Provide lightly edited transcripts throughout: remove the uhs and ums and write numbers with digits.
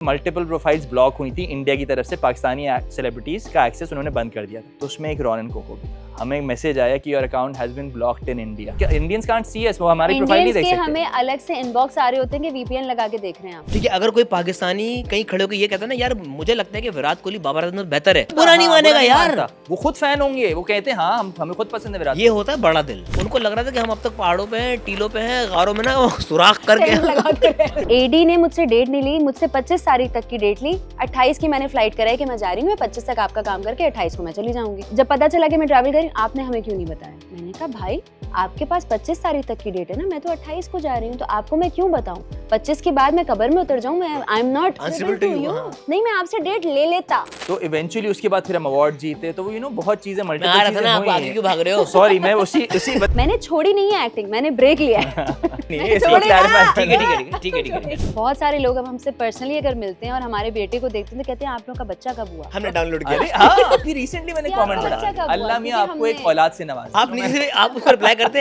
Multiple profiles block हुई थी India की तरफ से, पाकिस्तानी सेलिब्रिटीज का एक्सेस उन्होंने बंद कर दिया था। तो उसमें एक रॉनन कोको भी था। हमें एक मैसेज आया कि your account has been blocked in India. क्या इंडियंस कांट सी अस, वो हमारी प्रोफाइल नहीं देख सकते। हमें अलग से इनबॉक्स आ रहे होते हैं कि वीपीएन लगा के देख रहे हैं आप। ठीक है, अगर कोई पाकिस्तानी कहीं खड़े होकर ये कहता है ना यार मुझे लगता है कि विराट कोहली बाबर आजम बेहतर है, बुरा नहीं मानेगा यार। वो खुद फैन होंगे, वो कहते हैं हाँ हमें खुद पसंद है विराट। ये होता है बड़ा दिल। उनको लग रहा था कि हम अब तक पहाड़ों पे हैं, टीलों पे हैं, गारों में ना सुराख करके। एडी ने मुझसे डेट नहीं ली, मुझसे 25 तारीख तक की डेट ली। 28 की मैंने फ्लाइट कराई कि मैं जा रही हूँ, मैं 25 तक आपका काम करके 28 को मैं चली जाऊंगी। जब पता चला कि मैं ट्रैवल कर रही हूँ, आपने हमें क्यों नहीं बताया? मैंने कहा भाई आपके पास 25 तारीख तक की डेट है ना, मैं तो 28 को जा रही हूँ, तो आपको मैं क्यों बताऊँ? 25 के बाद मैं कब्र में उतर जाऊँ, मैं I am not Answerable to you, नहीं, मैं आपसे डेट ले लेता। तो इवेंचुअली उसके बाद फिर हम अवार्ड जीते, तो वो बहुत चीजें मल्टीपल चीजें आप आगे क्यों भाग रहे हो? सॉरी, मैं उसी मैंने छोड़ी नहीं है एक्टिंग, मैंने ब्रेक लिया है। ठीक है। बहुत सारे लोग अब हमसे पर्सनली अगर मिलते हैं और हमारे बेटे को देखते हैं तो कहते हैं आप लोग का बच्चा कब हुआ? हमने डाउनलोड किया। हाँ, अभी रिसेंटली मैंने यार, कमेंट बच्चा पढ़ा, कब अल्लाह हुआ? मियां क्योंकि आपको एक हमने- औलाद से नवाजे। आप नीचे से आप उसको रिप्लाई करते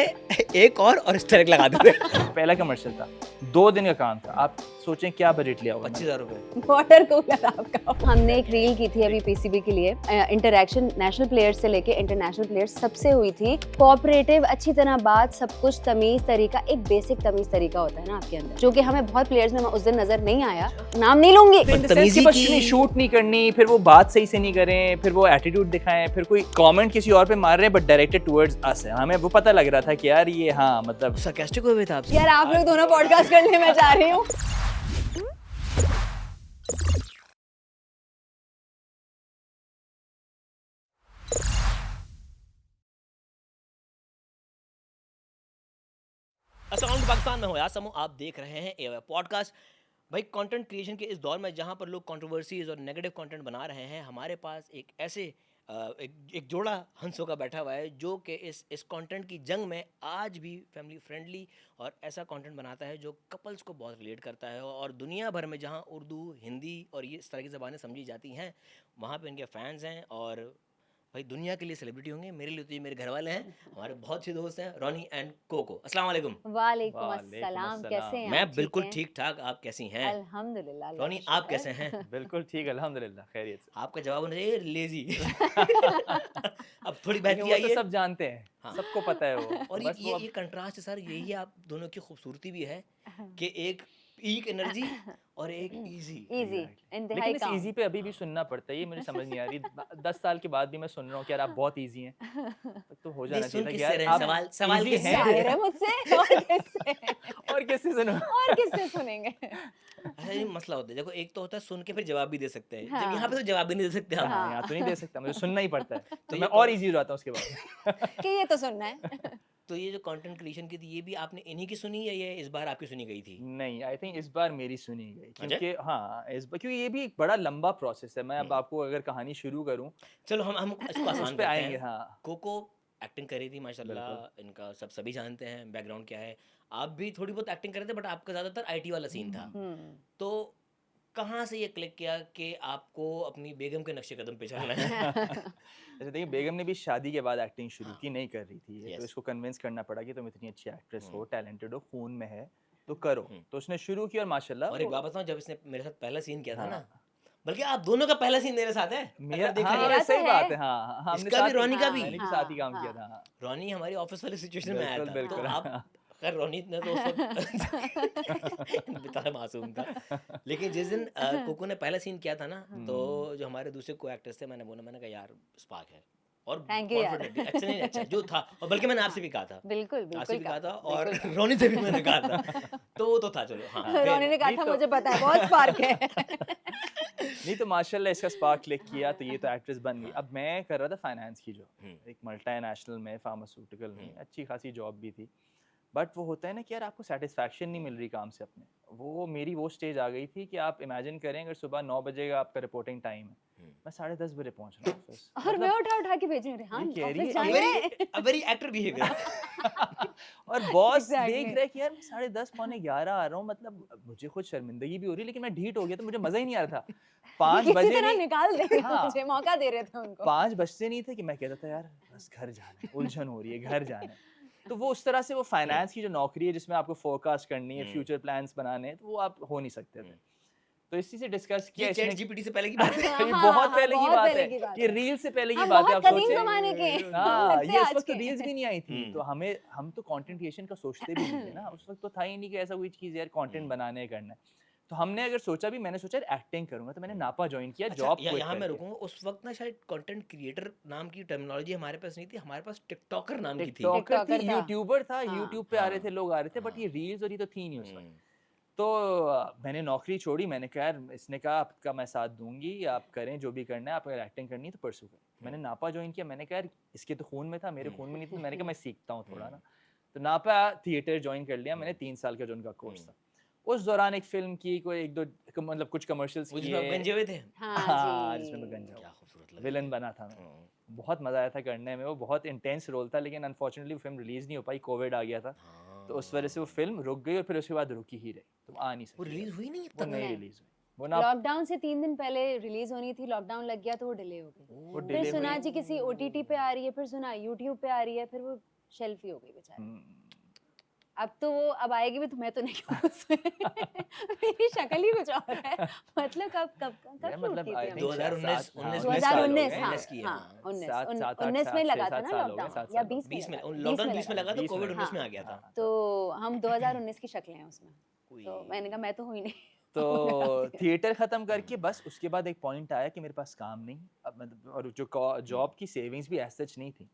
एक और स्ट्राइक लगा देते। पहला कमर्शियल था, 2 दिन का काम था। आप सोचें क्या बजट लिया होगा? 25,000 रुपए। वाटर कूलर आपका। हमने एक रील की थी अभी पीसीबी के लिए, इंटरेक्शन नेशनल प्लेयर्स से लेके इंटरनेशनल प्लेयर्स सबसे हुई थी। कोऑपरेटिव, अच्छी तरह बात, सब कुछ तमीज तरीका, एक बेसिक तमीज तरीका होता है ना आपके अंदर, जो कि हमें बहुत प्लेयर्स में उस दिन नजर नहीं आया। नाम नहीं लूंगी। तमीजी की शूट नहीं करनी, फिर वो बात सही से नहीं करें, फिर वो एटीट्यूड दिखाएं, फिर कोई कमेंट किसी और पे मार रहे हैं बट डायरेक्टेड टुवर्ड्स अस है। हमें वो पता लग रहा था कि यार ये हाँ मतलब sarcastic हुए थे आपसे। यार आप लोग दोनों पॉडकास्ट करने में जा रही हूँ। अस्सलाम वालेकुम, पाकिस्तान में हो यार समूह, आप देख रहे हैं एवा पॉडकास्ट। भाई कंटेंट क्रिएशन के इस दौर में जहाँ पर लोग कंट्रोवर्सीज और नेगेटिव कंटेंट बना रहे हैं, हमारे पास एक ऐसे एक जोड़ा हंसों का बैठा हुआ है जो कि इस कंटेंट की जंग में आज भी फैमिली फ्रेंडली और ऐसा कंटेंट बनाता है जो कपल्स को बहुत रिलेट करता है। और दुनिया भर में जहाँ उर्दू, हिंदी और ये इस तरह की ज़बानें समझी जाती हैं, वहाँ पे इनके फैंस हैं। और भाई दुनिया के लिए सेलिब्रिटी होंगे, मेरे लिए तो ये मेरे घर वाले हैं, हमारे बहुत से दोस्त हैं, रॉनी एंड कोको। अस्सलाम वालेकुम। वालेकुम अस्सलाम, कैसे हैं? मैं आप बिल्कुल ठीक हैं? ठीक ठाक, आप कैसी हैं? अल्हम्दुलिल्लाह। रॉनी अल्लाह का आप कैसे शुक्र। हैं? बिल्कुल ठीक, अल्हम्दुलिल्लाह खैरियत से। आपका जवाब होना चाहिए लेजी। अब थोड़ी बेहतरी वो आई तो है। सब जानते हैं, हाँ। सबको पता है वो। और बस वो ये कंट्रास्ट है सर, यही आप दोनों की खूबसूरती भी है कि एक पीक एनर्जी और एक इजी। इजी, इंतहाई लेकिन इस काम। इजी पे अभी भी सुनना पड़ता है, ये मुझे समझ नहीं आ रही। 10 साल के बाद भी मैं सुन रहा हूँ कि यार आप बहुत इजी हैं, तो हो जाना सुन चाहिए था कि किससे यार रहे? आप सवाल easy किससे? हैं। जाहिर है मुझसे, और किससे? और किससे सुनो? और किससे सुनेंगे? अच्छा, ये मसला होता है, देखो एक तो होता है सुन के फिर जवाब भी दे सकते हैं, हाँ। जब यहाँ पे तो जवाब भी नहीं दे सकते हम। हाँ। यहाँ तो नहीं दे सकता, मुझे सुनना ही पड़ता है, तो ये मैं और इजी हो जाता हूँ उसके बाद। कि ये तो सुनना है। तो ये जो कंटेंट क्रिएशन की थी, ये भी आपने इन्हीं की सुनी या ये इस बार आपकी सुनी गई थी? नहीं, आई थिंक इस बार मेरी सुनी गई, अच्छा? क्योंकि हाँ इस बार, क्योंकि ये भी एक बड़ा लंबा प्रोसेस है। मैं अब आपको अगर कहानी शुरू करूँ चलो हम इसको उस आसान पे करते आएंगे। हैं। हाँ कोको एक्टिंग करी थी माशाल्लाह, इनका सभी जानते हैं बैकग्राउंड क्या है। आप भी थोड़ी बहुत एक्टिंग करे थे, बट आपका ज़्यादातर आईटी वाला सीन था। तो कहाँ से ये क्लिक किया कि आपको अपनी बेगम के नक्शे कदम पे चलना है? अच्छा देखिए, बेगम ने भी शादी के बाद एक्टिंग शुरू की, नहीं कर रही थी ये, तो Yes. इसको कन्विंस करना पड़ा कि तुम इतनी अच्छी एक्ट्रेस हो, टैलेंटेड हो, खून में है, तो करो। तो उसने शुरू किया और माशाल्लाह और एक वो- बात बताऊं, जब इसने मेरे साथ पहला सीन किया था हाँ। ना, बल्कि आप दोनों का पहला सीन मेरे साथ है, मेरा अगर देखा हाँ जाए। मेरा सही तो बात है। है। हाँ हाँ, हमने इसका साथ भी, रॉनी का भी। मैंने भी हाँ, साथ ही काम हाँ। किया था। हाँ। रॉनी हमारी ऑफिस वाले सिचुएशन में आया बिल्कुल, था, बिल्कुल। तो आप खैर रॉनी ने तो उस वक्त बेचारा मासूम था। लेकिन जिस दिन कोको ने पहला सीन किया था ना, तो जो हमारे दूसरे को एक्टर्स थे, मैंने कहा यार स्पार्क है। और Thank you यार। कॉन्फिडेंटली अच्छा नहीं अच्छा जो था, और बल्कि मैंने आपसे भी कहा था, बिल्कुल आपसे बिल्कुल भी कहा था, कहा, और बिल्कुल कहा। रॉनी से भी मैंने कहा था, तो वो तो था। चलो हाँ, रॉनी ने कहा नहीं था तो- मुझे पता है बहुत स्पार्क है। नहीं तो माशाल्लाह इसका स्पार्क क्लिक किया, तो ये तो एक्ट्रेस बन गई। अब मैं कर रहा था फाइनेंस की जॉब, एक मल्टीनेशनल में, फार्मास्यूटिकल में, अच्छी खासी जॉब भी थी। बट वो होता है ना कि यार आपको सेटिस्फैक्शन नहीं मिल रही काम से अपने। वो मेरी वो स्टेज आ गई थी कि आप इमेजिन करें, अगर सुबह 9 बजे का आपका रिपोर्टिंग टाइम है, मैं 10:30 बजे पहुंच रहा हूँ ऑफिस। और मैं उठा के भेज रही हूँ, हाँ ये कह रही ऑफिस है, जाना है। a very actor behavior। और बॉस Exactly. देख रहा है कि यार मैं 10:30 पौने 11 आ रहा हूँ, मतलब मुझे खुद शर्मिंदगी भी हो रही है, लेकिन मैं ढीठ हो गया तो मुझे मजा ही नहीं आ रहा था। 5 किसी बजे तरह नहीं, निकाल दे हाँ, मुझे, मौका दे रहे थे उनको। 5 बजते नहीं थे कि मैं कहता था यार बस घर जाना है, उलझन हो रही है, घर जाना है। तो वो उस तरह से वो फाइनेंस की जो नौकरी है जिसमें आपको फोरकास्ट करनी है, फ्यूचर प्लान्स बनाने हैं, तो वो आप हो नहीं सकते थे। तो इसी से डिस्कस किया ये इसने चैट जीपीटी से पहले की बात है। ये हाँ, बहुत हाँ, पहले की बहुत बात पहले है, की बात ये है। रील से पहले की हम बात है, बहुत आप कदीम सोचें। जमाने के हाँ, लगते ये उस आज वक्त तो के रील्स भी नहीं आई थी, हम्म। तो हम तो कंटेंट क्रिएशन का सोचते भी नहीं थे ना, उस वक्त तो था ही नहीं कि ऐसा कोई चीज़ यार कंटेंट बनाने करना है। तो हमने अगर सोचा भी, मैंने सोचा एक्टिंग करूंगा, तो मैंने नापा ज्वाइन किया अच्छा, जॉब यहाँ मैं क्विट रुकूंगा। उस वक्त ना शायद कंटेंट क्रिएटर नाम की टर्मिनोलॉजी हमारे पास नहीं थी, हमारे पास टिकटॉकर नाम की थी। टिकटॉकर थी, टिकटॉकर था। यूट्यूबर था, हाँ। यूट्यूब पे आ रहे हाँ, थे लोग, आ रहे थे, बट हाँ। ये रील्स और ये तो थी नहीं उस वक्त। हम्म, तो मैंने नौकरी छोड़ी, मैंने कहा यार, इसने कहा आपका मैं साथ दूंगी, आप करें जो भी करना है, आप अगर एक्टिंग करनी है तो परसू करें। मैंने नापा ज्वाइन किया, मैंने कहा यार इसके तो खून में था, मेरे खून में नहीं था, तो मैंने कहा मैं सीखता हूँ थोड़ा ना। तो नापा थिएटर ज्वाइन कर लिया मैंने, 3 साल का जो उनका कोर्स था। उस दौरान एक फिल्म की, कोई 1-2 मतलब कुछ कमर्शियल्स वो जिसमें आप किए। गंजे हुए थे। हाँ हाँ, जी। जिसमें मैं गंजा क्या हुआ, खूबसूरत लग विलन बना था मैं। बहुत मजा आया था करने में, वो बहुत इंटेंस रोल था, लेकिन अनफॉर्चुनेटली वो फिल्म रिलीज नहीं हो पाई, कोविड आ गया था, तो उस वजह से वो फिल्म रुक गई और फिर उसके बाद रुकी ही रही, तो आ नहीं वो सकी। रिलीज हुई नहीं वो तब। नहीं नहीं। रिलीज हुई, वो ना लॉकडाउन से 3 दिन पहले रिलीज होनी थी, लॉकडाउन लग गया तो वो डिले हो गई। वो फिर डिले सुना हुई। जी किसी ओटीटी पे आ रही है, फिर सुना यूट्यूब पे आ रही है, फिर वो शेल्फ ही हो गई बेचारी। अब तो वो अब आएगी भी तो मैं तो नहीं हूँ उसमें। मेरी शक्ल ही कुछ और है। मतलब कब कब कब यार shoot मतलब की I थी हमने? think 2019 हाँ, 19 साल हो गए, 2019 हाँ 19 की है, हाँ हाँ। 19 सात- सात, आठ, 19 में सात, लगा छः, था सात ना साल हो गए, लॉकडाउन, 7 या साल हो 20 गए। 20 में लगा था, 20 लॉकडाउन में 20 में लगा लगा तो 20 में कोविड लगा। 19 में आ गया था। हाँ, तो हम 2019 की शक्लें हैं उसमें, तो मैंने कहा मैं तो हुई नहीं। तो मैं लगाती हूँ। थिएटर खत्म करके बस उसके बाद एक पॉइंट आया कि मेरे पास काम नहीं, अब मतलब और जो जॉब की सेविंग्स भी एज सच नहीं थी,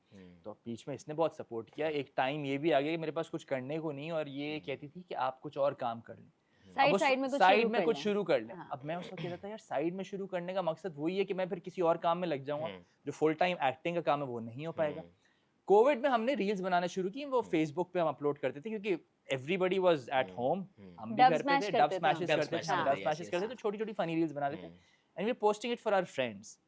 तो बीच में इसने बहुत सपोर्ट किया। एक टाइम ये भी आ गया कि मेरे पास कुछ करने को नहीं, और ये कहती थी कि आप कुछ और काम कर लें, अब साइड में कुछ साइड शुरू में कर कुछ लें। शुरू कर लें। हाँ। अब मैं उस वक्त कहता था यार, साइड में शुरू करने का मकसद वही है कि मैं फिर किसी और काम में लग जाऊंगा, जो फुल टाइम एक्टिंग का काम है वो नहीं हो पाएगा। कोविड में हमने रील्स बनाना शुरू की, वो फेसबुक पे हम अपलोड करते थे, क्योंकि एवरीबॉडी वाज एट होम, हम भी Dub घर पे smash थे, करते डब थे स्मैशेस हम। करते थे, हम हाँ। डब स्मैशेस करते थे, छोटी छोटी फनी रील्स बना लेते, and we posting it for our friends.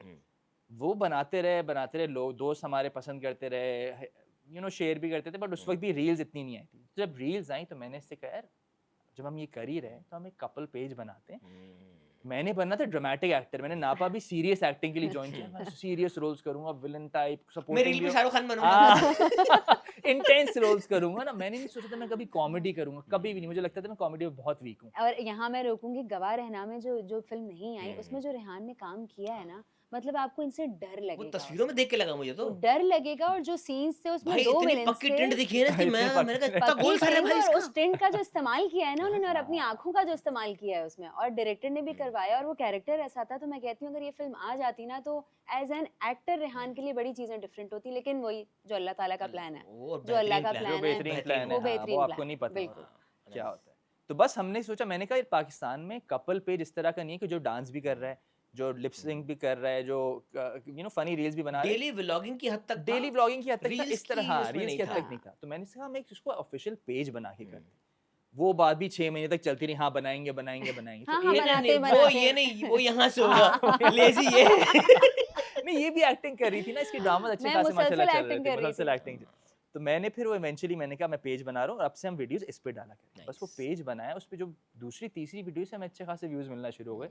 वो बनाते रहे, लोग दोस्त हमारे पसंद करते रहे, शेयर भी करते थे, बट उस वक्त भी रील्स इतनी नहीं आई थी। जब रील्स आई तो मैंने इससे कहा यार, जब हम ये कर ही रहे हैं तो हम एक कपल पेज बनाते हैं। मैंने बनना था ड्रामेटिक एक्टर, मैंने नापा भी सीरियस एक्टिंग के लिए ज्वाइन किया, मैं सीरियस रोल्स करूंगा, विलन टाइप, मैं सपोर्टिंग रील में शाहरुख खान बनूंगा। इंटेंस रोल्स करूंगा ना। मैंने नहीं सोचा था मैं कभी कॉमेडी करूंगा, कभी भी नहीं। मुझे लगता था मैं कॉमेडी में बहुत वीक हूँ। और यहाँ मैं रोकूंगी, गवाह रहना में जो फिल्म नहीं आई उसमें जो रेहान ने काम किया है ना, मतलब आपको इनसे डर वो लगेगा। तस्वीरों में देख के लगा मुझे तो। डर लगेगा, और जो सीन्स थे उसमें भाई 2 इतनी विलेंस पक्की थे। टिंट दिखी है ना इसकी, इतनी मैंने कहा पक्की इतना गोल सर है भाई और उस इसका। टिंट का जो इस्तेमाल किया है ना उन्होंने, और अपनी आंखों का जो इस्तेमाल किया है उसमें, और डायरेक्टर ने भी करवाया, और वो कैरेक्टर ऐसा था। तो मैं कहती हूँ अगर ये फिल्म आ जाती ना, तो एज एन एक्टर रेहान के लिए बड़ी चीजें डिफरेंट होती, लेकिन वही जो अल्लाह ताला का प्लान है, वो जो अल्लाह का बेहतरीन प्लान जो है, बेहतरीन प्लान है, वो हाँ, बेहतरीन वो आपको प्लान, नहीं पता बिल्कुल। क्या होता है। तो बस हमने सोचा, मैंने कहा यार पाकिस्तान में कपल पेज इस तरह का नहीं है कि जो डांस भी कर रहा है, जो लिप सिंक भी कर रहा है, जो फनी रील्स भी बना रहा है, डेली व्लॉगिंग की हद तक था, डेली व्लॉगिंग की हद तक था, रील्स इस तरह की हाँ उसमें रील्स नहीं की हद था। तक नहीं था। तो मैंने कहा हम एक उसको ऑफिशियल पेज बना के करते हैं। वो बात भी 6 महीने तक चलती रही, हाँ बनाएंगे बनाएंगे बनाएंगे। हाँ, तो हाँ, एक- नहीं, बनाते वो बनाते। ये नहीं, वो यहाँ से होगा लेजी ये। नहीं, ये भी एक्टिंग कर रही थी ना, इसकी ड्रामा अच्छे मैं खासे माशाल्लाह मुसलसल चल रहे एक्टिंग थे, कर रही मुसलसल थी। एक्टिंग। तो मैंने फिर वो इवेंचुअली मैंने कहा मैं पेज बना रहा हूँ और अब से हम वीडियोस इस पे डाला करें। बस वो Nice. पेज बनाया, उस पे जो दूसरी तीसरी वीडियो से हमें अच्छे खासे व्यूज मिलना शुरू हो गए।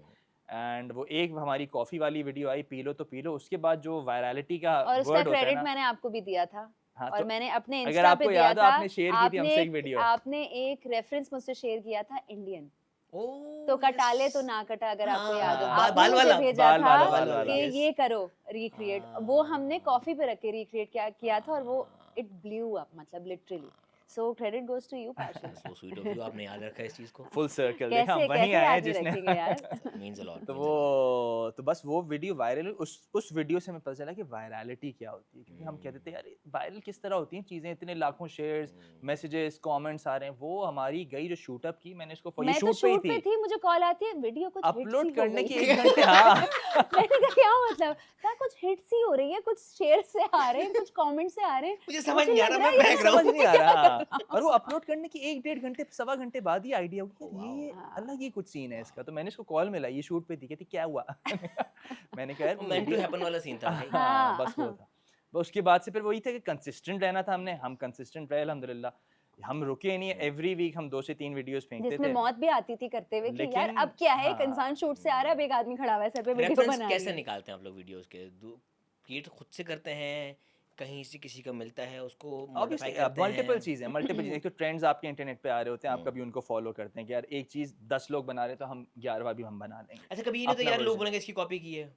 एंड वो एक हमारी कॉफी वाली वीडियो आई, पी लो तो पी लो, उसके बाद जो वायरलिटी का और उसका वर्ड होता है क्रेडिट ना, मैंने आपको भी दिया था, हाँ, और तो मैंने अपने अगर इंस्टा पे आपको दिया याद हो था। आपने शेयर की थी हमसे एक वीडियो। आपने एक रेफरेंस मुझसे शेयर किया था, इंडियन, ओह, तो कटा ले yes. तो ना कटा, अगर आपको हाँ, याद हो। बाल- आपने बाल मुझे वाला, भेजा बाल वाला, था बाल वाला, कि yes. ये करो रिक्रिएट, वो हमने कॉफी पे रख के रिक्रिएट किया था, और वो इट ब्लू अप, मतलब literally. So credit goes to you partial. So sweet of you, आपने याद रखा है इस चीज को। फुल सर्कल देखा, कैसे वही कैसे आए याद नहीं जिसने रखेंगे यार। Means a lot, तो means a lot. वो तो बस वो वीडियो वायरल हुई। उस वीडियो से हमें पता चला कि वायरलिटी क्या होती है, क्योंकि हम कहते थे यार वायरल किस तरह होती हैं चीजें, इतने लाखों शेयर्स, मैसेजेस, कमेंट्स आ रहे हैं। वो हमारी गई जो शूट अप की, मैंने इसको ये मैं तो शूट पे ही शूट पे थी, थी, मुझे कॉल आती है वीडियो कुछ हिट सी अपलोड हो करने गई। के 1 घंटे हाँ मैंने कहा क्या मतलब, कहा कुछ हिट सी हो रही है, कुछ शेयर से आ रहे हैं, कुछ कमेंट से आ रहे हैं, मुझे समझ नहीं आ रहा, लग मैं है बहक रहा समझ हूँ। नहीं आ रहा। और वो अपलोड करने के 1-1.5 घंटे, सवा घंटे बाद ही आइडिया हुआ कि ये हाँ। अलग ही कुछ सीन है इसका। तो मैंने इसको कॉल मिला, ये शूट पे थी, कहती क्या हुआ मैंने कहा यार मेंट टू हैपन वाला सीन था भाई। हाँ, बस वो था। बस उसके बाद से फिर वही था कि कंसिस्टेंट रहना था हमने, हम कंसिस्टेंट रहे अल्हम्दुलिल्लाह। हम रुके नहीं, एवरी वीक हम 2 से 3 वीडियोस फेंकते जिसमें थे। मौत भी आती थी करते हुए कि यार लेकिन अब क्या है, एक हाँ। इंसान शूट से आ रहा है, अब एक आदमी खड़ा हुआ है सर पे वीडियो रेफरेंस बना कैसे रही है। निकालते हैं आप लोग वीडियोस के? क्रिएट खुद से करते हैं, कहीं से किसी का मिलता है उसको ऑब्वियसली मॉडिफाई करते मल्टीपल हैं। चीजें मल्टीपल चीजें, एक तो ट्रेंड्स आपके इंटरनेट पे आ रहे होते हैं, आप कभी उनको फॉलो करते हैं कि यार एक चीज 10 लोग बना रहे हैं तो हम 11वां भी हम बना लेंगे, अच्छा, कभी ये नहीं तो अपना यार लोग वर्जन। बोलेंगे इसकी कॉपी की है?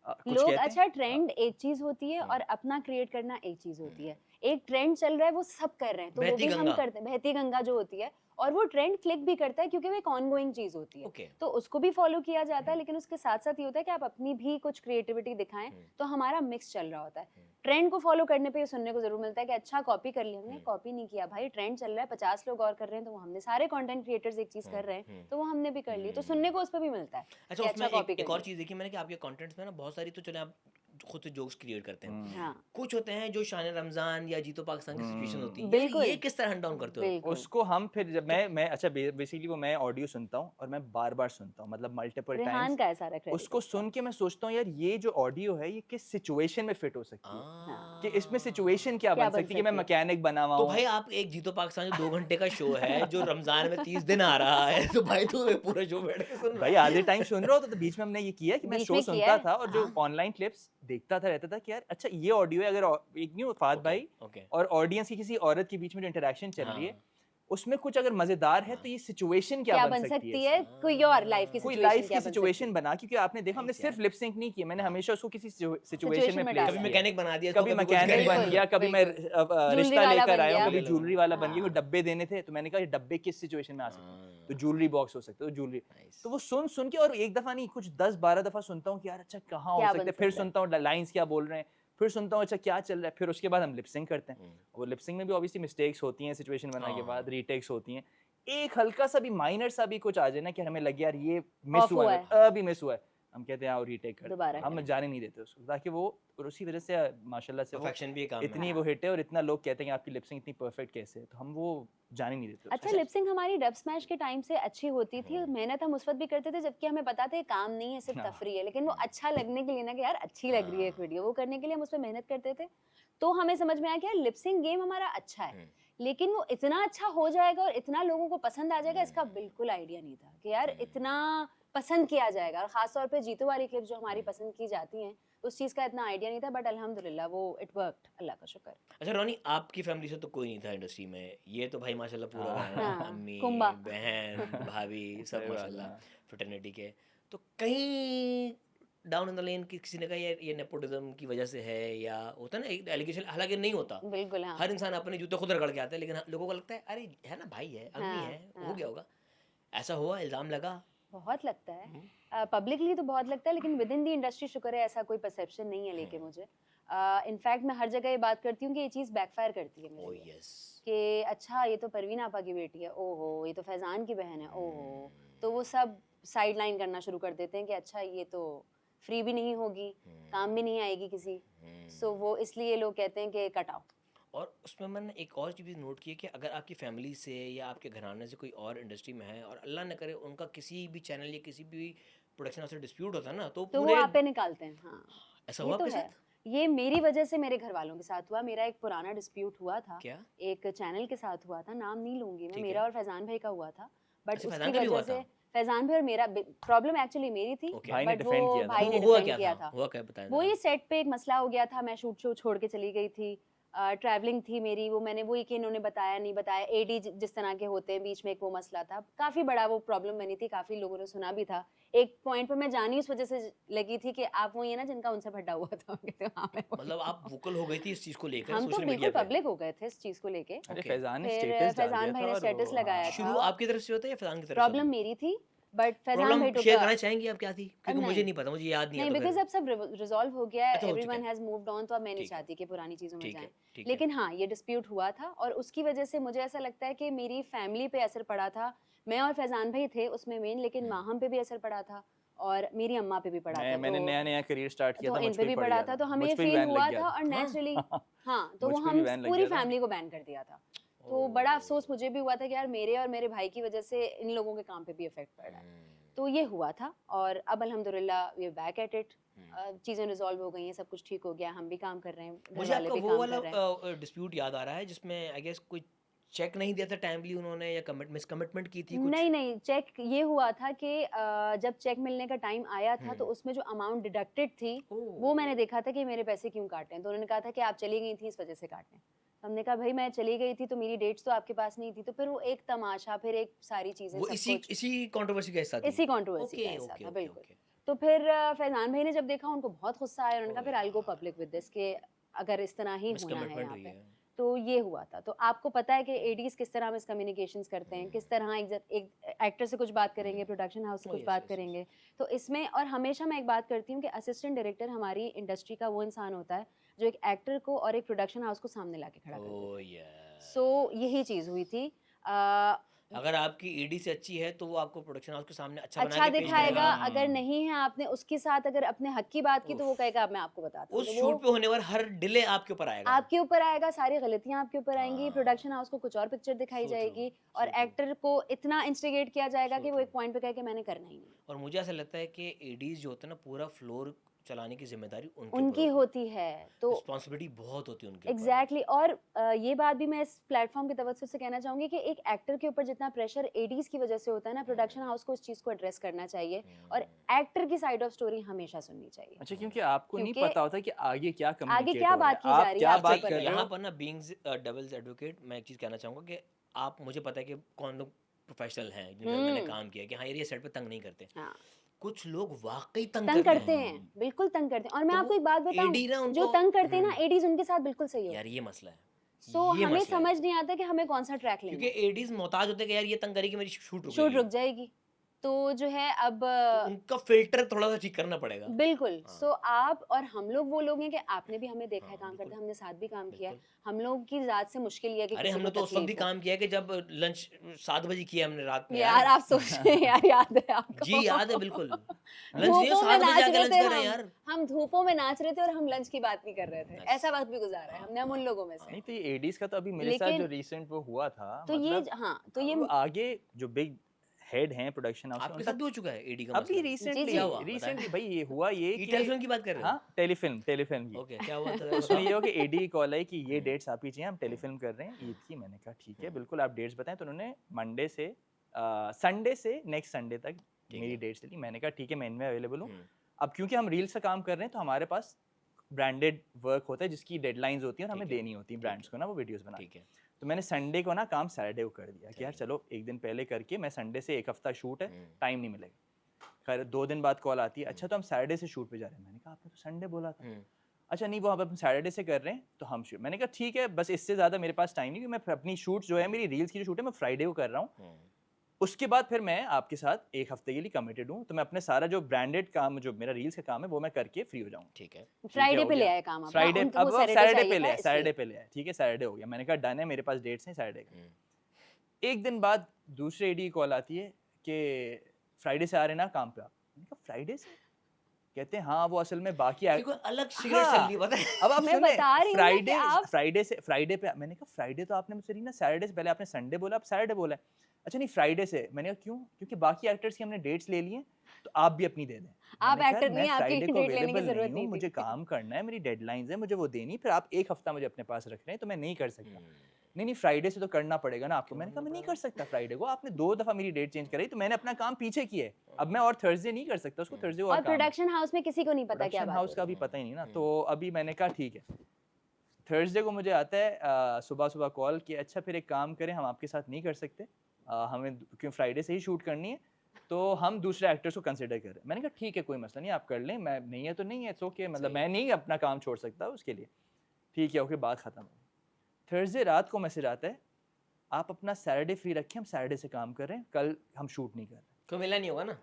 कुछ लोग कहते हैं। अच्छा ट्रेंड एक चीज होती है और अपना क्रिएट करना एक चीज होती है। एक ट्रेंड चल रहा है वो सब कर रहे हैं तो वो बहती भी हम गंगा। करते हैं, बहती गंगा जो होती है, और वो ट्रेंड क्लिक भी करता है क्योंकि वो एक ऑनगोइंग चीज होती है। ओके। तो उसको भी फॉलो किया जाता है, लेकिन उसके साथ साथ ये होता है कि आप अपनी भी कुछ क्रिएटिविटी दिखाएं, तो हमारा मिक्स चल रहा होता है। ट्रेंड को फॉलो करने पे ये सुनने को जरूर मिलता है कि अच्छा कॉपी कर लिया। हमने कॉपी नहीं किया भाई, ट्रेंड चल रहा है, 50 लोग और कर रहे हैं तो वो हमने, सारे कंटेंट क्रिएटर्स एक चीज कर रहे हैं तो वो हमने भी कर ली, तो सुनने को उस पर भी मिलता है अच्छा, कि उसमें अच्छा कॉपी एक कर और ली। चीज़ देखी मैंने कि आपके कंटेंट्स में ना बहुत सारी तो चले आप खुद से जोक्स क्रिएट करते हैं। हाँ कुछ होते हैं जो शान रमजान या जीतो पाकिस्तान की सिचुएशन होती है, बिल्कुल। ये किस तरह हंट डाउन करते हो? बिल्कुल उसको हम फिर जब मैं अच्छा बेसिकली वो मैं ऑडियो सुनता हूँ और मैं बार बार सुनता हूँ, मतलब मल्टीपल रेहान टाइम्स। का है सारा क्रेडिट उसको सुन के मैं सोचता हूँ यार ये जो ऑडियो है ये किस सिचुएशन में फिट हो सकती है, कि इसमें सिचुएशन क्या क्या बन बन सकती है, कि मैं सकती है? मैकेनिक बना हुआ तो हूँ। भाई आप एक जीतो पाकिस्तान जो 2 घंटे का शो है जो रमजान में 30 दिन आ रहा है, तो भाई तू ये पूरा शो बैठ के सुन भाई रहा है। आधे टाइम सुन रहा होता तो बीच में हमने ये किया कि मैं बीच शो में किया सुनता है, था और जो हाँ। ऑनलाइन क्लिप्स देखता था रहता था कि यार अच्छा ये ऑडियो है, अगर एक नहीं फाद भाई ओके। और ऑडियंस की किसी औरत के बीच में जो इंटरेक्शन चल रही है हाँ। उसमें कुछ अगर मजेदार है तो ये सिचुएशन क्या क्या बन बन सकती है सकती इसमें? है, कोई और लाइफ की कोई सिचुएशन लाइफ क्या की बन सकती सिचुएशन है, बना, क्योंकि आपने देखा हमने नाइस यार। सिर्फ लिप सिंक नहीं किया, मैंने हाँ। हमेशा उसको किसी सिचुएशन सिचुएशन में में प्लेस डाला कभी है। किया। मैकेनिक बना दिया इसको, कभी कभी कुछ मैकेनिक कर बन दिया। गया, कभी मैं ज्वेलरी रिश्ता वाला लेकर बन आया हूँ, गया। कभी बिल्कुल। ज्वेलरी वाला बन गया, कोई हाँ। डब्बे देने थे तो मैंने कहा ये डब्बे किस सिचुएशन में आ सकते हैं, तो हाँ। ज्वेलरी बॉक्स हो सकता है, तो ज्वेलरी। नाइस। तो वो सुन सुन के, और एक दफा नहीं कुछ 10-12 दफा सुनता हूँ कि यार अच्छा कहाँ हो क्या सकता बन है, फिर सकता है? सुनता हूँ लाइंस क्या बोल रहे हैं, फिर सुनता हूँ अच्छा क्या चल रहा है, फिर उसके बाद हम लिपसिंग करते हैं। वो लिपसिंग में भी ऑब्वियसली मिस्टेक्स होती हैं, सिचुएशन बनाने के बाद रीटेक्स होती हैं, एक हल्का सा भी माइनर सा भी कुछ आ जाए ना कि हमें लगे यार ये मिस Off हुआ हुआ है, अभी मिस हुआ है, हम कहते हैं आओ रीटेक कर, दोबारा हम करें। जाने नहीं देते उसको, ताकि वो, और उसी वजह से माशाल्लाह से वो परफेक्शन भी एक काम इतनी है। वो हिट है और इतना लोग कहते हैं कि आपकी लिपसिंग इतनी परफेक्ट कैसे है, तो हम वो जाने ही नहीं देते उसको। अच्छा लिपसिंग हमारी डब स्मैश के टाइम से अच्छी होती थी, हम्म। मेहनत हम उस वक्त भी करते थे जबकि हमें पता था ये काम नहीं है, सिर्फ हाँ। तफरी है, लेकिन वो अच्छा लगने के लिए ना कि यार अच्छी लग रही है एक वीडियो, वो करने के लिए हम उस पर मेहनत करते थे। तो हमें समझ में आया कि यार लिपसिंग गेम हमारा अच्छा है, लेकिन वो इतना अच्छा हो जाएगा और इतना लोगों को पसंद आ जाएगा इसका बिल्कुल आइडिया नहीं था कि यार इतना पसंद किया जाएगा, और खासतौर पे जीतो वाली क्लिप्स जो हमारी पसंद की जाती हैं उस चीज़ का इतना आइडिया नहीं था, बट अल्हम्दुलिल्लाह वो इट वर्कड, अल्लाह का शुक्र। अच्छा रोनी, आपकी फैमिली से तो कोई नहीं था इंडस्ट्री में, ये तो भाई माशाल्लाह पूरा हाँ। है, हाँ, अम्मी कुंबा। बहन भाभी सब सही बात है, माशाल्लाह हाँ। फ्रेटर्निटी के। तो कहीं डाउन इन द लेन किसी ने कहा ये नेपोटिज्म की वजह से है, या होता है ना एक एलिगेशन, हालांकि नहीं होता, बिल्कुल हाँ। हर इंसान अपने जूते खुद रगड़ के आता है, लेकिन लोगों को लगता है अरे है ना भाई है, अम्मी हाँ, है, हो हाँ। गया होगा। ऐसा हुआ, इल्जाम लगा? बहुत लगता है, पब्लिकली तो बहुत लगता है, लेकिन विद इन दी इंडस्ट्री शुक्र है ऐसा कोई परसेप्शन नहीं है लेके मुझे। इनफैक्ट मैं हर जगह ये बात करती हूँ कि ये चीज़ बैकफायर करती है मेरे ओह लिए, यस। कि अच्छा ये तो परवीन आपा की बेटी है, ओहो ये तो फैजान की बहन है, ओहो, तो वो सब साइड लाइन करना शुरू कर देते हैं कि अच्छा ये तो फ्री भी नहीं होगी, काम भी नहीं आएगी किसी, सो वो इसलिए लोग कहते हैं कि कट आओ। और उसमें मैंने एक और चीज़ नोट की है कि अगर आपकी फैमिली से या आपके घराने से कोई और इंडस्ट्री में है और अल्लाह न करे उनका किसी भी चैनल या किसी भी प्रोडक्शन हाउस से डिस्प्यूट होता है ना, तो तो वो पूरे आप पे निकालते हैं। हाँ ऐसा ये हुआ तो आपके है, साथ? ये मेरी वजह से मेरे घर वालों के साथ हुआ। मेरा एक पुराना डिस्प्यूट हुआ था, क्या? एक चैनल के साथ हुआ था, नाम नहीं लूंगी मैं, ठीक मेरा है। और फैजान भाई का हुआ था, बट अच्छा, उसकी फैजान का भी वजह हुआ से था? फैजान भाई और मेरा प्रॉब्लम एक्चुअली मेरी थी, ओके। भाई ने बट डिफेंड वो किया था। भाई ने हुआ डिफेंड क्या किया था? था। हुआ क्या, बताएं वो जरा। ये सेट पे एक मसला हो गया था, मैं शूट शो छोड़ के चली गई थी, ट्रैवलिंग थी मेरी, वो मैंने वही कि इन्होंने बताया नहीं बताया, एडी जिस तरह के होते हैं, बीच में एक वो मसला था, काफ़ी बड़ा वो प्रॉब्लम बनी थी, काफ़ी लोगों ने सुना भी था। एक पॉइंट पे मैं जानी उस वजह से लगी थी कि आप वो ये ना जिनका उनसे भड्डा हुआ था। कहते हैं, हाँ, मैं वही मतलब आप हूँ। वोकल हो गई थी इस चीज़ को लेकर हम तो सोशल बिल्कुल मीडिया पे? पब्लिक हो गए थे इस चीज़ को लेके। अरे ओके। फैजान ने फिर स्टेटस डाल फैजान दिया भाई था ने और स्टेटस वो, लगाया हाँ। शुरू था। आपकी तरफ से होता है या फैजान की तरफ से प्रॉब्लम होता है? मेरी थी, बट फैजान प्रॉब्लम भाई शेयर टुक करना चाहेंगी आप, क्या थी? क्योंकि मुझे नहीं नहीं पता, मुझे याद नहीं है, नहीं, तो बिकॉज फिर अब सब रिजॉल्व हो गया है, अच्छा, हो चुका एवरीवन है। हैज मूव्ड ऑन, तो अब मैं नहीं ठीक है। चाहती कि पुरानी चीज़ों में ठीक है, जाएं। ठीक है। लेकिन हाँ ये डिस्प्यूट हुआ था, और उसकी वजह से मुझे ऐसा लगता है कि मेरी फैमिली पे असर पड़ा था। मैं और फैजान भाई थे उसमें मेन, लेकिन माहम पे भी असर पड़ा था और मेरी अम्मा पे भी पड़ा था। मैंने नया नया करियर स्टार्ट किया तो था, इन मुझ पे पे भी भी पड़ पड़ा गया था, था, तो हमें मुझ ये पे भी फील बैन लग हुआ गया था, और था। नेचुरली हाँ तो मुझ वो पे भी हम बैन लग पूरी गया था। फैमिली को बैन कर दिया था। तो बड़ा अफसोस मुझे भी हुआ था कि यार मेरे और मेरे भाई की वजह से इन लोगों के काम पे भी इफेक्ट पड़ रहा है। तो ये हुआ था, और अब अल्हम्दुलिल्लाह we are back at it, चीज़ें रिजॉल्व हो गई हैं, सब कुछ ठीक हो गया, हम भी काम कर रहे हैं, घर मुझे वाले आपका भी वो काम वाला कर रहे हैं। डिस्प्यूट याद आ रहा है जिसमें आई गेस कोई चेक नहीं दिया था टाइमली उन्होंने, या मिसकमिटमेंट की थी कुछ? नहीं नहीं, चेक ये हुआ था कि जब चेक मिलने का टाइम आया था तो हम्म। उसमें जो अमाउंट डिडक्टेड थी वो ओह। मैंने देखा था कि मेरे पैसे क्यों काटे हैं, तो उन्होंने कहा था कि आप चली गई थी इस वजह से काटे हैं। तो हमने कहा भाई मैं चली गई थी तो मेरी डेट्स तो आपके पास नहीं थी, तो फिर वो एक तमाशा, फिर एक सारी चीजें, वो सब इसी कुछ इसी कंट्रोवर्सी के साथ ही? इसी कंट्रोवर्सी का ओके हिस्सा ओके था, ओके बिल्कुल। ओके। तो फिर फैजान भाई ने जब देखा उनको बहुत गुस्सा आया, उन्होंने कहा ओ फिर आई गो यार, पब्लिक विद दिस के अगर इस तरह ही होना है मिसकमिटमेंट यहाँ हुई पे। है। तो ये हुआ था। तो आपको पता है कि एडीज किस तरह मिसकम्युनिकेशंस करते हैं, किस तरह एक एक्टर से कुछ बात करेंगे, प्रोडक्शन हाउस से ओ कुछ यस बात यस यस। करेंगे। तो इसमें और हमेशा मैं एक बात करती हूँ कि असिस्टेंट डायरेक्टर हमारी इंडस्ट्री का वो इंसान होता है जो एक एक्टर को और एक प्रोडक्शन हाउस को सामने लाके खड़ा कर ओ देता है। यार, सो यही चीज़ हुई थी। अ, अगर आपकी ईडी से अच्छी है तो वो आपको प्रोडक्शन हाउस के सामने अच्छा बना अच्छा के पेश करेगा। दिखाएगा, अगर नहीं है आपने उसके साथ अगर अपने हक की बात की तो वो उफ, कहेगा अब मैं आपको बताता हूँ। उस तो शूट वो पे होने वाला हर डिले आपके ऊपर आएगा। आपके ऊपर आएगा, सारी गलतियाँ आपके ऊपर आएँगी, हाँ, प्रोडक्शन हाउस को कुछ और पिक्चर दिखाई सो ट्रू, जाएगी और सो ट्रू, एक्टर को इतना इंस्टिगेट किया जाएगा सो कि वो ट्रू। एक पॉइंट पे कहे कि मैंने करना ही नहीं है। और मुझे ऐसा लगता है कि एडीज जो होते हैं ना, पूरा फ्लोर चलाने की जिम्मेदारी उनके ऊपर उनकी होती है। होती है, तो रिस्पॉन्सिबिलिटी बहुत होती है उनके ऊपर। एग्ज़ैक्टली। और ये बात भी मैं इस प्लेटफ़ॉर्म के तवज्जुह से कहना चाहूँगी कि एक एक्टर के ऊपर जितना प्रेशर एडीज़ की वज़ह से होता है ना, प्रोडक्शन हाउस को उस चीज़ को एड्रेस करना चाहिए और एक्टर की साइड ऑफ स्टोरी हमेशा सुननी चाहिए। अच्छा, क्योंकि आपको नहीं क्योंकि पता होता कि आगे क्या आगे कम्युनिकेट क्या हो रहा है, बात की जा आप रही है, क्या आपके बात ऊपर कर है। रहे यहाँ हो। पर ना बीइंग डेविल्स एडवोकेट मैं एक चीज़ कहना चाहूँगा कि आप, मुझे पता है कि कौन लोग प्रोफेशनल हैं जिनके साथ मैंने हुँ, काम किया है कि हाँ यार ये सेट पे तंग नहीं करते। हाँ। कुछ लोग वाकई तंग तंग करते करते हैं। हैं, बिल्कुल तंग करते हैं और मैं तो आपको वो एक बात बताऊँ, एडी ना जो उनको तंग करते हैं ना एडीज़ उनके साथ बिल्कुल सही यार होता है। ये मसला है, सो ये हमें मसला है। समझ नहीं आता कि हमें कौन-सा ट्रैक लेना क्योंकि है। एडीज मोहताज होते हैं कि यार ये तंग करेगी मेरी शूट शूट रुकेगी। रुक जाएगी। तो जो है अब तो उनका फिल्टर थोड़ा सा ठीक करना पड़ेगा। बिल्कुल। हाँ सो आप और हम लोग वो लोग हैं कि आपने भी हमें देखा है हाँ काम करते, बिल्कुल हमने साथ भी काम किया है। बिल्कुल। हम लोग की ज़ात से मुश्किल ये है कि अरे किसी हमने को तो उस वक्त भी तकलीफ हो। काम किया है कि जब लंच 7 बजे किया हमने रात में यार। यार आप सोचिए यार, याद है जी आपको? याद है बिल्कुल। लंच नहीं, धूपों में 7 बजे नाच आके रहे लंच थे कर रहे हैं हम। यार। हम धूपों में नाच रहे थे और हम लंच की बात नहीं कर रहे थे। बस। ऐसा वक़्त भी गुज़ारा है हाँ हमने, हम उन लोगों में से नहीं हैं। तो ये एडीज का तो अभी मेरे साथ जो लेकिन रिसेंट वो हुआ था, तो ये मतलब हाँ, तो ये अब आगे जो बिग हेड हैं प्रोडक्शन हाउस के आपके साथ उनका भी हो चुका है एडी का अभी मसला? जी, रिसेंटली क्या जी। हुआ बताएं? रिसेंटली भाई ये हुआ ये ये कि टेलीफिल्म की बात कर रहे हो? हाँ, टेलीफिल्म की। ओके, क्या हुआ था उसमें बताओ? ये हो कि एडी की कॉल आई कि ये हम्म, डेट्स आप ही चाहिए, हम हम्म, टेलीफिल्म कर रहे हैं ईद की। मैंने कहा ठीक है, हम्म, बिल्कुल आप डेट्स बताएं। तो उन्होंने मंडे से संडे से नेक्स्ट संडे तक ठीक मेरी है। डेट्स ली। मैंने कहा ठीक है, मैं इनमें अवेलेबल हूँ। हम्म, अब क्योंकि हम रील्स का काम कर रहे हैं तो हमारे पास ब्रांडेड वर्क होता है जिसकी डेडलाइंस होती है और हमें ठीक है देनी होती है ठीक ब्रांड्स है को ना वो वीडियोस बना के। ठीक है। तो मैंने संडे को ना काम सैटरडे को कर दिया कि यार सही। चलो एक दिन पहले करके, मैं संडे से एक हफ्ता शूट है, हम्म, टाइम नहीं मिलेगा। खैर 2 दिन बाद कॉल आती है, हम्म, अच्छा तो हम सैटरडे से शूट पे जा रहे हैं। मैंने कहा आपने तो संडे बोला था। हम्म, अच्छा नहीं, वो अब हम सैटरडे से कर रहे हैं तो हम शूट। मैंने कहा ठीक है, बस इससे ज़्यादा मेरे पास टाइम नहीं, क्योंकि मैं अपनी शूट जो है, मेरी रील्स की जो शूट है मैं फ्राइडे को कर रहा हूँ। हम्म, उसके बाद फिर मैं आपके साथ एक हफ्ते के लिए कमिटेड हूँ, तो मैं अपने सारा जो ब्रांडेड काम, जो मेरा रील्स का काम है वो मैं करके फ्री हो जाऊँ। ठीक है। ठीक है, फ्राइडे हो पे ले गया। आए काम अब। हाँ, फ्राइडे उनको अब वो वो सैटरडे सैटरडे चाहिए पे ले था आए, इसलिए। सैटरडे पे ले आए। ठीक है, सैटरडे हो गया। मैंने कहा डन है, मेरे पास डेट्स हैं सैटरडे का। हम्म, एक दिन बाद दूसरे एडी की कॉल आती है कि फ्राइडे से आ रहे हैं ना काम पे आप। मैंने कहा फ्राइडे से? कहते हैं हाँ, वो असल में बाकी ये कोई अलग सिगरेट चल रही है हाँ, पता है? अब आप मैं सुने, बता रही हूँ ना कि आप फ्राइडे पे। मैंने कहा फ्राइडे तो आपने मुझसे नहीं ना, सैटरडे से पहले आपने संडे बोला, आप सैटरडे बोला है। अच्छा नहीं, फ्राइडे से। मैंने कहा क्यों? क्योंकि बाकी एक्टर्स की हमने डेट्स ले ली हैं तो आप भी अपनी दे दें। आप मैंने कहा एक्टर यार नहीं मैं है, आपकी फ्राइडे को डेट लेने की अवेलेबल ज़रूरत नहीं हूँ, नहीं मुझे थी। काम करना है, मेरी डेडलाइंस है, मुझे वो देनी, फिर आप एक हफ्ता मुझे अपने पास रख रहे हैं तो मैं नहीं कर सकता। नहीं नहीं, फ्राइडे से तो करना पड़ेगा ना आपको। क्यों मैंने कहा करना मैं नहीं पड़ेगा? कर सकता फ्राइडे को, आपने 2 दफ़ा मेरी डेट चेंज कराई तो मैंने अपना काम पीछे किया है। अब मैं और थर्सडे नहीं कर सकता, उसको थर्सडे को और और काम है। प्रोडक्शन हाउस में किसी को नहीं पता क्या प्रोडक्शन बात हो हाउस का रही भी है। पता ही नहीं ना, तो अभी मैंने कहा ठीक है। थर्सडे को मुझे आता है सुबह सुबह कॉल कि अच्छा फिर एक काम करें, हम आपके साथ नहीं कर सकते, हमें क्यों फ्राइडे से ही शूट करनी है, तो हम दूसरे एक्टर्स को कंसिडर कर रहे हैं। मैंने कहा ठीक है, कोई मसला नहीं, आप कर लें, मैं नहीं है तो नहीं है, इट्स ओके, मतलब सही। मैं नहीं अपना काम छोड़ सकता उसके लिए। ठीक है, ओके, बात खत्म हो। थर्सडे रात को मैसेज आता है, आप अपना सैटरडे फ्री रखें, हम सैटरडे से काम कर रहे हैं, कल हम शूट नहीं कर रहे। कोई मिला नहीं होगा ना?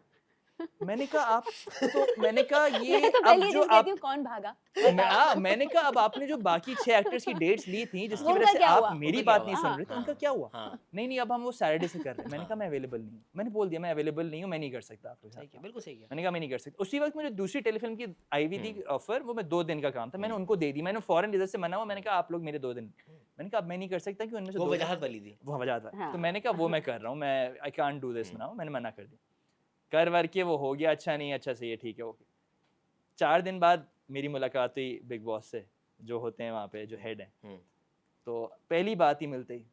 मैंने कहा आप, तो मैंने कहा ये मैं तो अब पहली जो चीज़ कहती आप हूँ कौन भागा? मैंने कहा अब आपने जो बाकी 6 एक्टर्स की डेट्स ली थी जिसकी वजह उनका से क्या आप हुआ? मेरी उनका क्या बात नहीं हुआ? सुन रहे थे, उनका क्या हुआ? हाँ नहीं नहीं, अब हम वो सैटरडे से कर रहे हैं। मैंने कहा हाँ, मैं अवेलेबल नहीं हूँ, मैंने बोल दिया मैं अवेलेबल नहीं हूँ, मैं नहीं कर सकता आपके साथ सही किया, काम। बिल्कुल सही किया। मैंने कहा मैं नहीं कर सकता। उसी वक्त मुझे दूसरी टेलीफिल्म की आई हुई थी ऑफर, वो मैं 2 दिन का काम था, मैंने उनको दे दी। मैंने फॉरेन रिजल्ट से मना हुआ, मैंने कहा आप लोग मेरे 2 दिन। मैंने कहा अब मैं नहीं कर सकता कि उनमें से वो 2 दिन वजाहत वाली थी। वो वजह था। तो हाँ। मैंने कहा वो मैं कर रहा हूँ, मैं I can't do this now, मैंने मना कर दिया। कर वर के वो हो गया, अच्छा नहीं अच्छा सही है, ठीक है ओके। 4 दिन बाद मेरी मुलाकात हुई बिग बॉस से, जो होते हैं वहाँ पे जो हेड हैं। तो पहली बात ही मिलते ही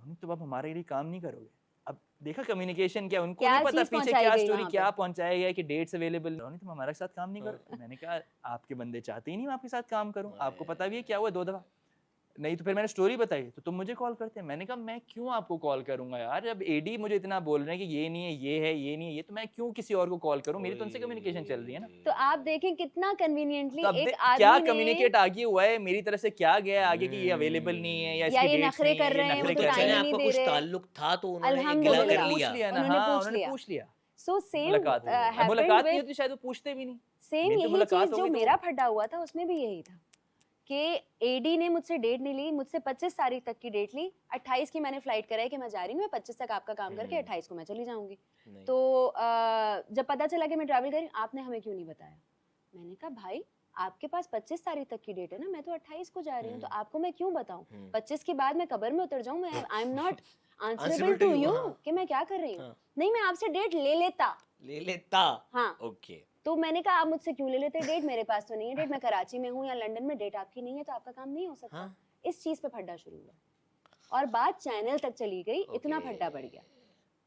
रोनी तो अब हमारे लिए काम नहीं करोगे। अब देखा कम्युनिकेशन क्या, उनको क्या नहीं पता चीज़ पीछे पहुँचाई क्या गई स्टोरी वहाँ क्या पे? पहुंचाया गया कि डेट्स अवेलेबल। रोनी तुम हमारे साथ काम नहीं करो। मैंने कहा आपके बंदे चाहते ही नहीं मैं आपके साथ काम करूं, आपको पता भी है क्या हुआ 2 दफा। नहीं तो फिर मैंने स्टोरी बताई तो तुम मुझे कॉल करते हैं। मैंने कहा मैं क्यों आपको कॉल करूंगा यार, जब एडी मुझे इतना बोल रहे हैं कि ये नहीं है ये है ये नहीं है ये, तो मैं क्यों किसी और को कॉल करूं, मेरी तो उनसे कम्युनिकेशन चल रही है ना। तो आप देखें कितना कन्वीनियंटली तो अब एक क्या आदमी ने कम्युनिकेट आगे हुआ है मेरी तरफ से, क्या गया है आगे कि ये अवेलेबल नहीं है या या इसकी ये डेट्स नखरे नहीं है, कर ये रहे हैं, वो नखरे तो कर टाइम रहे ही हैं। नहीं आपका दे कुछ रहे। ताल्लुक था तो उन्होंने एक गिला अल्हम्दुलिल्लाह। कर उन्होंने लिया। पूछ लिया ना, उन्होंने हाँ पूछ उन्होंने लिया। पूछ लिया। सो सेम मुलाकात हो गई। मुलाकात नहीं होती शायद वो पूछते भी नहीं। सेम मेरी तो यही मुलाकात चीज हो जो गई तो मेरा फटा हुआ था उसमें भी यही था कि एडी ने मुझसे डेट नहीं ली, मुझसे 25 तारीख तक की डेट ली, 28 की मैंने फ्लाइट कराई कि मैं जा रही हूँ, मैं 25 तक आपका काम करके 28 को मैं चली जाऊंगी। नहीं। तो जब पता चला कि मैं ट्रैवल कर रही हूँ, आपने हमें क्यों नहीं बताया? मैंने कहा भाई आपके पास 25 तारीख तक की डेट है ना, मैं तो 28 को जा रही हूँ, तो आपको मैं क्यों बताऊं? 25 के बाद मैं कब्र में उतर जाऊं, मैं I am not answerable to you कि मैं क्या कर रही हूँ। हाँ। नहीं, मैं आपसे डेट ले लेता। ले लेता। हाँ। ओके। तो मैंने कहा आप मुझसे क्यों ले लेते डेट, मेरे पास तो नहीं है डेट, मैं कराची में हूँ या लंदन में, डेट आपकी नहीं है तो आपका काम नहीं हो सकता। हाँ। इस चीज पे फड्डा शुरू हुआ और बात चैनल तक चली गई, इतना ओके। फड्डा बढ़ गया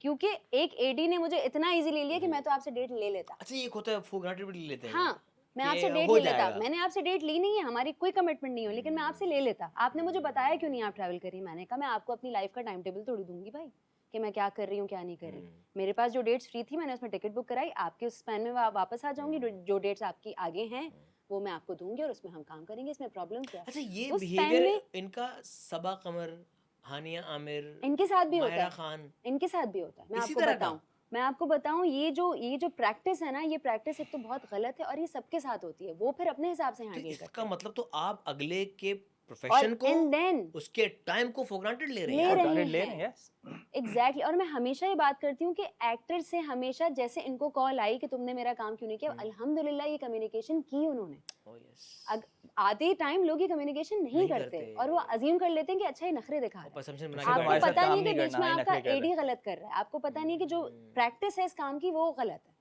क्योंकि एक एडी ने मुझे इतना इजी ले लिया कि मैं तो आपसे डेट ले लेता। अच्छा ये होता है फॉर ग्रांटेड भी ले लेते हैं। हाँ, मैं कि आपसे डेट हो ले लेता। जाएगा। मैंने आपसे डेट ली नहीं है, हमारी कोई कमिटमेंट नहीं हो, लेकिन मैं आपसे ले लेता। आपने मुझे बताया क्यों नहीं आप ट्रैवल करी? मैंने कहा मैं आपको अपनी लाइफ का टाइम टेबल थोड़ी दूंगी भाई कि मैं क्या कर रही हूँ क्या नहीं कर रही। मेरे पास जो डेट्स फ्री थी मैंने उसमें टिकट बुक कराई, आपके उस स्पैन में वापस आ जाऊंगी। जो डेट्स आपकी आगे हैं वो मैं आपको दूंगी और उसमें हम काम करेंगे, इसमें प्रॉब्लम क्या है? अच्छा ये उस span बिहेवियर में इनका सबा कमर, हानिया आमिर, इनके साथ भी होता मायरा है, खान इनके साथ भी होता है। मैं इसी आपको तरह का? बताऊं, मैं आपको बताऊं ये जो प्रैक्टिस है ना, ये प्रैक्टिस एक तो बहुत गलत है और ये सबके साथ होती है। वो फिर अपने हिसाब से तो हैंडल करते इसका हैं मतलब तो आप अगले के और प्रोफेशन को एंड देन उसके टाइम को फॉर ग्रांटेड ले रहे ले हैं। रहे Granted ले हैं। रहे हैं, yes. एग्जैक्टली और मैं हमेशा ये बात करती हूँ कि एक्टर से हमेशा जैसे इनको कॉल आई कि तुमने मेरा काम क्यों नहीं किया, अल्हम्दुलिल्लाह ये कम्युनिकेशन की उन्होंने। Oh, yes. आधे टाइम लोग ये कम्युनिकेशन नहीं नहीं करते करते। और वो अज्यूम कर लेते हैं कि अच्छा ये नखरे दिखा रहा है। assumption बना अच्छा, के तो आपको हमारे साथ पता काम नहीं कि नहीं बीच करना, में ये आपका नखरे कर रहा एडी है। गलत कर रहा है, आपको पता नहीं कि जो प्रैक्टिस है इस काम की वो गलत है।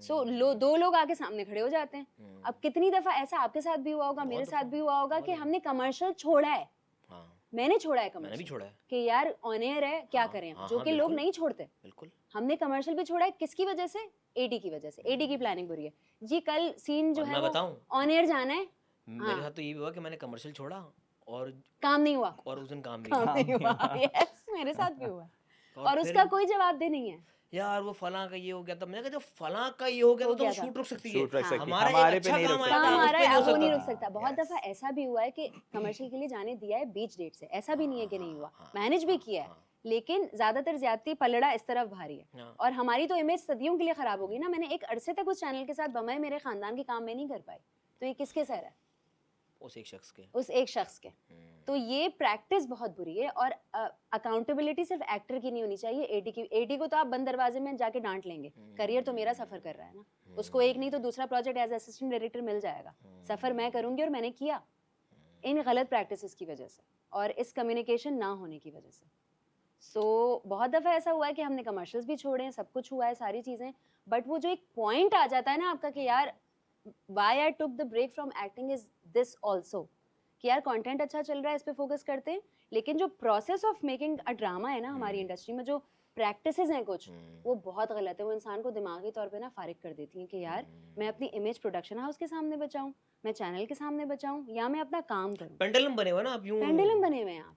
सो दो लोग आके सामने खड़े हो जाते हैं। अब कितनी दफा ऐसा आपके साथ भी हुआ होगा, मेरे बहुत साथ दफा, भी हुआ होगा बहुत कि दफा। हमने कमर्शियल छोड़ा है। हाँ, मैंने छोड़ा है मैंने भी कमर्शियल छोड़ा है। कि यार ऑन एयर है क्या हाँ, करें, हाँ, जो हाँ, कि लोग बिल्कुल। नहीं छोड़ते। बिल्कुल। हमने कमर्शियल भी छोड़ा है, किसकी वजह से? एडी की वजह से। एडी की प्लानिंग बुरी है जी, कल सीन जो और है मैं वो बताऊं ऑन एयर जाना है, मेरे हाँ। साथ तो ये भी हुआ कि मैंने कमर्शियल छोड़ा और काम नहीं हुआ, उस दिन काम नहीं काम किया। नहीं नहीं हुआ। हुआ। यस, मेरे साथ भी हुआ और फिर उसका कोई जवाबदेह नहीं है। यार वो फलां का ये हो गया था। मैंने कहा जब फलां का ये हो गया हो था तो गया वो था। शूट रुक सकती है। शूट रख हाँ। सकती है, हमारा हमारे एक पे अच्छा नहीं काम रख आया काम था, आ उस रहा पे है नहीं हो अब वो नहीं सकता। रुक सकता। बहुत Yes. दफा ऐसा भी हुआ है कि कमर्शियल के लिए जाने दिया है बीच डेट से, ऐसा भी नहीं है कि नहीं हुआ, हाँ, मैनेज भी किया है, लेकिन ज्यादातर ज्यादती पलड़ा इस तरफ भारी है। हाँ। और हमारी तो इमेज सदियों के लिए खराब होगी ना। मैंने एक अरसे तक उस चैनल के साथ बमाए मेरे खानदान के काम में नहीं कर पाई, तो ये किसके सर है? उस एक शख्स के। उस एक शख्स के। तो ये प्रैक्टिस बहुत बुरी है और अकाउंटेबिलिटी सिर्फ एक्टर की नहीं होनी चाहिए, एडी की। एडी को तो आप बंद दरवाजे में जाके डांट लेंगे, करियर तो मेरा सफर कर रहा है ना, उसको एक नहीं तो दूसरा प्रोजेक्ट एज असिस्टेंट डायरेक्टर मिल जाएगा, सफर मैं करूंगी और मैंने किया इन गलत प्रैक्टिसेस की वजह से और इस कम्युनिकेशन ना होने की वजह से। सो बहुत दफ़ा ऐसा हुआ है कि हमने कमर्शियल्स भी छोड़े हैं, सब कुछ हुआ है, सारी चीज़ें, बट वो जो एक पॉइंट आ जाता है ना आपका कि यार why I took the break from acting is this also, कि यार कंटेंट अच्छा चल रहा है इस पे फोकस करते हैं, लेकिन जो process of making a drama है ना हमारी इंडस्ट्री में, जो प्रैक्टिसेस हैं कुछ, वो बहुत गलत है। वो इंसान को दिमागी तौर पे ना फारिग कर देती हैं कि यार मैं अपनी इमेज प्रोडक्शन हाउस के सामने बचाऊं, मैं चैनल के सामने बचाऊं, या मैं अपना काम करूं। पेंडुलम बने हुए ना आप यूं। पेंडुलम बने हुए हैं आप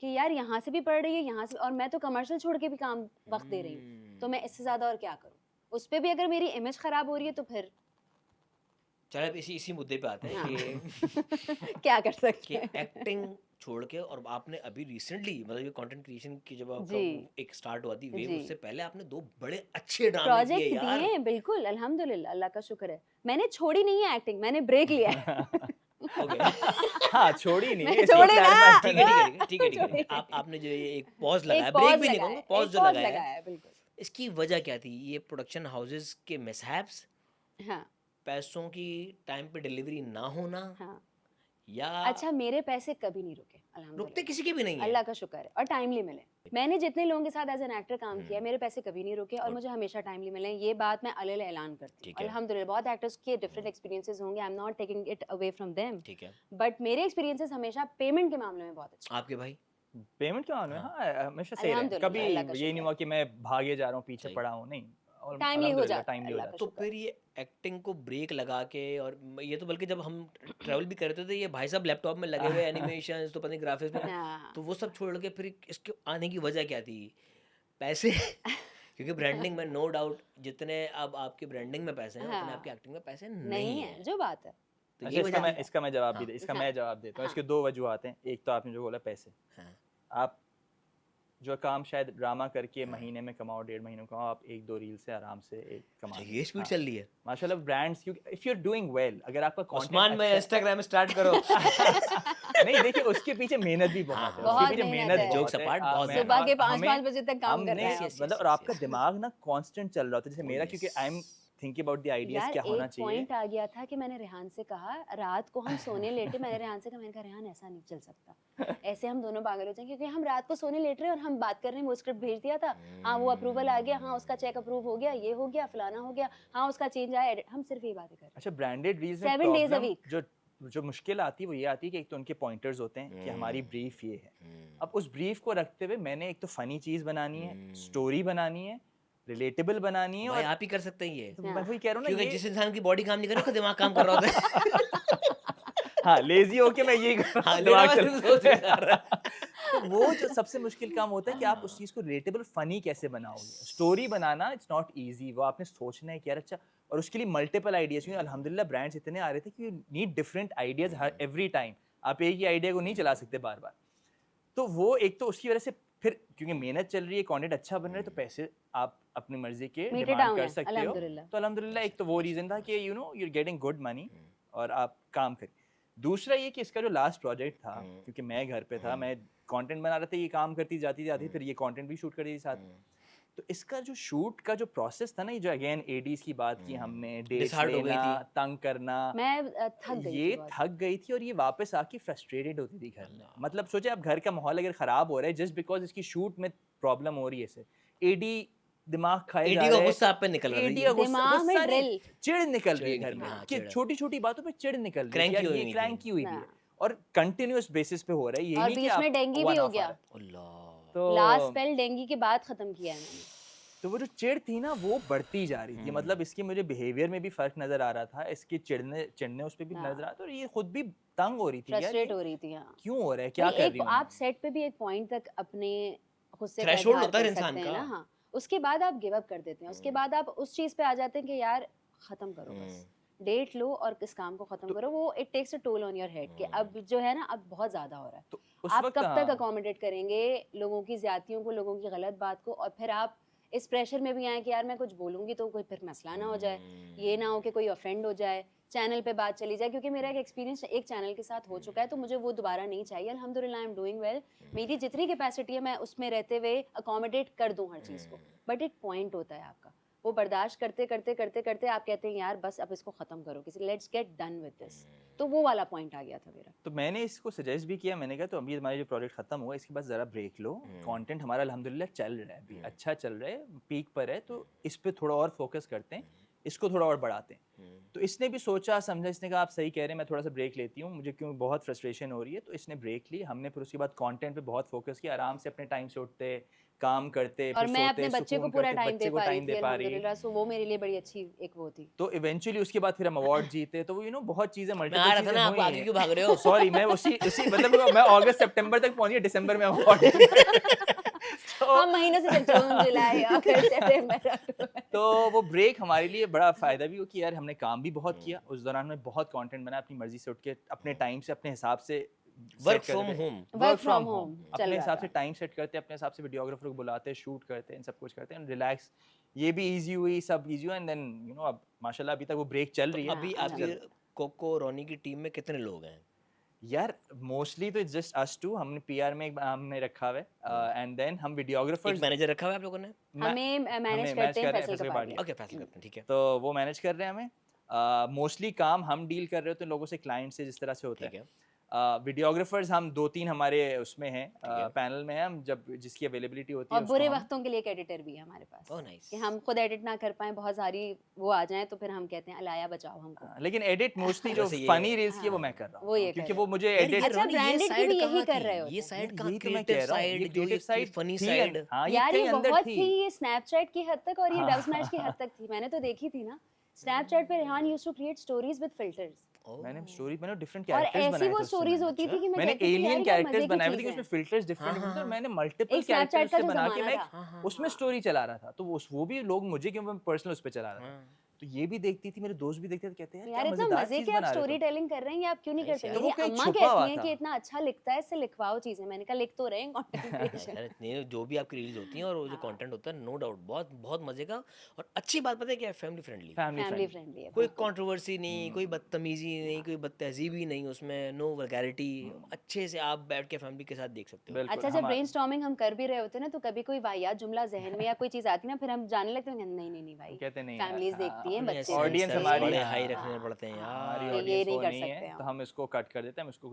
कि यार यहाँ से भी पढ़ रही है, यहाँ से, और मैं तो कमर्शियल छोड़ के भी काम वक्त दे रही हूँ, तो मैं इससे ज़्यादा और क्या करूँ? उस पर भी अगर मेरी इमेज ख़राब हो रही है तो फिर चलो अब इसी मुद्दे पे आते हैं हाँ। कि क्या कर सकते कि हैं? एक्टिंग छोड़ के, और आपने अभी रिसेंटली मतलब ये कंटेंट क्रिएशन की जब आपका जी। वो एक स्टार्ट हुआ थी वेव, जी। उससे पहले आपने 2 बड़े अच्छे ड्रामे प्रोजेक्ट किए दिए यार। हैं, बिल्कुल, अल्हम्दुलिल्लाह, अल्लाह का शुक्र है। मैंने छोड़ी नहीं है एक्टिंग, मैंने ब्रेक लिया है। ओके। हाँ छोड़ी नहीं मैं है, इसको छोड़ी ना। clarify ठीक कर है दें। ठीक है ठीक है ठीक है छोड़ी ठीक है। आप आपने जो ये एक पॉज एक लगाया, pause ब्रेक भी नहीं लगाया कहूँगा, है, पॉज एक जो pause लगाया लगाया है, है, बिल्कुल। इसकी वजह क्या थी? ये प्रोडक्शन हाउसेस के मिसहैप्स, हाँ, पैसों की टाइम पे डिलीवरी ना होना, हाँ। या अच्छा, मेरे पैसे कभी नहीं रुके, रुकते अल्हम्दुलिल्लाह, किसी के भी नहीं है। अल्लाह का शुक्र है, और टाइमली मिले। मैंने जितने लोगों के साथ एज एन एक्टर काम किया है, मेरे पैसे कभी नहीं रुके और मुझे हमेशा टाइमली मिले। ये बात मैं अलल ऐलान करती हूँ। ठीक है। अल्हम्दुलिल्लाह, बहुत एक्टर्स के डिफरेंट एक्सपीरियंसेस होंगे, आई am not taking it away from them, ठीक है। बट मेरे एक्सपीरियंसेस हमेशा पेमेंट के मामले में बहुत अच्छे। आपके भाई पेमेंट क्यों आने? हाँ, हमेशा सही रहे। अल्हम्दुलिल्लाह, कभी अल्लाह का ये नहीं शुक्र हुआ कि मैं भागे जा रहा हूँ, पीछे सही। पड़ा हूँ, नहीं। और टाइमली हो अल्हम्दुलिल्लाह जाता है, टाइमली हो अल्लाह जाता का है। तो फिर ये एक्टिंग को ब्रेक लगा के और ये तो बल्कि जब हम ट्रैवल भी करते थे ये भाई साहब लैपटॉप में लगे हुए एनिमेशन तो पता नहीं ग्राफिक्स में हाँ। तो वो सब छोड़ के फिर इसके आने की वजह क्या थी? पैसे क्योंकि ब्रांडिंग में नो डाउट जितने अब आपकी ब्रांडिंग में पैसे हैं उतने आपकी हाँ, एक्टिंग में पैसे नहीं नहीं है, हैं। जो बात है। तो अच्छा, ये वजह थी। इसका मैं जवाब हाँ, इसका हाँ, मैं जवाब देता हूँ। हाँ। इसके 2 वजूहात हैं। एक तो आपने जो बोला पैसे। हाँ, आप जो काम शायद ड्रामा करके हाँ। महीने में कमाओ, 1.5 महीने में कमाओ, आप 1-2 रील से आराम से एक कमा अच्छा लेते ये हो। स्पीड हाँ, चल रही है। माशाल्लाह ब्रांड्स, क्योंकि if you are doing well, अगर आपका कंटेंट उस्मान में अच्छा इंस्टाग्राम स्टार्ट करो। नहीं, देखिए उसके पीछे मेहनत भी हाँ, बहुत है। हाँ, उसके बहुत पीछे मेहनत मेहनत है। बहुत जोक्स है। अपार्ट बहुत मैं सुबह ज़्यादा। के और 5-5 हमें बजे तक काम कर हमने रहे हैं। yes, मतलब yes, और आपका yes. दिमाग ना कांस्टेंट चल रहा होता है। जैसे Oh, मेरा, क्योंकि yes. I am thinking about the ideas यार क्या होना एक चाहिए। पॉइंट आ गया था कि मैंने रेहान से कहा, रात को हम सोने लेटे, मैंने रेहान से कहा, मैंने कहा रेहान ऐसा नहीं चल सकता, ऐसे हम दोनों पागल हो जाएंगे, क्योंकि हम रात को सोने लेट रहे हैं और हम बात कर रहे हैं, वो स्क्रिप्ट भेज दिया था, हाँ वो अप्रूवल आ गया, हाँ उसका चेक अप्रूव हो गया, ये हो गया, फलाना हो गया, हाँ उसका चेंज आया, हम सिर्फ ये बातें कर रहे अच्छा, ब्रांडेड रील्स हैं में 7 days a प्रॉब्लम week। जो मुश्किल आती है वो ये आती है कि एक तो उनके पॉइंटर्स होते हैं कि हमारी ब्रीफ ये है। हम्म, अब उस ब्रीफ को रखते हुए मैंने एक तो फनी चीज बनानी है, हम्म। स्टोरी बनानी है, रिलेटेबल बनानी है, भाई और आप ही कर सकते हैं ये तो मैं वही कह रहा हूँ ना क्योंकि ये जिस इंसान की बॉडी काम नहीं कर रही उसका दिमाग काम कर रहा होता है। हाँ, लेजी होके मैं ये कर रहा हाँ, हूँ, लेना दिमाग मैं सोच चल जा रहा है। तो वो जो सबसे मुश्किल काम होता है कि आप उस चीज को रिलेटेबल फनी कैसे बनाओगे। Story banana it's not easy, वो आपने सोचना है कि यार अच्छा, और उसके लिए मल्टीपल आइडियाज, क्योंकि अल्हम्दुलिल्लाह ब्रांड्स इतने आ रहे थे कि you need different ideas her every time. आप एक ही आइडिया को नहीं चला सकते बार बार। तो वो एक तो उसकी वजह से फिर क्योंकि मेहनत चल रही है, कंटेंट अच्छा बन रहा है, तो पैसे आप अपनी मर्जी के मीटर डिमांड डाउन कर है, सकते हो। अल्हम्दुलिल्लाह। तो अल्हम्दुलिल्लाह एक तो वो रीजन था कि you know you are getting good money और आप काम करें। दूसरा ये कि इसका जो लास्ट प्रोजेक्ट था, क्योंकि मैं घर पे था, मैं कंटेंट बना रहा था, ये काम करती जाती जाती, फिर ये कंटेंट भी शूट कर रही थी साथ। तो इसका जो शूट का जो प्रोसेस था ना, ये जो अगेन एडीज की बात की हमने, डेट्स Disheartened हो गई लेना, थी। तंग करना, मैं थक गई थी ये बहुत। थक गई थी और ये वापस आके फ्रस्ट्रेटेड होती थी घर में। मतलब सोचे आप घर का माहौल अगर खराब हो रहा है जस्ट बिकॉज इसकी शूट में प्रॉब्लम हो रही है, इसे एडी दिमाग खाए जा एडी रहा का है, गुस्सा आप पे निकल रहा एडी है। का गुस्सा दिमाग में गुस्सा नहीं, ड्रिल। चिढ़ निकल रही है चिढ़ घर निकल में रही है, हाँ, कि चिढ़। छोटी छोटी बातों पे चिढ़ निकल रही है कि Cranky यार हुई ये हुई थी। क्रैंकी हुई भी है हाँ। और कंटिन्यूअस बेसिस पे हो रहा है, ये और नहीं कि बीच आप में डेंगी भी one हो off आ गया। रहा है। अल्लाह। तो लास्ट स्पेल डेंगी के बाद खत्म किया है मैंने। तो वो जो चिढ़ थी ना वो बढ़ती जा रही थी। मतलब इसके मुझे बिहेवियर में भी फर्क नजर आ रहा था, इसके चिढ़ने उस पे भी हाँ। नजर आ रहा था, और ये खुद भी तंग हो रही थी यार, फ्रस्ट्रेट ये हो रही थी, हाँ। क्यों हो रहा है, क्या नहीं, कर एक रही हूँ आप सेट पे भी एक पॉइंट तक अपने गुस्से का Threshold इजहार होता है कर इंसान सकते हैं का। ना, हाँ। उसके बाद आप गिव अप कर देते हैं, उसके बाद आप उस चीज पे आ जाते हैं कि यार खत्म करो बस, डेट लो और इस काम को खत्म करो। वो it takes a toll on your head कि अब जो है ना, अब बहुत ज्यादा हो रहा है। तो उस आप वक्त कब तक हाँ, अकोमोडेट करेंगे लोगों की ज्यादतियों को, लोगों की गलत बात को, और फिर आप इस प्रेशर में भी आए कि यार मैं कुछ बोलूंगी तो कोई फिर मसला ना हो जाए, ये ना हो कि कोई ऑफेंड हो जाए, चैनल पे बात चली जाए। क्योंकि मेरा एक एक्सपीरियंस एक चैनल के साथ हो चुका है, तो मुझे वो दोबारा नहीं चाहिए। अल्हम्दुलिल्लाह आई एम डूइंग वेल, मेरी जितनी कैपेसिटी है मैं उसमें रहते हुए अकोमोडेट कर दूं हर चीज़ को। बट एक पॉइंट होता है आपका, वो बर्दाश्त करते करते करते करते आप कहते हैं यार बस अब इसको ख़त्म करो, किसी let's get done with this. तो वो वाला पॉइंट आ गया था मेरा। तो मैंने इसको सजेस्ट भी किया, मैंने कहा तो अभी हमारा जो प्रोजेक्ट खत्म हुआ इसके बाद ज़रा ब्रेक लो, कंटेंट हमारा अल्हम्दुलिल्लाह चल रहा है, अभी अच्छा चल रहा है, पीक पर है, तो इस पे थोड़ा और फोकस करते हैं, इसको थोड़ा और बढ़ाते हैं। तो इसने भी सोचा समझा, इसने कहा आप सही कह रहे हैं, मैं थोड़ा सा ब्रेक लेती हूँ, मुझे क्यों बहुत फ्रस्ट्रेशन हो रही है, तो इसने ब्रेक ली। हमने फिर उसके बाद कंटेंट पे बहुत फोकस किया, आराम से अपने टाइम से उठते, काम करते, और फिर मैं सोते, अपने बच्चे को सुकून पूरा करते, टाइम बच्चे दे को पा रही टाइम थी दे पा रही। अल्हम्दुलिल्लाह। सो वो मेरे लिए बड़ी अच्छी एक वो थी। तो इवेंचुअली उसके बाद फिर हम अवार्ड जीते, तो वो यू नो बहुत चीजें मैं आ मल्टीपल रहा था चीजें ना, आप हुई आगे हैं। क्यों भाग रहे हो? सॉरी, मैं उसी उसी मतलब मैं अगस्त सितंबर तक पहुंच गया, दिसंबर में अवार्ड हम महीनों से चल जून जुलाई अगस्त सितंबर अक्टूबर। तो वो ब्रेक हमारे लिए बड़ा फायदा भी हो कि यार हमने काम भी बहुत किया उस दौरान में, बहुत कंटेंट बनाया, अपनी मर्जी से उठ के अपने टाइम से अपने हिसाब से work from home. Work from home चल अपने रहा हिसाब से था। टाइम सेट करते, अपने हिसाब से वीडियोग्राफर को बुलाते, शूट करते हैं, सब कुछ करते हैं, रिलैक्स। ये भी इजी हुई, सब इजी हुआ, एंड देन यू नो अब माशाल्लाह अभी तक वो ब्रेक चल रही है। अभी हाँ, आपकी कोको रोनी की टीम में कितने लोग हैं? यार मोस्टली तो जस्ट अस टू, हमने पीआर में एक हमने रखा हुआ है, एंड देन हम एक वीडियोग्राफर्स मैनेजर रखा हुआ है आप लोगों ने? हमें मैनेज करते हैं फैसल फैसल कपाड़िया। ओके, फैसला करते हैं, ठीक है। तो वो मैनेज कर रहे हैं हमें। मोस्टली काम हम डील कर रहे होते हैं लोगों से, क्लाइंट से, जिस तरह से होता ठीक है। है। वीडियोग्राफर्स हम 2-3 हमारे उसमें हैं, पैनल में हैं, हम जब जिसकी अवेलेबिलिटी होती है और बुरे उसको हम वक्तों के लिए एक एडिटर भी है हमारे पास ओह नाइस कि हम खुद एडिट ना कर पाए, बहुत सारी वो आ जाएं तो फिर हम कहते हैं अलाया बचाओ हमको। लेकिन एडिट मोस्टली जो वैसे ये- फनी रील्स की है वो हाँ, मैं कर रहा वो ये हूँ, क्योंकि कर वो रहे मुझे यार एडिट ये अच्छा, तो ये branded की साइड भी यही कहाँ कर थी? रहे होते ये हैं। साइड कहाँ, यही तो मैं क्रिएटिव कह रहा हूँ, साइड ये जो क्रिएटिव ये साइड फनी थी साइड। हाँ, ये यार कहीं ये अंदर बहुत थी। थी, ये स्नैपचैट की हद तक और ये हाँ। डब स्मैश की हद तक थी, मैंने तो देखी थी ना। स्नैपचैट पे Rehan used to create stories with filters मैंने डिफरेंट और कैरेक्टर्स ऐसी बनाए थे वो उससे स्टोरीज मैंने। होती थी कि मैं मैंने कहती थी यार एलियन ये क्या कैरेक्टर्स मजे की बनाए हुए थे कि चीज़ उसमें है। फिल्टर्स डिफरेंट होते थे और मैंने मल्टीपल एक स्नैपचैट कैरेक्टर्स का से जो बना के जमाना मैं था, हाँ हाँ उसमें स्टोरी चला रहा था, तो वो भी लोग मुझे, क्योंकि मैं पर्सनल उस पे चला रहा था, हाँ। तो ये भी देखती थी, मेरे दोस्त भी देखते थे, कहते हैं यार यार क्या इतना मजेदार मजे चीज के आप बना रहे स्टोरी हो। टेलिंग कर रहे हैं, ये आप क्यों नहीं नाइस करते? यार। तो वो मेरी कहीं अम्मा छुपा हुआ कहती हैं था। कि इतना अच्छा लिखता है, इससे लिखवाओ चीजें। मैंने कहा लिख तो रहे हैं कंटेंट क्रिएशन। यार इतने जो भी आपकी रील्स होती हैं और वो जो हाँ। कंटेंट होता है, नो डाउट बहुत बहुत मजे का। और अच्छी बात पता है क्या है, family friendly. Family family friendly. Friendly है कोई बिल्कुल। कंट्रोवर्सी नहीं, कोई बदतमीजी नहीं, कोई बदतहजीबी नहीं उसमें, नो वल्गैरिटी। अच्छे से आप बैठ के फैमिली के साथ देख सकते हो। बिल्कुल अच्छा, जब ब्रेनस्टॉर्मिंग हम कर भी रहे होते हैं ना, तो कभी कोई वाहियात जुमला जहन में या कोई चीज आती है ना, फिर हम जाने लगते हैं नहीं नहीं नहीं भाई, कहते नहीं यार, फैमिलीज हाँ, देखती हैं, अपने बच्चे ऑडियंस देखते हमारी हैं। बड़े हाँ, हाई रखने हाँ, पड़ते हैं हमारी यार। ये ऑडियंस नहीं वो कर नहीं सकते है, हम। तो हम इसको कट कर देते हैं, हम इसको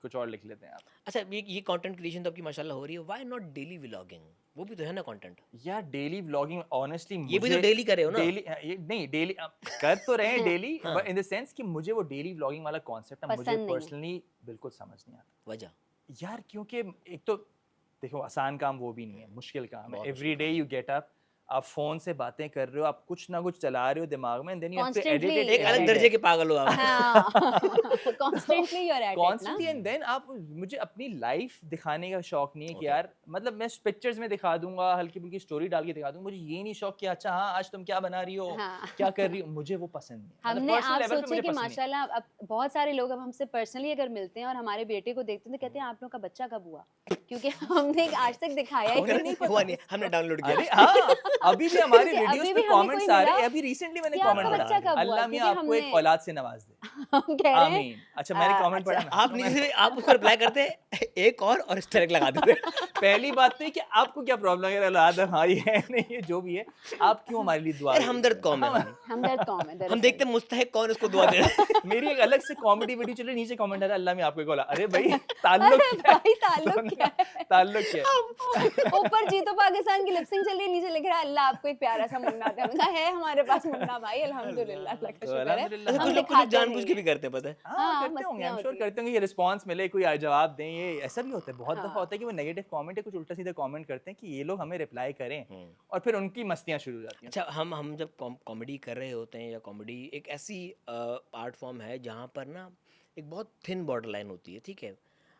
कुछ और लिख लेते हैं आप। अच्छा, ये कंटेंट क्रिएशन तो आपकी माशाल्लाह हो रही है, व्हाई नॉट डेली व्लॉगिंग? वो भी तो है ना कंटेंट। यार डेली व्लॉगिंग ऑनेस्टली ये भी तो मुझे डेली कर रहे हो ना। डेली ये नहीं डेली कर तो रहे हैं डेली, हाँ। बट इन द सेंस कि मुझे वो डेली व्लॉगिंग वाला कॉन्सेप्ट ना मुझे पसंद नहीं है। पर्सनली बिल्कुल समझ नहीं आता वजह यार, क्योंकि एक तो देखो आसान काम वो भी नहीं है, मुश्किल काम है। बहुत एवरी मुश्किल डे यू गेट अप, आप फोन से बातें कर रहे हो, आप कुछ ना कुछ चला रहे हो दिमाग में, then you have to Constantly edit it एक अलग दर्जे के पागल हो आप। हाँ constantly you are at it ना। कॉन्स्टेंटली, एंड देन आप मुझे अपनी लाइफ दिखाने का शौक नहीं है कि Okay. यार मतलब मैं पिक्चर्स में दिखा दूंगा, हल्की फुल्की स्टोरी डाल के दिखा दूंगा, मुझे ये नहीं शौक कि अच्छा हाँ आज तुम क्या बना रही हो, हाँ। क्या कर रही हो, मुझे वो पसंद नहीं है। हमने personal आप level पे सोचे मुझे कि पसंद नहीं है। माशाल्लाह अब बहुत सारे लोग अब हमसे पर्सनली अगर मिलते हैं और हमारे बेटे को देखते हैं तो कहते हैं आप लोग का बच्चा कब हुआ, क्योंकि हमने आज तक दिखाया ही उन्हें नहीं। नहीं हुआ नहीं, हमने डाउनलोड अरे किया। हाँ, अभी भी हमारे क्योंकि वीडियोस अभी पे भी हमें कमेंट्स कोई आ रहे हैं, मिला अभी रिसेंटली मैंने कि आपका कमेंट बच्चा पढ़ा, कब हुआ, अल्लाह मियां क्योंकि आपको एक हमने औलाद से नवाज दे, हम कह रहे हैं आमीन। अच्छा मैंने कमेंट पढ़ा ना, आप नीचे से आप उसको रिप्लाई करते हैं एक और स्ट्राइक लगा देते हैं। पहली बात तो ये कि आपको क्या प्रॉब्लम है, औलाद हाँ ये है नहीं ये जो भी है, आप क्यों हमारे लिए दुआ यार करते हमदर्द हैं? कौम है हाँ, हम। हमदर्द कौम है हम दरअसल। देखते हैं मुस्तहिक कौन उसको दुआ दे रहा है। मेरी एक अलग से कॉमेडी वीडियो चल रही है, नीचे कमेंट आ रहा है अल्लाह में आपको एक औलाद। अरे भाई ताल्लुक अरे क्या है? भाई ताल्लुक दोनों क्या का है? ताल्लुक क्या है? ऊपर जीतो पाकिस्तान की लिपसिंग चल रही है, नीचे लिख रहा है अल्लाह आपको एक प्यारा सा मुन्ना दे। हमने कहा है हमारे पास मुन्ना भाई, अल्हम्दुलिल्लाह, अल्लाह का तो शुक्र है। अल्हम्दुलिल्लाह, अच्छा, हम कुछ लोग दिखाते जानबूझ के नहीं भी करते हैं, पता है। हाँ हाँ, करते होंगे, मस्तियाँ आई एम श्योर होती हैं। करते होंगे, ये रिस्पांस मिले, कोई जवाब दें, ये ऐसा भी होता है। बहुत दफा हाँ। होता है कि वो नेगेटिव कमेंट है, कुछ उल्टा सीधा कमेंट करते हैं कि ये लोग हमें रिप्लाई करें, हम्म। और फिर उनकी मस्तियां शुरू हो जाती हैं। अच्छा, हम जब कॉमेडी कर रहे होते हैं, या कॉमेडी एक ऐसी आर्ट फॉर्म है जहाँ पर ना एक बहुत थिन बॉर्डर लाइन होती है, ठीक है।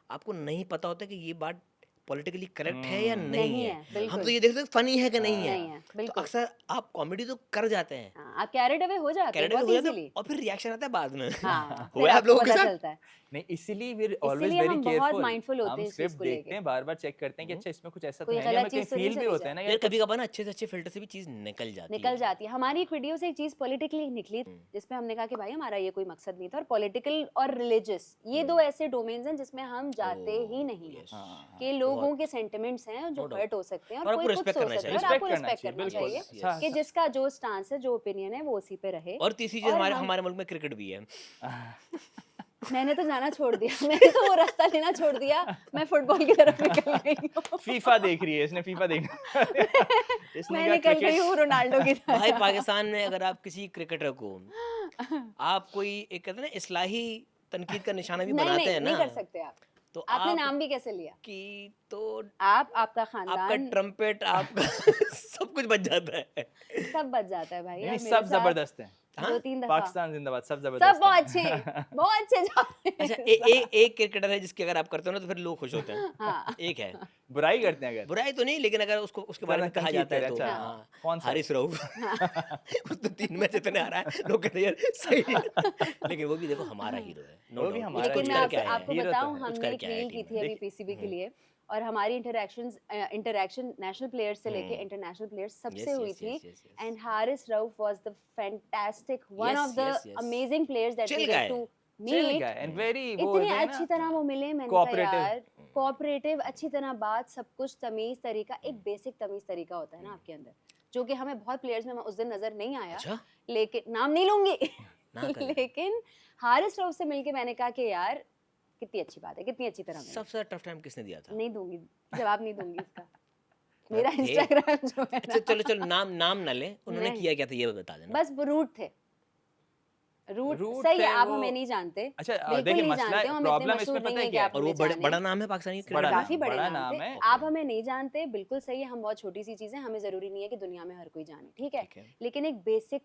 आपको नहीं पता होता कि ये बात पॉलिटिकली करेक्ट है या नहीं नहीं है। है, हम बिल्कुल। तो ये देखते हैं फनी है कि नहीं है। नहीं है तो बिल्कुल। अक्सर आप कॉमेडी तो कर जाते हैं, हाँ, आप कैरेट अवे हो जाते हैं कैरेक्टर बहुत हो जाते हैं, इजीली। और फिर रिएक्शन आता है बाद में। हाँ, हुआ फिर है आप आपको लोगों के पता साथ? चलता है। नहीं, इसीलिए वी ऑलवेज इसीलिए वेरी हम बहुत केयरफुल, माइंडफुल होते हम हैं इस स्क्रिप्ट चीज को लेके। देखते हैं, बार बार चेक करते हैं कि अच्छा इसमें कुछ ऐसा तो कोई है नहीं, गलत हमें कहीं चीज़ तो नहीं फील भी चली होता है जाए। ना यार यार कभी कभार ना अच्छे से अच्छे फिल्टर से भी चीज निकल जाती निकल है। जाती है। हमारी एक वीडियो से एक चीज पॉलिटिकली निकली जिसमें हमने कहा कि भाई हमारा ये कोई मकसद नहीं था, और पॉलिटिकल और रिलीजियस ये दो ऐसे डोमेन्स हैं जिसमें हम जाते ही नहीं हैं, yes. हाँ, कि लोगों के सेंटिमेंट्स हैं जो No doubt. हर्ट हो सकते हैं और और आपको कोई कुछ respect सोच करना सकता है, और चाहिए। आपको रिस्पेक्ट करना रिस्पेक्ट चाहिए, करना बिल्कुल। चाहिए Yes, हाँ, कि जिसका जो स्टांस है, जो ओपिनियन है, वो उसी पे रहे। और तीसरी चीज और हमारे हम- हमारे मुल्क में क्रिकेट भी है। मैंने तो जाना छोड़ दिया, मैंने तो वो रास्ता लेना छोड़ दिया, मैं फुटबॉल की तरफ निकल गई हूँ। फीफा देख रही है, इसने फीफा देखना इसने मैं कहा निकल गई क्रिकेट हूँ रोनाल्डो की तरफ। भाई पाकिस्तान में अगर आप किसी क्रिकेटर को आप कोई एक कहते हैं ना इslaही तनकीद का निशाना भी नहीं बनाते नहीं हैं ना, नहीं कर सकते आप। तो आपने आप नाम भी कैसे लिया? की तो आप, आपका आपका खानदान, ट्रम्पेट आपका सब कुछ बच जाता है। सब बच जाता है भाई। नहीं, आप मेरे सब साथ जबरदस्त हैं, हाँ? 2-3 दफा पाकिस्तान जिंदाबाद, सब सब जबरदस्त बहुत हैं। अच्छे, बहुत अच्छे जा रहे हैं अच्छा, साथ। एक क्रिकेटर है जिसकी अगर आप करते हो ना तो फिर लोग खुश होते हैं। हाँ एक है, बुराई करते हैं अगर बुराई तो नहीं, लेकिन अगर उसको उसके बारे में कहा तनकीद जाता है करे, तो अच्छा, हाँ, कौन सा? हारिस रऊफ उसने 3 मैच इतने हारा है, लोग कहते हैं यार सही है। लेकिन वो भी देखो हमारा हीरो है, नो वो भी डाउट। हमारा कुछ लेकिन मैं करके आया आपको है। हीरो तो बताऊं, है। कुछ हमने एक करके आया रील टीम की में। थी अभी पीसीबी के लिए, और हमारी इंटरेक्शन नेशनल प्लेयर्स से लेके इंटरनेशनल प्लेयर्स सबसे हुई थी। And Haris Rauf was the fantastic one Yes, of the yes, yes. Amazing players that Chill we guy. Get to Chill meet. guy and very वो इतनी है ना, अच्छी तरह वो मिले, मैंने कहा Cooperative. यार कोऑपरेटिव, अच्छी तरह बात, सब कुछ तमीज तरीका, एक बेसिक तमीज तरीका होता है ना आपके अंदर, जो कि हमें बहुत प्लेयर्स में उस दिन नजर नहीं आया। अच्छा, लेकिन नाम नहीं लूंगी ना करें। लेकिन हारिस रऊफ से मिलके मैंने कहा कि यार कितनी अच्छी बात है, कितनी अच्छी तरह मिले। सबसे टफ टाइम किसने दिया था? नहीं दूंगी, जवाब नहीं दूंगी इसका। मेरा थे। इंस्टाग्राम जो है अच्छा ना, चलो नाम ना ले, उन्होंने नहीं। किया क्या था ये बता देना। बस वो रूट थे, रूट रूट सही है। थे आप वो। हमें नहीं जानते, अच्छा बिल्कुल देखिए नहीं मसला जानते हो, हम इतने प्रॉब्लम मशहूर इसमें पता नहीं है है कि क्या है? आप और वो हमें बड़ा जाने। बड़ा नाम है पाकिस्तानी क्रिकेट बड़ा में? काफी बड़े बड़ा नाम नाम थे। है। आप हमें नहीं जानते, बिल्कुल सही है, हम बहुत छोटी सी चीजें, हमें जरूरी नहीं है कि दुनिया में हर कोई जाने, ठीक है, ठीक है। लेकिन एक बेसिक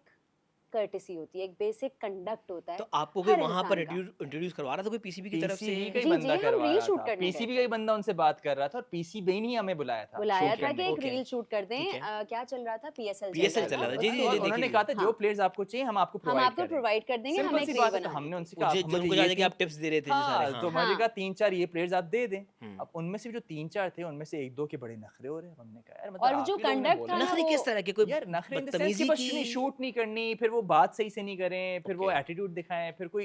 कर्टेसी होती है, एक बेसिक कंडक्ट होता है तो आपको कोई हर वहां पर इंसान का। इंट्रोड्यूस करवा रहा था कोई पीसीबी की तरफ से? पीसीबी का ही जी बंदा जी, हम करवा रील रहा शूट था, करने गए पीसीबी थे। का ही बंदा उनसे बात कर रहा था और पीसीबी ने हमें बुलाया था बुलाया शूट था करने कि एक ओके। रील शूट कर दें। ठीक है। क्या चल रहा था, पीएसएल PSL चल रहा था, जी, जी, और जी, उन्होंने देखिए। कहा था जो हाँ। प्लेयर्स आपको चाहिए हम आपको हम प्रोवाइड आपको करेंगे। प्रोवाइड कर देंगे, हमें सिंपल एक सी रील बात है, तो बनानी हमने है। उनसे कहा जो मुझे उनको ये जाने के तीन- आप टिप्स दे रहे थे जो सारे, हाँ हाँ। तो मुझे हाँ। कहा 3-4 ये प्लेयर्स आप दे दें। हम्म। अब उनमें से जो 3-4 थे उनमें से 1-2 के बड़े नखरे हो रहे हैं। हमने कहा यार मतलब और आप जो ही लोगों ने कंडक्ट बोला था ना, नखरे वो किस तरह के? कोई यार नखरे इन द सेंस कि बदतमीजी बस की? शूट नहीं करनी, फिर वो बात सही से नहीं करें, फिर वो Okay. एटीट्यूड दिखाएं, फिर कोई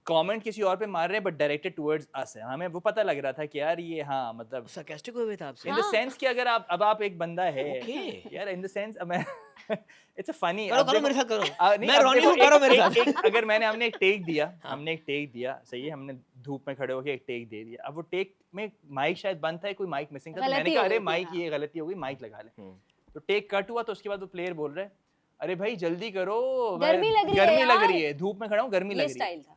कमेंट किसी और पे मार रहे हैं बट डायरेक्टेड टुवर्ड्स अस है। हमें वो पता लग रहा था कि यार ये हाँ मतलब sarcastic हुए थे आपसे? इन द हाँ। सेंस कि अगर आप एक बंदा है Okay. यार इन द सेंस मैं इट्स अ फनी करो करो मेरे साथ करो। नहीं, मैं अब रोनी देखो, हूँ, करो मेरे एक- साथ। एक- अगर हमने एक टेक दिया, हाँ। हमने एक टेक दिया, सही है, हमने धूप में खड़े होके एक टेक दे दिया। अब वो टेक में माइक शायद बंद था, कोई माइक मिसिंग था, तो मैंने गलती कहा हो अरे गई थी, माइक हाँ। ये गलती हो गई, माइक लगा ले। हम्म। तो टेक कट हुआ तो उसके बाद वो प्लेयर बोल रहे हैं अरे भाई जल्दी करो, गर्मी लग रही है गर्मी लग यार। रही है, धूप में खड़ा हूँ, गर्मी ये लग रही है। स्टाइल था।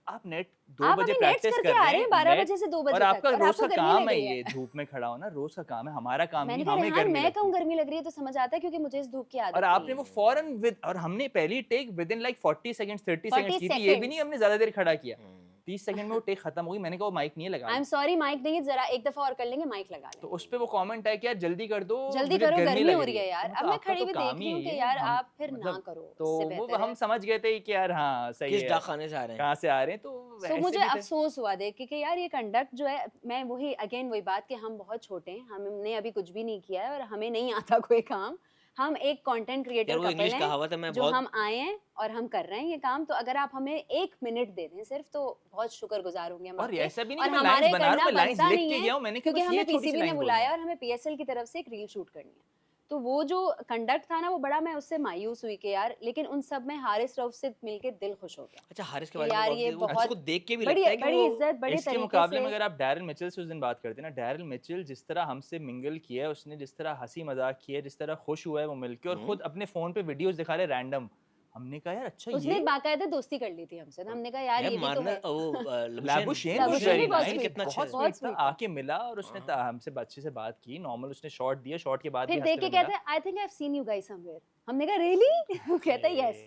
आप नेट 2 आप बजे अभी नेट्स प्रैक्टिस करके कर आ रहे रहे हैं हैं 12 net, बजे से 2 बजे और तक, आपका और रोज आपको का गर्मी काम लग है रही ये, धूप में खड़ा होना रोज का काम है, हमारा काम मैंने नहीं, कहा हमें रेहान, गर्मी मैं लगती कहूँ है। गर्मी लग रही है तो समझ आता है, क्योंकि मुझे इस धूप की आदत और आपने नहीं वो है। फौरन विद, और हमने पहली take within like 40 seconds 30 seconds 40 की थी, ये भी नहीं seconds। हमने ज्यादा देर खड़ा किया। हम्म। 30 सेकंड में वो टेक खत्म हो गई। मैंने कहा वो माइक नहीं है, लगा I am low. Sorry, mic नहीं, जरा एक दफा और कर लेंगे, माइक लगा तो लें। उस पे वो कमेंट है कि यार जल्दी कर दो, जल्दी मुझे करो, गर्मी गर्मी लग हो रही है तो यार। मतलब अब मैं आपका खड़ी तो हुई काम देख ही रही हूँ है कि ये, यार हम आप फिर ना मतलब करो, तो इससे वो बेहतर हम है। समझ गए थे कि यार हाँ सही किस है, डाकखाने से आ रहे हैं? कहाँ से आ रहे हैं, तो सो ऐसे मुझे भी थे। अफसोस हुआ देख के कि यार ये कंडक्ट जो है, मैं वही अगेन वही बात कि हम बहुत छोटे हैं, हमने अभी कुछ भी नहीं किया है और हमें नहीं आता कोई काम। हम एक कंटेंट यार क्रिएटर वो कपल इंग्लिश हैं कहावत है, मैं जो बहुत हम आए हैं और हम कर रहे हैं ये काम। तो अगर आप हमें 1 मिनट दे दें सिर्फ, तो बहुत शुक्रगुजार होंगे हम और आपके। ऐसा भी नहीं और कि मैं हमारे लाइंस बना रहा करना हूँ, मैं लाइंस बनता लिख नहीं के है, गया हूँ, मैंने कहा क्योंकि बस ये हमें छोटी सी पीसीबी ने लाइन बोलनी बुलाया है। और हमें पीएसएल की तरफ से एक रील शूट करनी है। तो वो जो कंडक्ट था ना, वो बड़ा, मैं उससे मायूस हुई कि यार, लेकिन उन सब में हारिस रऊफ से मिलके दिल खुश हो गया। अच्छा हारिस के कि बारे में यार बहुत ये वो बहुत उसको देख के भी बड़ी लगता है कि बड़ी वो इज्जत, बड़े इसके तरीके मुकाबले में से। अगर आप डैरिल मिचेल से उस दिन बात करते हैं ना, डैरिल मिचेल जिस तरह हमसे मिंगल किया है, उसने जिस तरह हंसी मजाक किया है, जिस तरह खुश हुआ है वो मिलके, और खुद अपने फोन पे वीडियोस दिखा रहे रैंडम। हमने कहा यार अच्छा उसने ये बाकायदा दोस्ती कर ली थी हमसे, तो हमने कहा यार यार ये भी तो मारना है। वो लाबुशेन लाबुशेन वाज भी वेरी बहुत नाइस, sweet कितना था, अच्छा बहुत है। बहुत स्वीट था, sweet था। आके मिला और उसने हमसे अच्छे से बात की, नॉर्मल उसने शॉट दिया, शॉट के बाद भी फिर हंसते देख के हुए मिला। कहता है I think I have seen you guys somewhere. हमने कहा रियली? वो कहता है यस।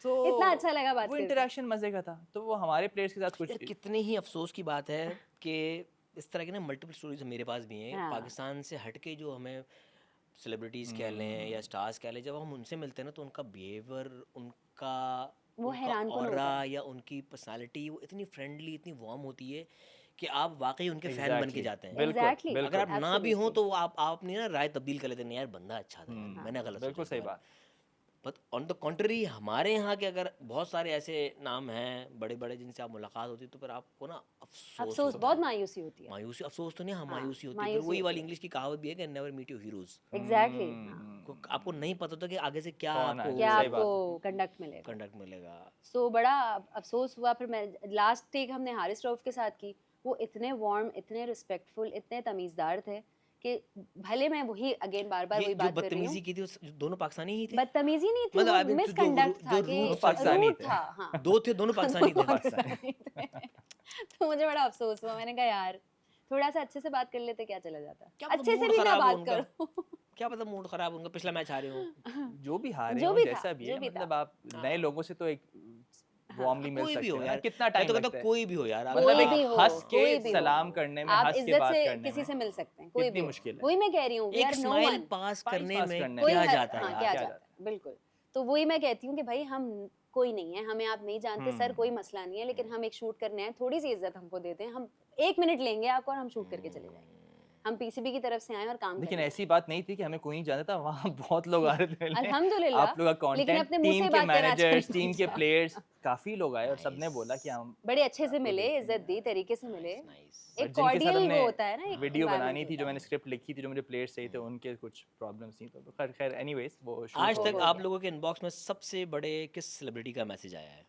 तो इतना अच्छा लगा बात वो करके। इंटरेक्शन मजे का था, तो वो हमारे प्लेयर्स के साथ कुछ यार कितनी ही अफसोस की बात है कि इस तरह की ना मल्टीपल स्टोरीज मेरे पास भी हैं। हाँ। पाकिस्तान से हटके जो हमें सेलिब्रिटीज़ कह लें या स्टार्स कह लें, जब हम उनसे मिलते हैं ना, तो उनका बिहेवियर, उनका वो हैरानकुन होता ऑरा है। या उनकी पर्सनालिटी वो इतनी फ्रेंडली, इतनी वार्म होती है कि आप वाकई उनके फैन बन के Exactly, जाते हैं। बिल्कुल Exactly, अगर आप बिल्कुल ना भी हो absolutely। तो आप अपनी ना राय तब्दील कर लेते हैं, यार बंदा अच्छा था, यार मैंने गलत बिल्कुल सोचा सही इस बारे में। बात। बट ऑन द कॉन्ट्री हमारे यहाँ के अगर बहुत सारे ऐसे नाम हैं बड़े बड़े जिनसे आप मुलाकात होती है, तो फिर आपको ना अफसोस अफसोस, होता बहुत है। मायूसी होती है। मायूसी, अफसोस तो नहीं, हाँ हाँ, मायूसी होती है। फिर मायूसी वही होती वाली है। इंग्लिश की कहावत भी है कि never meet your heroes. Exactly. आपको नहीं पता होता कि आगे से क्या कौन आपको आएगा, क्या सही बात आपको कंडक्ट मिलेगा। कंडक्ट मिलेगा। सो बड़ा अफसोस हुआ। फिर मैं लास्ट टेक हमने हारिस रऊफ के साथ की, वो इतने वार्म, इतने रिस्पेक्टफुल, इतने तमीज़दार थे कि भले मैं वही अगेन बार बार ये वही जो बात कर रही हूँ, बदतमीजी की थी वो दोनों पाकिस्तानी ही थे? बदतमीजी नहीं थी, मतलब वो अभी मिसकंडक्ट था जो कि रूट पाकिस्तानी रूट थे। था। हाँ, दो थे, दोनों पाकिस्तानी थे। पाकिस्तानी थे। तो मुझे बड़ा अफसोस हुआ। मैंने कहा यार थोड़ा सा अच्छे से बात कर लेते, क्या चला जाता। क्या पता अच्छे से मूड भी ना खराब हो बात उनका। करो। क्या पता मूड खराब उनका, पिछला मैच हारे हो। जो भी हारे जो हो, भी था, जैसा भी जो है, भी मतलब था। आप नए लोगों से तो एक वार्मली मिल कोई भी सकते हो हो ना, यार, कितना मैं टाइम तो कहता लगता हूँ है, कोई भी हो यार, आप मतलब कोई एक भी हो, हंस के कोई भी हो। सलाम करने में, आप हंस के इज्जत बात से करने किसी में से मिल सकते हैं, कोई कितनी भी हो। मुश्किल है। वही मैं कह रही हूँ, वी एक आर नो स्माइल वन। पास पास करने पास में करने कोई क्या में है, जाता है हाँ, यार। क्या क्या जाता जाता है, बिल्कुल। तो वही मैं कहती हूँ कि भाई हम कोई नहीं है, हमें आप नहीं जानते सर, कोई मसला नहीं है, लेकिन हम एक शूट करने हैं, थोड़ी सी इज्जत हमको देते हैं। हम 1 मिनट लेंगे आपको और हम शूट करके चले जाएंगे। हम पीसीबी की तरफ से आए और काम लेकिन करने ऐसी बात नहीं थी कि हमें कोई नहीं जानता था, वहाँ बहुत लोग आ रहे थे मिलने। अल्हम्दुलिल्लाह, आप लोग का लेकिन कंटेंट, अपने मुंह टीम से के बात करना मैनेजर्स, चाहिए टीम के था। प्लेयर्स, काफी लोग आए और सबने बोला कि हम बड़े अच्छे से आपको मिले, देखते इज्जत हैं। दी, तरीके से मिले। नाइस। और एक जिनके साथ कॉर्डियल हमने वो होता है ना, एक वीडियो बनानी environment थी, जो होता मैंने स्क्रिप्ट लिखी थी, जो मेरे प्लेयर्स चाहिए थे, उनके कुछ प्रॉब्लम्स थी, तो खैर खैर एनीवेज वो आज शूट हो तक गया। आप लोगों के इनबॉक्स में सबसे बड़े किस सेलिब्रिटी का मैसेज आया है?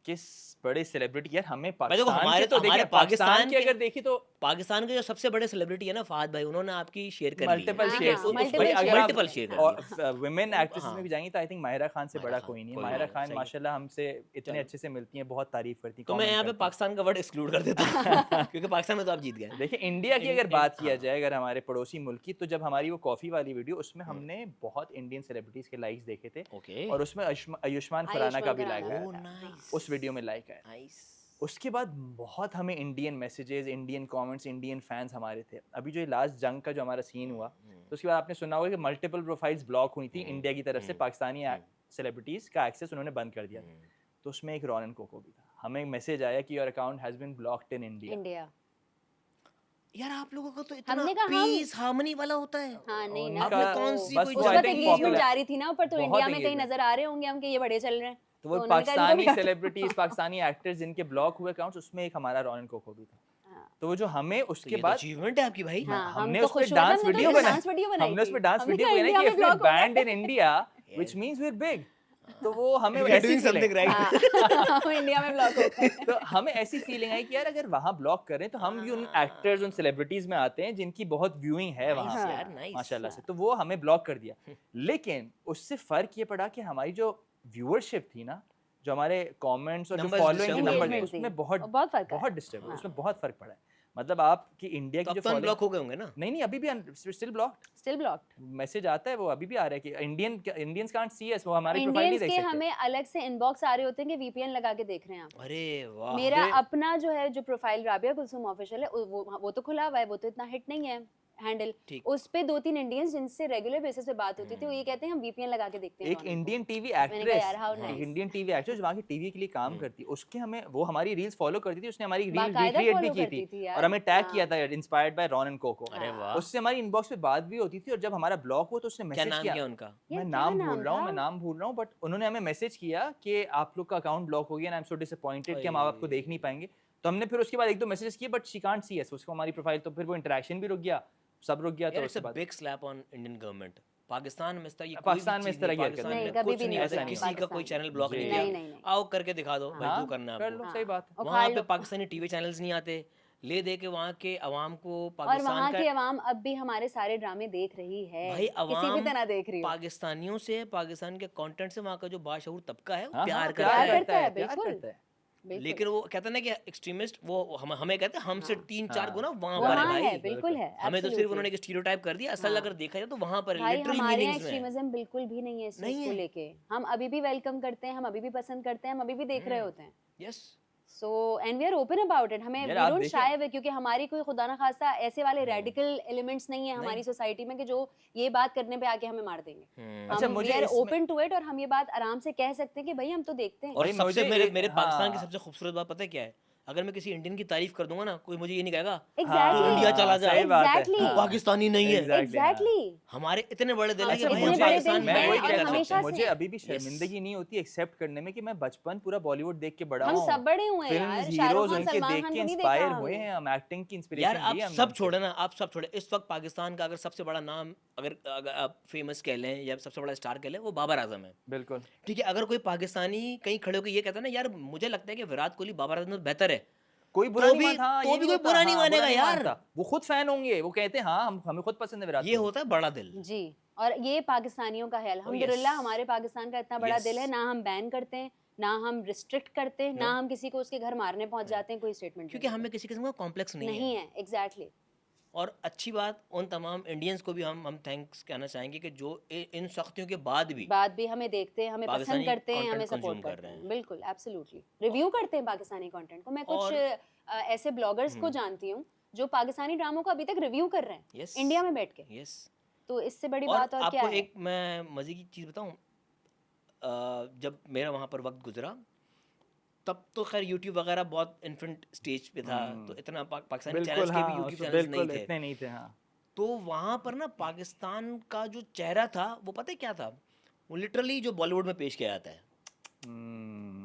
किस बड़े सेलिब्रिटी, यार हमें देखो, पाकिस्तान हमारे के तो हमारे देखिए, पाकिस्तान पाकिस्तान की के- अगर देखी तो पाकिस्तान के जो सबसे बड़े सेलिब्रिटी है ना फहद भाई, उन्होंने आपकी शेयर कर ली है, मल्टीपल हाँ, शेयर्स हाँ, multiple भाई, अगर मल्टीपल आप शेयर कर और दिए। विमेन एक्ट्रेसेस हाँ। में भी जाएंगी तो आई थिंक माहिरा खान से माहिरा बड़ा खान, कोई नहीं है। कोई माहिरा नहीं, खान सही। माशाल्लाह हमसे इतने चलो। अच्छे से मिलती हैं, बहुत तारीफ करती हैं, तो मैं comment यहाँ पे करती हैं। पाकिस्तान का वर्ड एक्सक्लूड कर देता हूँ क्योंकि पाकिस्तान में तो आप जीत गए। देखिए इंडिया की इन- अगर इन- बात किया हाँ। जाए, अगर हमारे पड़ोसी मुल्क की, तो जब हमारी वो कॉफी वाली वीडियो, उसमें हमने बहुत इंडियन सेलिब्रिटीज के लाइक्स देखे थे, ओके, और उसमें आयुष्मान खुराना का भी आयुष्मान लाइक आया ओह था, नाइस, उस वीडियो में लाइक आया। नाइस। उसके बाद बहुत हमें Indian messages, Indian comments, Indian fans हमारे थे। अभी जो ये लास्ट जंग का जो हमारा सीन हुआ, तो उसके बाद आपने सुना होगा कि मल्टीपल प्रोफाइल्स ब्लॉक हुई थी इंडिया की तरफ से, पाकिस्तानी सेलिब्रिटीज का एक्सेस उन्होंने बंद कर दिया। तो उसमें एक रॉनन कोको भी था। हमें मैसेज आया कि your account has been blocked in India. India. यार आप लोगों को तो इतना हमने कहा पीस हार्मनी वाला होता है। हाँ नहीं ना, उनका आपने कौन तो सी बस कोई वो उस I वक्त think एंगेजमेंट popular- जारी थी ना, ऊपर तो बहुत इंडिया में कहीं engagement। नजर आ रहे होंगे हम कि ये बड़े चल रहे हैं। तो वो उन्होंने कहा, इनको पाकिस्तानी भी हटा दो। सेलिब्रिटीज, पाकिस्तानी एक्टर्स जिनके ब्लॉक हुए अकाउंट्स, उसमें एक हमारा रॉनन कोको भी था। हाँ। तो वो जो हमें तो उसके ये तो बाद अचीवमेंट है आपकी भाई। हाँ, हम हमने तो उस पे खुश हुए थे, डांस हमने तो वीडियो उसपे बनाई, डांस वीडियो बनाई हमने उस थी। पे डांस हमने वीडियो कहा, बनाई इंडिया कि में if we're block हो गया। banned in India, which means we're big। तो वो हमें We are ऐसी doing something feeling, right। हाँ, हम इंडिया में ब्लॉक हो गए। तो हमें ऐसी फीलिंग आई कि यार अगर वहाँ ब्लॉक करें तो हम भी उन एक्टर्स, उन सेलिब्रिटीज में आते हैं जिनकी बहुत व्यूइंग है वहाँ Nice पे, यार, nice। माशाल्लाह से। तो वो हमें ब्लॉक कर दिया। लेकिन उससे फर्क ये पड़ा कि हमारी जो व्यूअरशिप थी ना, जो हमारे कमेंट्स और जो Numbers फॉलोइंग disturb के हुए। नंबर, Engagement उसमें थी। बहुत और बहुत फर्क आया। बहुत डिस्टर्ब हुआ, हाँ। उसमें बहुत फर्क पड़ा है। मतलब आपकी इंडिया तो की अब जो तो अनब्लॉक फॉलोइंग, हो गए होंगे ना। नहीं अभी भी still blocked still blocked. Message आता है, वो अभी भी आ रहा है कि इंडियंस कांट सी अस, वो हमारी प्रोफाइल नहीं इंडियंस देख के सकते। हमें अलग से इनबॉक्स आ रहे होते हैं कि वीपीएन लगा के देख रहे हैं आप। अरे वाह। मेरा ये- अपना जो है, जो प्रोफाइल राबिया कुलसुम ऑफिशियल है, वो तो खुला हुआ है, वो तो इतना हिट नहीं है हैंडल। ठीक। उस पे 2-3 इंडियंस जिनसे रेगुलर बेसिस पे बात होती थी, वो ये कहते हैं हम वीपीएन लगा के देखते हैं एक रॉनन को। इंडियन टीवी मैंने कहा यार हाउ एक्ट्रेस, एक नाइस। इंडियन टीवी एक्ट्रेस वहाँ की टीवी के लिए काम करती है, उसके हमें वो हमारी रील्स फॉलो करती थी, उसने हमारी रील बाकायदा रिक्रिएट भी follow की करती थी थी यार। और हमें टैग हाँ। किया था इंस्पायर्ड बाय रॉनन कोको। अरे वाह। उससे हमारी इनबॉक्स पे बात भी होती थी, और जब हमारा ब्लॉक हुआ तो उसने क्या मैसेज नाम किया, क्या उनका? यार, मैं क्या नाम नाम भूल रहा हूँ, था? मैं नाम भूल रहा हूँ, बट उन्होंने हमें मैसेज किया कि आप लोग का अकाउंट ब्लॉक हो गया, आई एम सो डिसअपॉइंटेड कि हम आपको देख नहीं पाएंगे। तो हमने फिर उसके बाद 1-2 मैसेजेस किए, बट शी कांट सी अस, उसको हमारी प्रोफाइल, तो फिर वो इंटरेक्शन भी रुक गया, सब रुक गया। तो यार इट्स उसके अ बाद big slap on Indian government. Pakistan में इस तरह की कोई भी पाकिस्तान में चीज़ इस तरह नहीं, की हरकत पाकिस्तान नहीं, में कभी कुछ भी नहीं नहीं ऐसा, होती किसी का कोई पाकिस्तान चैनल ब्लॉक नहीं जी। किया। नहीं, नहीं, नहीं। आओ करके दिखा दो भाई, हाँ, जो करना है कर आपको। लो, सही बात है। उखाड़ वहाँ पे लो। पाकिस्तानी टीवी चैनल्स नहीं आते, ले दे के वहाँ के अवाम को और पाकिस्तान वहाँ का की आवाम अब भी हमारे सारे ड्रामे देख रही है, भाई किसी भी अवाम तरह देख रही हो। पाकिस्तानियों से, पाकिस्तान के कंटेंट से वहाँ का जो बाशऊर तबका है वो हाँ, प्यार हाँ, करता प्यार है। करता है, प्यार बिल्कुल। करता है। बिल्कुल। लेकिन वो कहते हैं ना कि एक्सट्रीमिस्ट, वो हमें कहते हैं हमसे हाँ। 3-4 हाँ। गुना वहाँ वहाँ पर है है, भाई। बिल्कुल है, हमें तो सिर्फ absolutely। उन्होंने एक स्टीरियोटाइप कर दिया, असल हाँ। अगर देखा जाए तो वहाँ पर भाई लिटरल हमारे यहाँ मीनिंग्स में है। एक्सट्रीमिज्म बिल्कुल भी नहीं है इस नहीं चीज को है। लेके। हम अभी भी वेलकम करते हैं, हम अभी भी पसंद करते हैं, हम अभी भी देख रहे होते हैं। Yes. So and we are open about it. हमें यार, वी आप डोंट देखिए- शाय अवे, क्योंकि हमारी कोई खुदा ना खास्ता ऐसे वाले रेडिकल एलिमेंट्स नहीं है हमारी सोसाइटी में कि जो ये बात करने पे आके हमें मार देंगे। अच्छा, हम मुझे वी आर इसमें- ओपन टू इट, और हम ये बात आराम से कह सकते हैं कि भाई हम तो देखते हैं। और भाई, सबसे मुझे मेरे एक- मेरे पाकिस्तान की हाँ। सबसे खूबसूरत बात पता है क्या है? अगर मैं किसी इंडियन की तारीफ कर दूंगा ना, कोई मुझे ये नहीं कहेगा एग्जैक्टली, तू इंडिया चला जा। सही बात है। Exactly। हाँ। पाकिस्तानी नहीं है। Exactly, exactly. हमारे इतने बड़े दिल है कि अच्छा, भाई इतने हम बड़े पाकिस्तान दिल में मैं हैं वही क्या और कह कर रहा हमेशा हूँ, सकते मुझे से- अभी भी शर्मिंदगी नहीं होती एक्सेप्ट करने में कि मैं बचपन पूरा बॉलीवुड देख के बड़ा हम हूँ। सब बड़े हुए हैं यार, फिल्म्स, शाहरुख हीरोज खान उनके सलमान देख खान के को नहीं इंस्पायर देखा हुए हमने। हैं, हम एक्टिंग की यार इंस्पिरेशन आप ली हमने सब उनसे। छोड़े ना, आप सब छोड़े। इस वक्त पाकिस्तान का अगर सबसे बड़ा नाम, अगर आप फेमस कह लें या सबसे बड़ा स्टार कह लें, वो बाबर आजम है। बिल्कुल। ठीक है, अगर कोई पाकिस्तानी कहीं खड़े होकर ये कहता है ना, यार मुझे लगता है कि विराट कोहली बाबर आजम से बेहतर है, कोई बुरा तो नहीं भी- मानता, हाँ, तो ये भी नहीं कोई होता, बुरा नहीं हाँ, मानेगा नहीं यार। मानता। वो खुद फैन होंगे, वो कहते हैं हाँ हमें खुद पसंद है विराट ये कोहली। होता है बड़ा दिल। जी, और ये पाकिस्तानियों का है अल्हम्दुलिल्लाह। yes। हमारे पाकिस्तान का इतना बड़ा Yes। दिल है, ना हम बैन करते हैं, ना हम रिस्ट्रिक्ट करते हैं, ना No। हम किसी को उसके घर मारने पहुंच जाते हैं कोई स्टेटमेंट क्योंकि हमें किसी किस्म का कॉम्प्लेक्स नहीं नहीं है। है। एग्जैक्टली। और अच्छी बात, उन तमाम इंडियंस को भी हम थैंक्स कहना चाहेंगे कि जो इन सख्तियों के बाद भी बात भी हमें देखते हैं, हमें पाकिस्तानी पसंद करते हैं, content हमें consume सपोर्ट कर करते रहे हैं। हैं। बिल्कुल, एब्सोल्युटली रिव्यू करते हैं पाकिस्तानी कंटेंट को। मैं कुछ और- ऐसे ब्लॉगर्स को जानती हूँ जो पाकिस्तानी ड्रामों को अभी तक रिव्यू कर रहे हैं यस इंडिया में बैठ के। यस। तो इससे बड़ी और बात और क्या आपको है? एक मैं मजे की चीज़ बताऊं, जब मेरा वहाँ पर वक्त गुजरा, तब तो खैर यूट्यूब वगैरह बहुत इन्फेंट स्टेज पे था, तो इतना पाकिस्तानी बिल्कुल, चैनल्स के भी हाँ, यूट्यूब उसमें चैनल्स बिल्कुल नहीं थे। इतने नहीं थे, हाँ। तो वहाँ पर ना पाकिस्तान का जो चेहरा था, वो पता है क्या था? वो लिटरली जो बॉलीवुड में पेश किया जाता है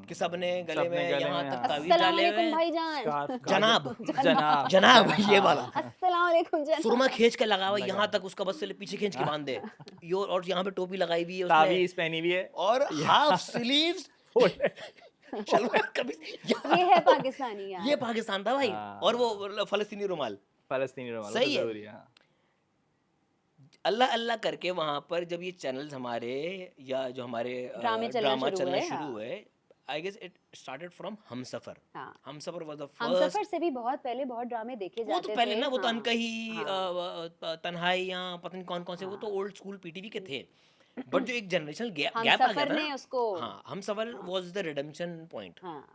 कि सबने गले में यहाँ तक हाँ। तावीज़ अस्सलाम डाले हुए वालेकुम हैं। भाईजान। स्कार्फ, जनाब जनाब, जनाब ये वाला अस्सलाम वालेकुम जनाब। सुरमा खींच के लगा हुआ यहाँ तक, उसका बस से पीछे खींच के बांध दे यो, और यहाँ पे टोपी लगाई हुई है उसने, तावीज़ पहनी हुई है। और हाफ स्लीव्स शलवार कमीज ये है पाकिस्तानी यार। ये पाकिस्तान था भाई। हाँ। और वो फलस्तीनी रुमाल, फलस्तीनी रुमाल सही तो है। जरूरी है। हाँ। अल्लाह अल्लाह करके वहां पर जब ये चैनल्स हमारे या जो हमारे ड्रामे चलना ड्रामा शुरू चलना हुए, शुरू हाँ। हुए, I guess it started from Humsafar. हाँ। हमसफर वाज द हम फर्स्ट। सफर से भी बहुत पहले बहुत ड्रामे देखे वो जाते तो पहले थे। ना, वो तो हाँ, अनकही, हाँ। तन्हाइयाँ, पता नहीं कौन कौन से, वो तो हाँ। ओल्ड स्कूल पीटीवी के थे। बट जो एक जनरेशनल गैप हम आ गया सफर था ने ना, उसको, हाँ, Humsafar was the redemption point. हाँ,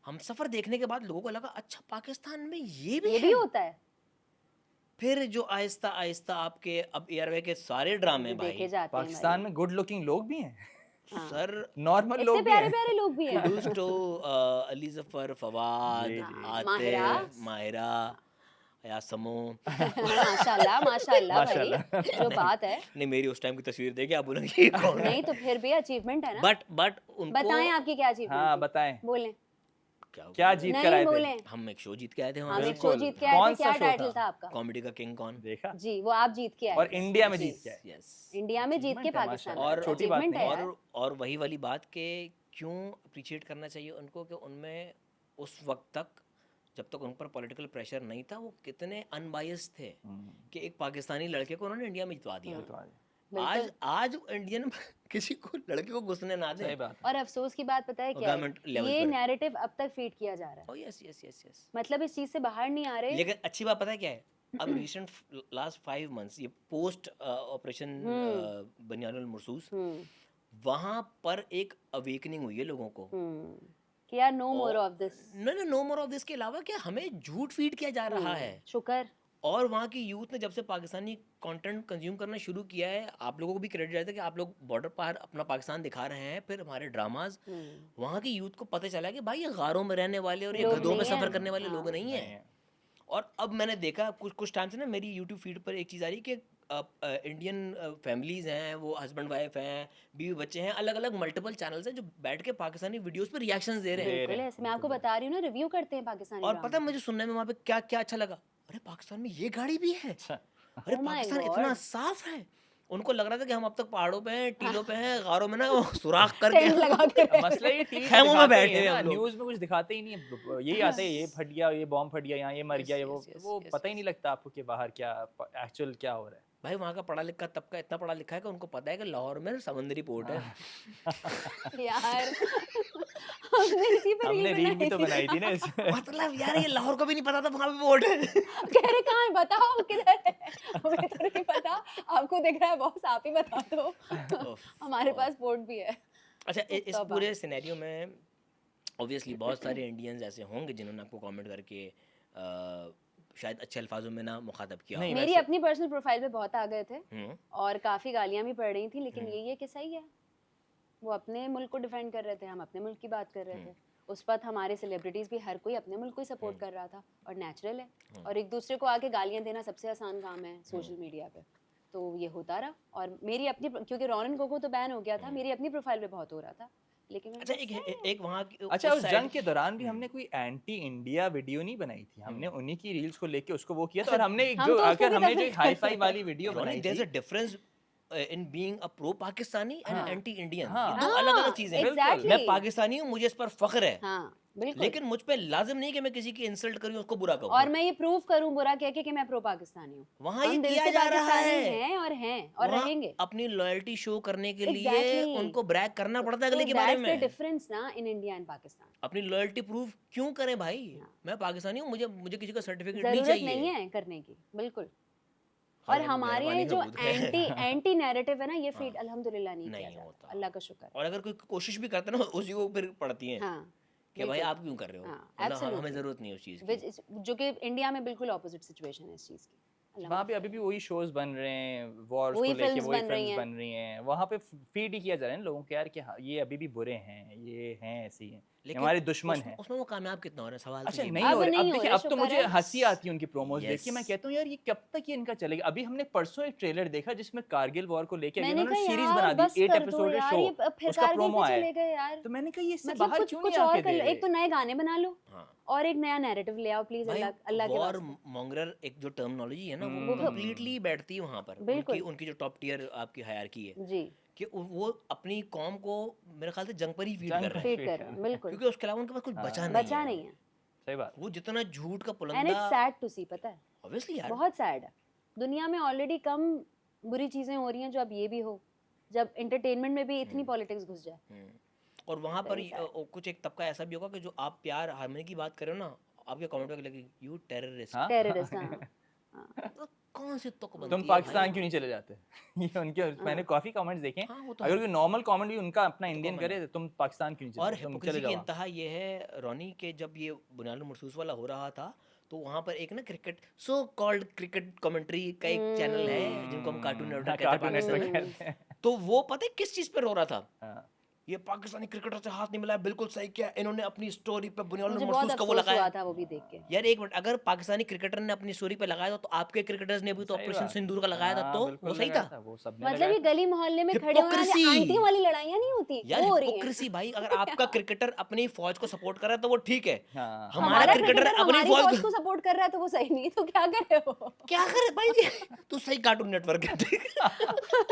हमसफर देखने के बाद लोगों को लगा अच्छा पाकिस्तान में ये भी ये है। भी होता है, फिर जो आहिस्ता आहिस्ता आपके अब एयरवे के सारे ड्रामे देखे भाई, जाते हैं पाकिस्तान भाई। में गुड लुकिंग लोग भी हैं, हाँ। सर, नॉर्मल इतने लोग भी प्यारे हैं। प्यारे लोग भी हैं। कुडूस टू अली जफर, फवाद, जी, जी। माहिरा। आतिफ, माहिरा, यासमो। माशाल्लाह माशाल्लाह भाई, माशाल्लाह। जो बात है। नहीं, मेरी उस टाइम की तस्वीर देखे आप बोलेंगे ये कौन है। नहीं तो फिर भी अचीवमेंट है ना। बट उनको बताएं आपकी क्या अचीवमेंट हाँ थी? बताएं, बोलें। क्या बोले? जीत कर नहीं आए थे? बोलें। हम एक शो जीत के आए थे हम वहाँ एक से। शो बिल्कुल। जीत के आए कौन थे, सा क्या शो टाइटल था? था आपका? कॉमेडी का किंग कौन। देखा, जी, वो आप जीत के आए और थे। इंडिया में जी, जीत के आए। यस। इंडिया में जीत के Achievement है पाकिस्तान माशाल्लाह, और छोटी बात achievement नहीं है है। यार। और वही वाली बात के क्यों अप्रिशिएट करना चाहिए उनको कि उनमें उस वक्त तक, जब तक उन पर पॉलिटिकल प्रेशर नहीं था, वो कितने अनबायस्ड थे कि एक पाकिस्तानी लड़के को उन्होंने इंडिया में जितवा दिया। बिल्कुल। आज इंडियन किसी को, लड़के को घुसने ना दे। सही बात है। और अफसोस की बात पता है और क्या है? government level ये पर। नैरेटिव अब तक फीड किया जा रहा है, oh yes yes yes yes. मतलब इस चीज से बाहर नहीं आ रहे। लेकिन अच्छी बात पता है क्या है, अब रिसेंट लास्ट 5 मंथ्स, ये पोस्ट ऑपरेशन बनियानुल मरसूस, हम्म, वहां पर एक अवेकनिंग हुई है लोगों को। कि यार no more of this. No more of this के अलावा क्या हमें झूठ फीड किया जा रहा है। शुक्र। और वहाँ की यूथ ने जब से पाकिस्तानी कंटेंट कंज्यूम करना शुरू किया है, आप लोगों को भी क्रेडिट जाता है कि आप लोग बॉर्डर पार अपना पाकिस्तान दिखा रहे हैं, फिर हमारे ड्रामाज, वहाँ की यूथ को पता चला कि भाई ये गारों में रहने वाले और ये लोग गधों में नहीं सफ़र हैं। करने वाले हाँ। लोग नहीं हैं। और अब मैंने देखा कुछ टाइम से ना, मेरी यूट्यूब फीड पर एक चीज़ आ रही है कि इंडियन फैमिलीज हैं, वो हस्बैंड वाइफ हैं, बीवी बच्चे हैं, अलग अलग मल्टीपल चैनल्स हैं जो बैठ के पाकिस्तानी वीडियोस पर रिएक्शंस दे रहे हैं। बिल्कुल ऐसे, मैं आपको बता रही हूँ ना, रिव्यू करते हैं पाकिस्तानी और ड्रामा। पता है मुझे सुनने में वहाँ पे क्या क्या अच्छा लगा, अरे पाकिस्तान में ये गाड़ी भी है, अरे Oh my पाकिस्तान God. इतना साफ है। उनको लग रहा था कि हम अब तक पहाड़ों पे हैं, टीलों पे हैं, गारों में ना वो सुराख करके टेंट लगा के मसला ये टीवी खैमों में बैठे हुए हैं हम लोग। न्यूज़ में कुछ दिखाते ही नहीं है, यही आता है, ये फट गया, ये बॉम्ब फट गया, यहाँ ये मर Yes, गया, ये yes, yes, वो yes, पता ही yes. नहीं लगता आपको कि बाहर क्या एक्चुअल क्या हो रहा है। भाई वहाँ का पढ़ा लिखा तबका इतना पढ़ा लिखा है कि उनको पता है कि लाहौर में समंदरी पोर्ट है। यार हमने इसी पर हमने रील भी तो बनाई थी ना इस मतलब यार ये लाहौर को भी नहीं पता था वहाँ पे पोर्ट है। कह रहे कहाँ है, बताओ किधर है। हमें तो नहीं पता, आपको दिख रहा है बॉस, आप ही बता दो। हमारे पास पोर्ट भी है। अच्छा इस तब पूरे सिनेरियो में ऑब्वियसली बहुत सारे इंडियंस ऐसे होंगे जिन्होंने आपको कमेंट करके शायद अच्छे अल्फाजों में ना मुखातब किया नहीं, हो। मेरी वैसे- अपनी पर्सनल प्रोफाइल पे बहुत आ गए थे हम्म, और काफी गालियां भी पड़ रही थी, लेकिन ये कि सही है, वो अपने मुल्क को डिफेंड कर रहे थे, हम अपने मुल्क की बात कर रहे थे। उस वक्त हमारे सेलिब्रिटीज भी हर कोई अपने मुल्क को ही सपोर्ट कर रहा था, और नेचुरल है। और एक दूसरे को आके गालियां देना सबसे आसान काम है सोशल मीडिया पे, तो ये होता रहा। और मेरी अपनी, क्योंकि रॉनन गोगो तो बैन हो गया था, मेरी अपनी प्रोफाइल पे बहुत हो रहा था, लेकिन अच्छा एक वहाँ की अच्छा उस side- जंग के दौरान भी हमने कोई एंटी इंडिया वीडियो नहीं बनाई थी, हमने उन्हीं की रील्स को लेके उसको वो किया था। और हमने एक हम जो तो उसको अगर भी हमने जो defend हाई करते फाई वाली वीडियो Ronnie, बनाई there's थी, a difference in being a pro Pakistani and हाँ। anti Indian। हाँ। ये दो अलग अलग चीजें हैं। exactly। मैं पाकिस्तानी हूँ, मुझे इस पर फख्र है, हाँ बिल्कुल। लेकिन मुझ पे लाजिम नहीं कि मैं किसी की इंसल्ट करूँ, उसको बुरा कहूँ। और मैं ये प्रूव करूं बुरा कह के कि मैं प्रो पाकिस्तानी हूँ। वहाँ ये हम दिल किया से जा रहा पाकिस्तानी है। हैं और वहाँ रहेंगे। अपनी लॉयल्टी शो करने के लिए Exactly. उनको ब्रैग करना पड़ता है तो अगले के बारे that's the में। difference ना इन इंडिया एंड पाकिस्तान। अपनी लॉयल्टी प्रूव क्यों करें भाई? मैं पाकिस्तानी हूँ, मुझे किसी का सर्टिफिकेट नहीं जरूरत चाहिए। नहीं है करने की, बिल्कुल। और हालांकि हमारे यहाँ मेहरबानी जो का बहुत है। एंटी नैरेटिव है ना, ये फीड अल्हम्दुलिल्लाह नहीं नहीं किया जाता, होता। अल्लाह का शुक्र। और अगर कोई कोशिश भी करता है ना, उसी को फिर पड़ती है हाँ कि भाई आप क्यों कर रहे हो, हाँ, मतलब हमें absolutely। जरूरत नहीं है उस चीज की। जो कि इंडिया में बिल्कुल ऑपोजिट सिचुएशन है इस चीज की। वहाँ पे अभी भी वही शोज बन रहे हैं, वॉर्स को वही लेके फिल्म्स वही बन रही फिल्म्स हैं। बन रही हैं, वहाँ पे फीड ही किया जा रहा है ना लोगों को यार कि हाँ, ये अभी भी बुरे हैं, ये हैं ऐसे ही हैं, ये लेकिन हमारे दुश्मन उसमें- हैं। उसमें वो कामयाब कितना हो रहा है, सवाल तो अच्छा ये भी नहीं है। हो रहे, अब नहीं हो देखिए रहे, अब तो शुक्र मुझे है। हंसी आती है उनकी प्रोमोज देख के। Yes. मैं कहता हूँ यार ये कब तक ये इनका चलेगा। अभी हमने परसों एक ट्रेलर देखा जिसमें कारगिल वॉर को लेके मैंने उन्होंने कहा सीरीज यार बना बस दी, 8 कर दो एपिसोड यार, शो, ये फिर उसका कारगिल प्रोमो पे आया चले गए यार। तो मैंने कहा ये इससे मतलब बाहर कुछ क्यों कुछ नहीं और आके कर लो। दे एक तो नए गाने बना लो, हाँ। और एक नया नैरेटिव ले आओ प्लीज, भाई अल्लाह अल्लाह के वॉर वास्ते। मॉन्गरर एक जो टर्मिनोलॉजी है ना वो हम्म। कंप्लीटली बैठती है वहां पर, बिल्कुल। उनकी उनकी जो टॉप टियर आपकी हायरार्की है जी, कि वो अपनी कॉम को मेरे ख्याल से जंग पर ही फीड जंग कर पर रहे हैं, फीड कर रहे हैं, बिल्कुल, क्योंकि उसके अलावा उनके पास कुछ हाँ, बचा नहीं बचा है। नहीं है। सही बात। वो जितना झूठ का एंड पुलंदा, इट्स सैड टू सी, पता है ऑब्वियसली यार, बहुत सैड है। दुनिया में ऑलरेडी कम बुरी चीजें हो रही हैं, जो अब ये भी हो, जब एंटरटेनमेंट में भी इतनी पॉलिटिक्स घुस जाए। और वहां पर Very sad. कुछ एक तबका ऐसा भी होगा कि जो आप प्यार हारमोनी की बात कर रहे हो ना, आपके कमेंट में लगे यू टेररिस्ट, हाँ? टेररिस्ट, हाँ तो कौन से तुक बनती तुम है पाकिस्तान भाई? क्यों नहीं चले जाते? ये उनके मैंने काफी कमेंट्स देखे हैं। हाँ, वो तो अगर है। कोई नॉर्मल कमेंट भी उनका अपना इंडियन common करे, तुम पाकिस्तान क्यों नहीं और चले? तुम हिपोक्रेसी चले की जाओ। इंतहा ये है रोनी के, जब ये बुनियाद मरसूस वाला हो रहा था तो वहां पर एक ना cricket so called cricket commentary का एक चैनल है जिनको हम कार्टून नेटवर्क कहते हैं कार्टून पाकिस्तान नेटवर्क में, कहते हैं। तो वो पता है किस चीज पे रो रहा था? हाँ। ये पाकिस्तानी क्रिकेटर से हाथ नहीं मिलाया, बिल्कुल सही किया इन्होंने अपनी स्टोरी पे बुनियाद मुझे बहुत मरसूस का वो अफसोस लगाया। हुआ था वो भी देख के। यार एक मिनट, अगर पाकिस्तानी क्रिकेटर ने अपनी स्टोरी पे लगाया था तो आपके क्रिकेटर्स ने भी तो सही ऑपरेशन बात। सिंदूर का लगाया था, हाँ, तो बिल्कुल वो सही लगाया था। वो सबने मतलब लगाया ये गली मोहल्ले में खड़े हुए Hypocrisy! आंटी वाली लड़ाइयाँ नहीं होती, यार वो हो रही हैं। हिपोक्रेसी भाई, अगर आपका क्रिकेटर अपनी फौज को सपोर्ट कर रहा है तो वो ठीक है, हाँ। हमारा क्रिकेटर अपनी हमारी फौज फौज को सपोर्ट कर रहा है तो वो सही नहीं, तो क्या करे वो? क्या करे भाई जी? तू सही कार्टून नेटवर्क है, ठीक है?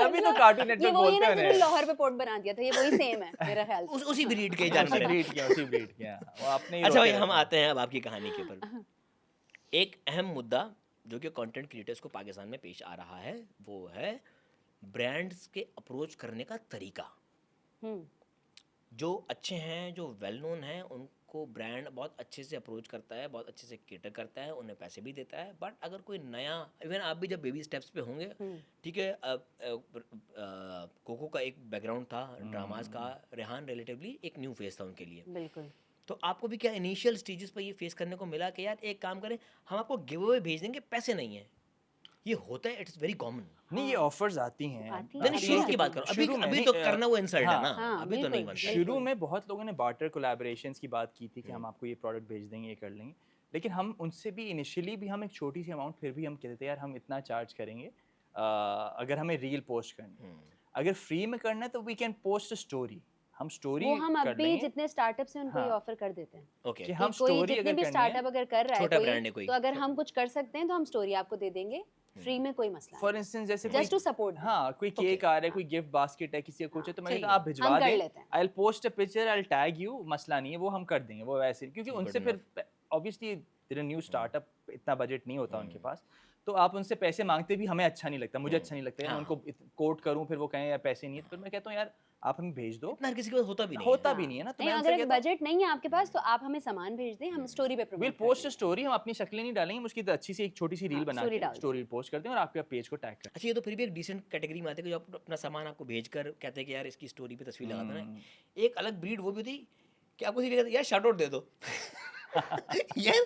तभी तो कार्टून ये नेटवर्क वही बोलते ना हैं जिन्होंने उन्हें। हाँ। लाहौर पे पोर्ट बना दिया था, ये वही सेम है मेरा ख्याल से। उसी ब्रीड के उसी जानवर हैं। ब्रीड के, उसी ब्रीड के। हाँ, वो अपने ही अच्छा भाई, रोते हम रहते हैं। आते हैं अब आपकी कहानी के ऊपर। एक अहम मुद्दा जो कि कंटेंट क्रिएटर्स को पाकिस्तान में पेश आ रहा है वो है ब्रांड्स के अप्रोच करने का तरीका। हम्म, जो अच्छे हैं, जो वेल नोन हैं, उनको ब्रांड बहुत अच्छे से अप्रोच करता है, बहुत अच्छे से केटर करता है, उन्हें पैसे भी देता है। बट अगर कोई नया, इवन आप भी जब बेबी स्टेप्स पे होंगे, ठीक है, कोको का एक बैकग्राउंड था ड्रामास का, रेहान रिलेटिवली एक न्यू फेस था उनके लिए, बिल्कुल। तो आपको भी क्या इनिशियल स्टेजेस पर ये फेस करने को मिला कि यार एक काम करें, हम आपको गिव अवे भेज देंगे, पैसे नहीं है? ये होता है, इट्स वेरी कॉमन। नहीं, ये ऑफर्स आती हैं। आती हैं। नहीं शुरू की बात करो, अभी शुरू में अभी नहीं, तो करना वो इंसल्ट है हाँ, ना, हाँ, अभी तो बिल्कुल, नहीं बनता। बिल्कुल। शुरू में बहुत लोगों ने बार्टर कोलैबोरेशंस की बात की थी कि हम आपको ये प्रोडक्ट भेज देंगे, ये कर लेंगे। लेकिन हम उनसे भी इनिशियली भी हम एक छोटी सी अमाउंट फिर भी हम कहते थे यार हम इतना चार्ज करेंगे अगर हमें रील पोस्ट करनी है। अगर फ्री में करना है तो वी कैन पोस्ट स्टोरी, हम स्टोरी वो हम कर अभी लेंगे जितने स्टार्टअप्स हैं उनको ये हाँ। ऑफर कर देते हैं ओके, कि कि हम कोई स्टोरी जितने अगर भी करनी है स्टार्टअप अगर कर रहा है छोटा ब्रांड है कोई, कोई, तो अगर हम कुछ कर सकते हैं तो हम स्टोरी आपको दे देंगे फ्री में, कोई मसला फॉर इंस्टेंस जैसे नहीं, जस्ट टू सपोर्ट। हाँ कोई केक आ रहा है, कोई गिफ्ट बास्केट है, किसी का कुछ है, तो मैंने सही कहा है। आप भिजवा हम कर दें, लेते हैं। I will post a picture, I will tag you, मसला नहीं है, वो हम कर देंगे वो वैसे, क्योंकि Good उनसे फिर ऑब्वियसली तेरा न्यू स्टार्टअप इतना बजट नहीं होता उनके पास, तो आप उनसे पैसे मांगते भी हमें अच्छा नहीं लगता, मुझे अच्छा नहीं लगता है, हाँ। उनको कोट करूं फिर वो कहें यार पैसे नहीं है, तो फिर मैं कहता हूँ यार आप हमें भेज दो, इतना हर किसी के पास होता भी नहीं होता है। भी नहीं है ना, तो नहीं, मैं अगर उनसे कहता हूँ बजट नहीं है आपके पास तो आप हमें सामान भेज दें, हम स्टोरी पे विल प्रमोट पोस्ट स्टोरी, हम अपनी शक्लें नहीं डालेंगे, उसकी तो अच्छी सी एक छोटी सी रील हाँ, बना story के डाल दें। स्टोरी पोस्ट करते हैं और आपके पेज को टैग करते अच्छा, ये तो फिर भी एक डिसेंट कैटेगरी में आते हैं कि जो अपना सामान आपको भेजकर कहते हैं कि यार इसकी स्टोरी पे तस्वीर लगा देना। हैं। एक अलग ब्रीड वो भी थी कि आपको सीधे कहते यार शाउट आउट दे दो। यार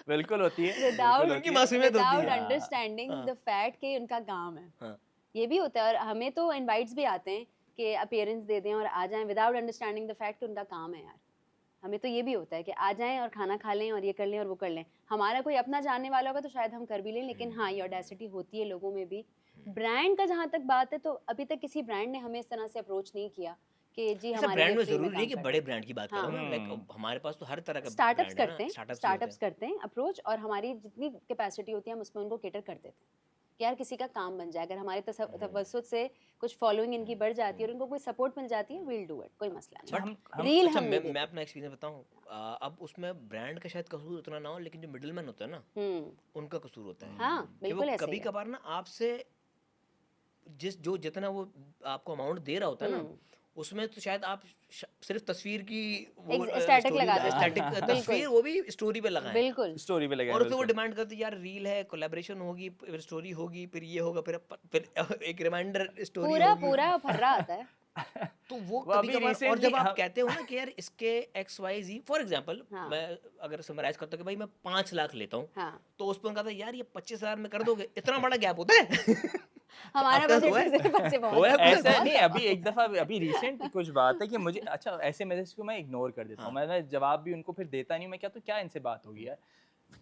बिल्कुल होती है, विदाउट बिल्कुल उनकी होती है। मासूमियत होती विदाउट है। अंडरस्टैंडिंग हाँ। द फैक्ट कि उनका काम है। हाँ। ये भी होता है, और हमें तो इनवाइट्स भी आते हैं कि अपीयरेंस दे दें और आ जाएं विदाउट अंडरस्टैंडिंग द फैक्ट कि उनका काम है यार। हमें तो ये भी होता है कि आ जाएं और खाना खा लें और ये कर लें और वो कर लें। हमारा कोई अपना जानने वाला होगा तो शायद हम कर भी लें, लेकिन हाँ, ये ऑडेसिटी होती है लोगों में भी। ब्रांड का जहाँ तक बात है, तो अभी तक किसी ब्रांड ने हमें इस तरह से अप्रोच नहीं किया कि जी ऐसा हमारे ब्रांड लिए में free जरूरी नहीं कि काम बड़े ब्रांड की बात करो हाँ। ना, लाइक हमारे पास तो हर तरह का स्टार्टअप्स brand है ना, करते हैं, startups भी स्टार्टअप्स होते हैं। करते हैं अप्रोच, और हमारी जितनी कैपेसिटी होती है हम उसमें उनको केटर कर देते हैं कि यार किसी का काम बन जाए। अगर हमारे तवज्जुह से कुछ फॉलोइंग इनकी बढ़ जाती है और उनको कोई सपोर्ट मिल जाती है, विल डू इट, कोई मसला अच्छा, नहीं। हम रील अच्छा, हम नहीं मैं देते। अपना एक्सपीरियंस बताऊं, अब उसमें ब्रांड का शायद कसूर उतना ना हो, लेकिन जो मिडिलमैन होता है ना उनका कसूर होता है। हाँ, कि बिल्कुल वो ऐसे कभी ही है। कभार ना आपसे जितना वो आपको अमाउंट दे रहा होता है ना, उसमें तो शायद आप सिर्फ तस्वीर की एक static लगा देते हैं। स्टैटिक बिल्कुल। तस्वीर, वो भी स्टोरी पे लगाएं, बिल्कुल स्टोरी पे लगा और फिर वो डिमांड करते हैं यार रील है, कोलैबोरेशन होगी, फिर स्टोरी होगी, फिर ये होगा, फिर एक रिमाइंडर स्टोरी पूरा होगी। पूरा फर्रा आता है। तो वो वो कभी अभी कभार, और recently जब आप हम- कहते हो ना कि यार इसके XYZ, फॉर एग्जांपल हाँ। मैं अगर समराइज करता हूँ कि भाई मैं 5 लाख लेता हूँ, हाँ, तो उस पर उनका था यार ये 25,000 में कर दोगे, इतना बड़ा गैप होता है। हमारा आपका बजट हुआ है? सिर्फ बच्चे हुआ है बहुत आपका? ऐसा नहीं, अभी एक दफा अभी रिसेंट कुछ बात है कि मुझे अच्छा ऐसे मैसेज को मैं इग्नोर कर देता हूँ, मैं जवाब भी उनको फिर देता नहीं हूँ, मैं क्या तो क्या इनसे बात होगी यार।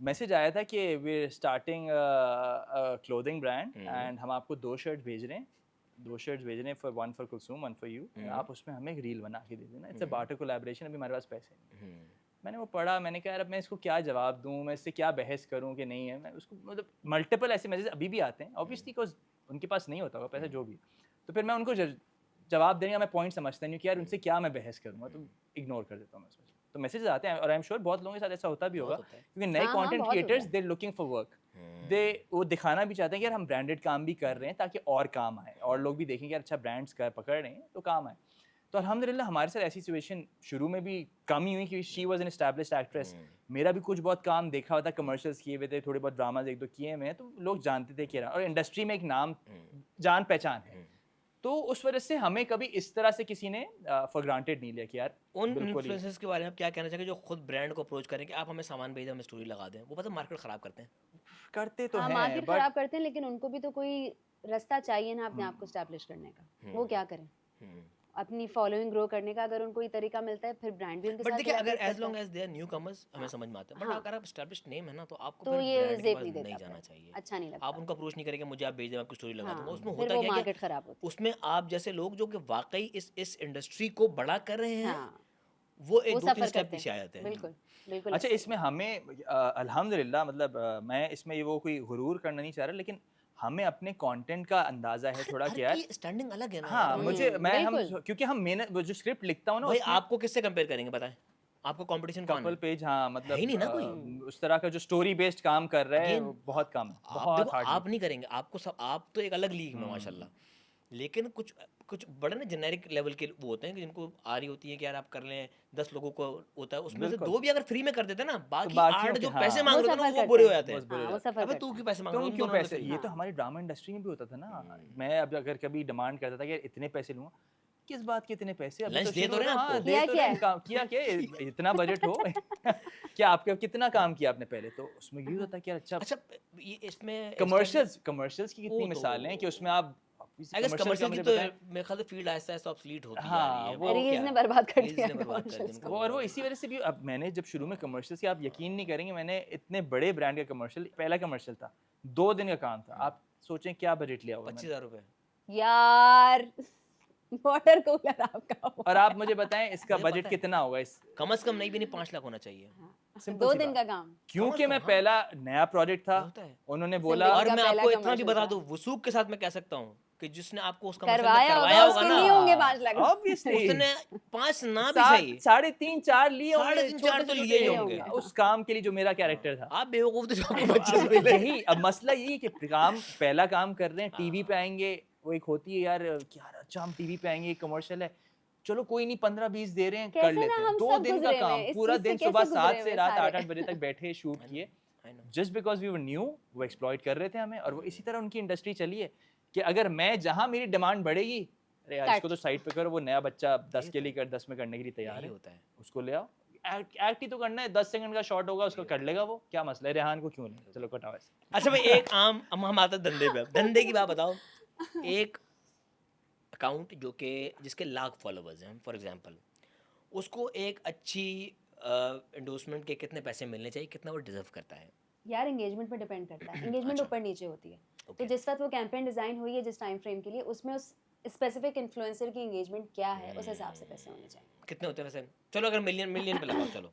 मैसेज आया था कि we are starting clothing brand and हम आपको 2 शर्ट भेज रहे हैं, 2 शर्ट्स भेज रहे हैं, for one for Kulsoom, one for you, आप उसमें हमें एक रील बना के दे देना, इट्स अ बार्टर कोलैबोरेशन, अभी हमारे पास पैसे नहीं। मैंने वो पढ़ा, मैंने कहा यार अब मैं इसको क्या जवाब दूँ, मैं इससे क्या बहस करूँ कि नहीं है, मैं उसको मतलब मल्टीपल ऐसे मैसेज अभी भी आते हैं ऑब्वियसली, बिकॉज उनके पास नहीं होता होगा पैसा जो भी, तो फिर मैं उनको जवाब देने का मैं पॉइंट समझता नहीं हूँ कि यार उनसे क्या मैं बहस करूँगा, तो इग्नोर कर देता हूँ मैं उसमें। तो मैसेज आते हैं और आई एम श्योर बहुत लोगों के साथ ऐसा होता भी होगा, बहुत होता है। क्योंकि नए हाँ, हाँ, कंटेंट बहुत होता क्रिएटर्स है। दे लुकिंग फॉर वर्क, दे वो दिखाना भी चाहते हैं कि यार हम ब्रांडेड काम भी कर रहे हैं ताकि और काम आए और लोग भी देखें कि यार अच्छा ब्रांड्स कर पकड़ रहे हैं तो काम आए। तो अल्हम्दुलिल्लाह हमारे साथ ऐसी सिचुएशन शुरू में भी कम ही हुई कि she was an established actress, मेरा भी कुछ बहुत काम देखा हुआ था, कमर्शियल्स किए हुए थे, थोड़े बहुत ड्रामाज एक दो किए हुए हैं, तो लोग जानते थे कि यार, और इंडस्ट्री में एक नाम जान पहचान है, तो उस वजह से हमें कभी इस तरह से किसी ने फॉर ग्रांटेड नहीं लिया कि यार उन बिल्कुल ही इन्फ्लुएंसर्स के बारे में आप क्या कहना चाहेंगे जो खुद ब्रांड को अप्रोच करें कि आप हमें सामान भेजें, हमें स्टोरी लगा दें? वो पता मार्केट खराब करते हैं। करते तो हाँ, हैं मार्केट बट खराब करते हैं, लेकिन उनको भी तो कोई रास्ता चाहिए ना अपने आप को स्टैब्लिश करने का। वो क्या करें? अपनी फॉलोइंग ग्रो करने का अगर उनको ये तरीका मिलता है, फिर ब्रांड भी उनके बट साथ देखिए, अगर collaborate एज करता लॉन्ग है। As they are newcomers हमें समझ में आता है, बट हाँ। अगर आप एस्टैब्लिश्ड नेम है ना, तो आपको तो फिर ये ब्रांड के जेब पास नहीं नहीं देता जाना फिर। चाहिए। अच्छा नहीं लगता। आप उनको अप्रोच नहीं करेंगे, मुझे आप भेज दें, मैं आपकी स्टोरी लगा दूंगा। हाँ, उसमें फिर होता वो क्या है मार्केट कि खराब होती उसमें आप जैसे लोग जो कि वाकई इस इंडस्ट्री को बड़ा कर रहे है। हैं, हाँ, वो एक वो 2-3 सफर स्टेप करते पीछे आ हैं। जाते हैं। बिल्कुल, बिल्कुल अच्छा ऐसे ही इसमें हमें अल्हम्दुलिल्लाह मतलब मैं इसमें वो कोई गुरूर करना नहीं चाह रहा, लेकिन हमें अपने कंटेंट का अंदाजा है थोड़ा हर कि की यार स्टैंडिंग अलग है ना हाँ यार। मुझे मैं हम बिल्कुल। क्योंकि हम मेहनत वो जो स्क्रिप्ट लिखता हूँ ना भाई उसमें आपको किससे कंपेयर करेंगे बताएं? आपको कंपटीशन कौन कपल है? पेज हाँ है ही मतलब नहीं ना कोई। उस तरह का जो स्टोरी बेस्ड काम कर रहा है अगेन वो बहुत कम है, आप देखो, बहुत हार्डली। आप नहीं करेंगे, आपको सब, आप तो एक अलग लीग में माशाल्लाह। लेकिन कुछ कुछ बड़े ना जेनेरिक लेवल के वो होते हैं कि जिनको आ रही होती है कि यार आप कर लें, 10 लोगों को होता है, उसमें से बिल्कुल 2 भी अगर फ्री में कर देते हैं ना, तो बाकी बाकियों 8 के जो हाँ पैसे मांग वो रहे होते हैं सफर ना, वो करते बुरे हो हैं। जाते हैं। बहुत बुरे हाँ, वो जाते सफर अबे करते तू हैं। क्यों पैसे मांग रहा है? तुम उन क्यों दोनों में पैसे फ्री। ये तो हाँ, हमारी ड्रामा इंडस्ट्री में भी होता था ना, मैं अब अगर कभी डिमांड करता था कि यार इतने पैसे लूंगा, किस बात के इतने पैसे, अभी लंच तो दे शुरू तो रहे हैं हाँ आपको। दे किया तो क्या रहे हैं, है? काम किया क्या इतना बजट हो क्या आपके कितना काम किया आपने पहले, तो उसमें ये होता है कि यार अच्छा अच्छा, ये इसमें कमर्शियल्स की वो कितनी तो मिसालें हैं कि उसमें आप आई गेस कमर्शियल का कमर्शियल की मुझे तो बताएं मेरे ख्याल से फील्ड आहिस्ता आहिस्ता ऑब्सोलीट होती जा रही हाँ है। वो वो रील्स क्या ने बर्बाद कर रील्स दिया ने है बर्बाद कर दिया commercials इनको। को। वो और वो इसी वजह से भी अब मैंने जब शुरू में कमर्शियल्स की आप यकीन नहीं करेंगे, मैंने इतने बड़े ब्रांड का कमर्शियल पहला कमर्शियल था 2 दिन का काम था, आप सोचें क्या बजट लिया होगा मैंने। 25,000 रुपए। यार वाटर कूलर आपका हुआ। और आप मुझे बताएं इसका मुझे बजट पता है। कितना होगा इस कम से कम नहीं भी नहीं 5 लाख होना चाहिए। हाँ, सिंपल 2 सी दिन बात, का काम। क्योंकि मैं हाँ। पहला नया प्रोजेक्ट था, ये होता है। उन्होंने जिंदगी बोला और का मैं पहला आपको इतना भी commercial बता था। दूं, वसूक के साथ मैं कह सकता हूँ कि जिसने आपको उस कमर्शियल में करवाया करवाया होगा होगा उसके ना, लिए होंगे 5 लाख। ऑब्वियसली उसने 5 ना भी सही, 3.5 4 लिए होंगे, 3.5 4 तो लिए ही होंगे। उस काम के लिए जो मेरा कैरेक्टर था। आप बेवकूफ थे जो आपको अब 25 मिले। यही अब मसला यही है कि काम पहला काम कर रहे हैं, टीवी पे हाँ। आएंगे, वो एक होती है यार कि यार अच्छा हम टीवी पे आएंगे, कमर्शियल है, चलो कोई नहीं 15-20 दे रहे हैं कर कैसे लेते ना हैं, हम 2 सब दिन का गुजरे हुए काम, हैं, इस पूरा चीज से दिन कैसे सुबह गुजरे 7 से हुए रात सारे। 8-8 बजे तक बैठे शूट किए, I know। Just because we were new, वो एक्सप्लॉइट कर रहे थे हमें, और वो इसी तरह उनकी इंडस्ट्री चली है कि अगर मैं जहां मेरी डिमांड बढ़ेगी, अरे यार इसको तो साइड पे करो, वो नया बच्चा 10 के लिए 10 में करने के लिए तैयार यही है, होता है। उसको ले आओ, एक्ट ही तो करना है, 10 सेकंड का शॉट होगा उसको कर लेगा, वो क्या मसला है, रेहान को क्यों नहीं, चलो कटाओ ऐसे। अच्छा भाई, एक आम हम आते हैं धंधे पे। अब धंधे की बात बताओ। एक अकाउंट जो कि जिसके लाख फॉलोअर्स हैं फॉर एग्जांपल, उसको एक अच्छी एंडोर्समेंट के कितने पैसे मिलने चाहिए, कितना वो डिजर्व करता है? यार एंगेजमेंट पे डिपेंड करता है। एंगेजमेंट अच्छा। ऊपर नीचे होती है। तो ओके। जिस वक्त वो कैंपेन डिजाइन हुई है जिस टाइम फ्रेम के लिए, उसमें उस स्पेसिफिक इन्फ्लुएंसर की एंगेजमेंट क्या है, उस हिसाब से पैसे होने चाहिए। कितने होते हैं वैसे? चलो अगर मिलियन पे लगाओ, चलो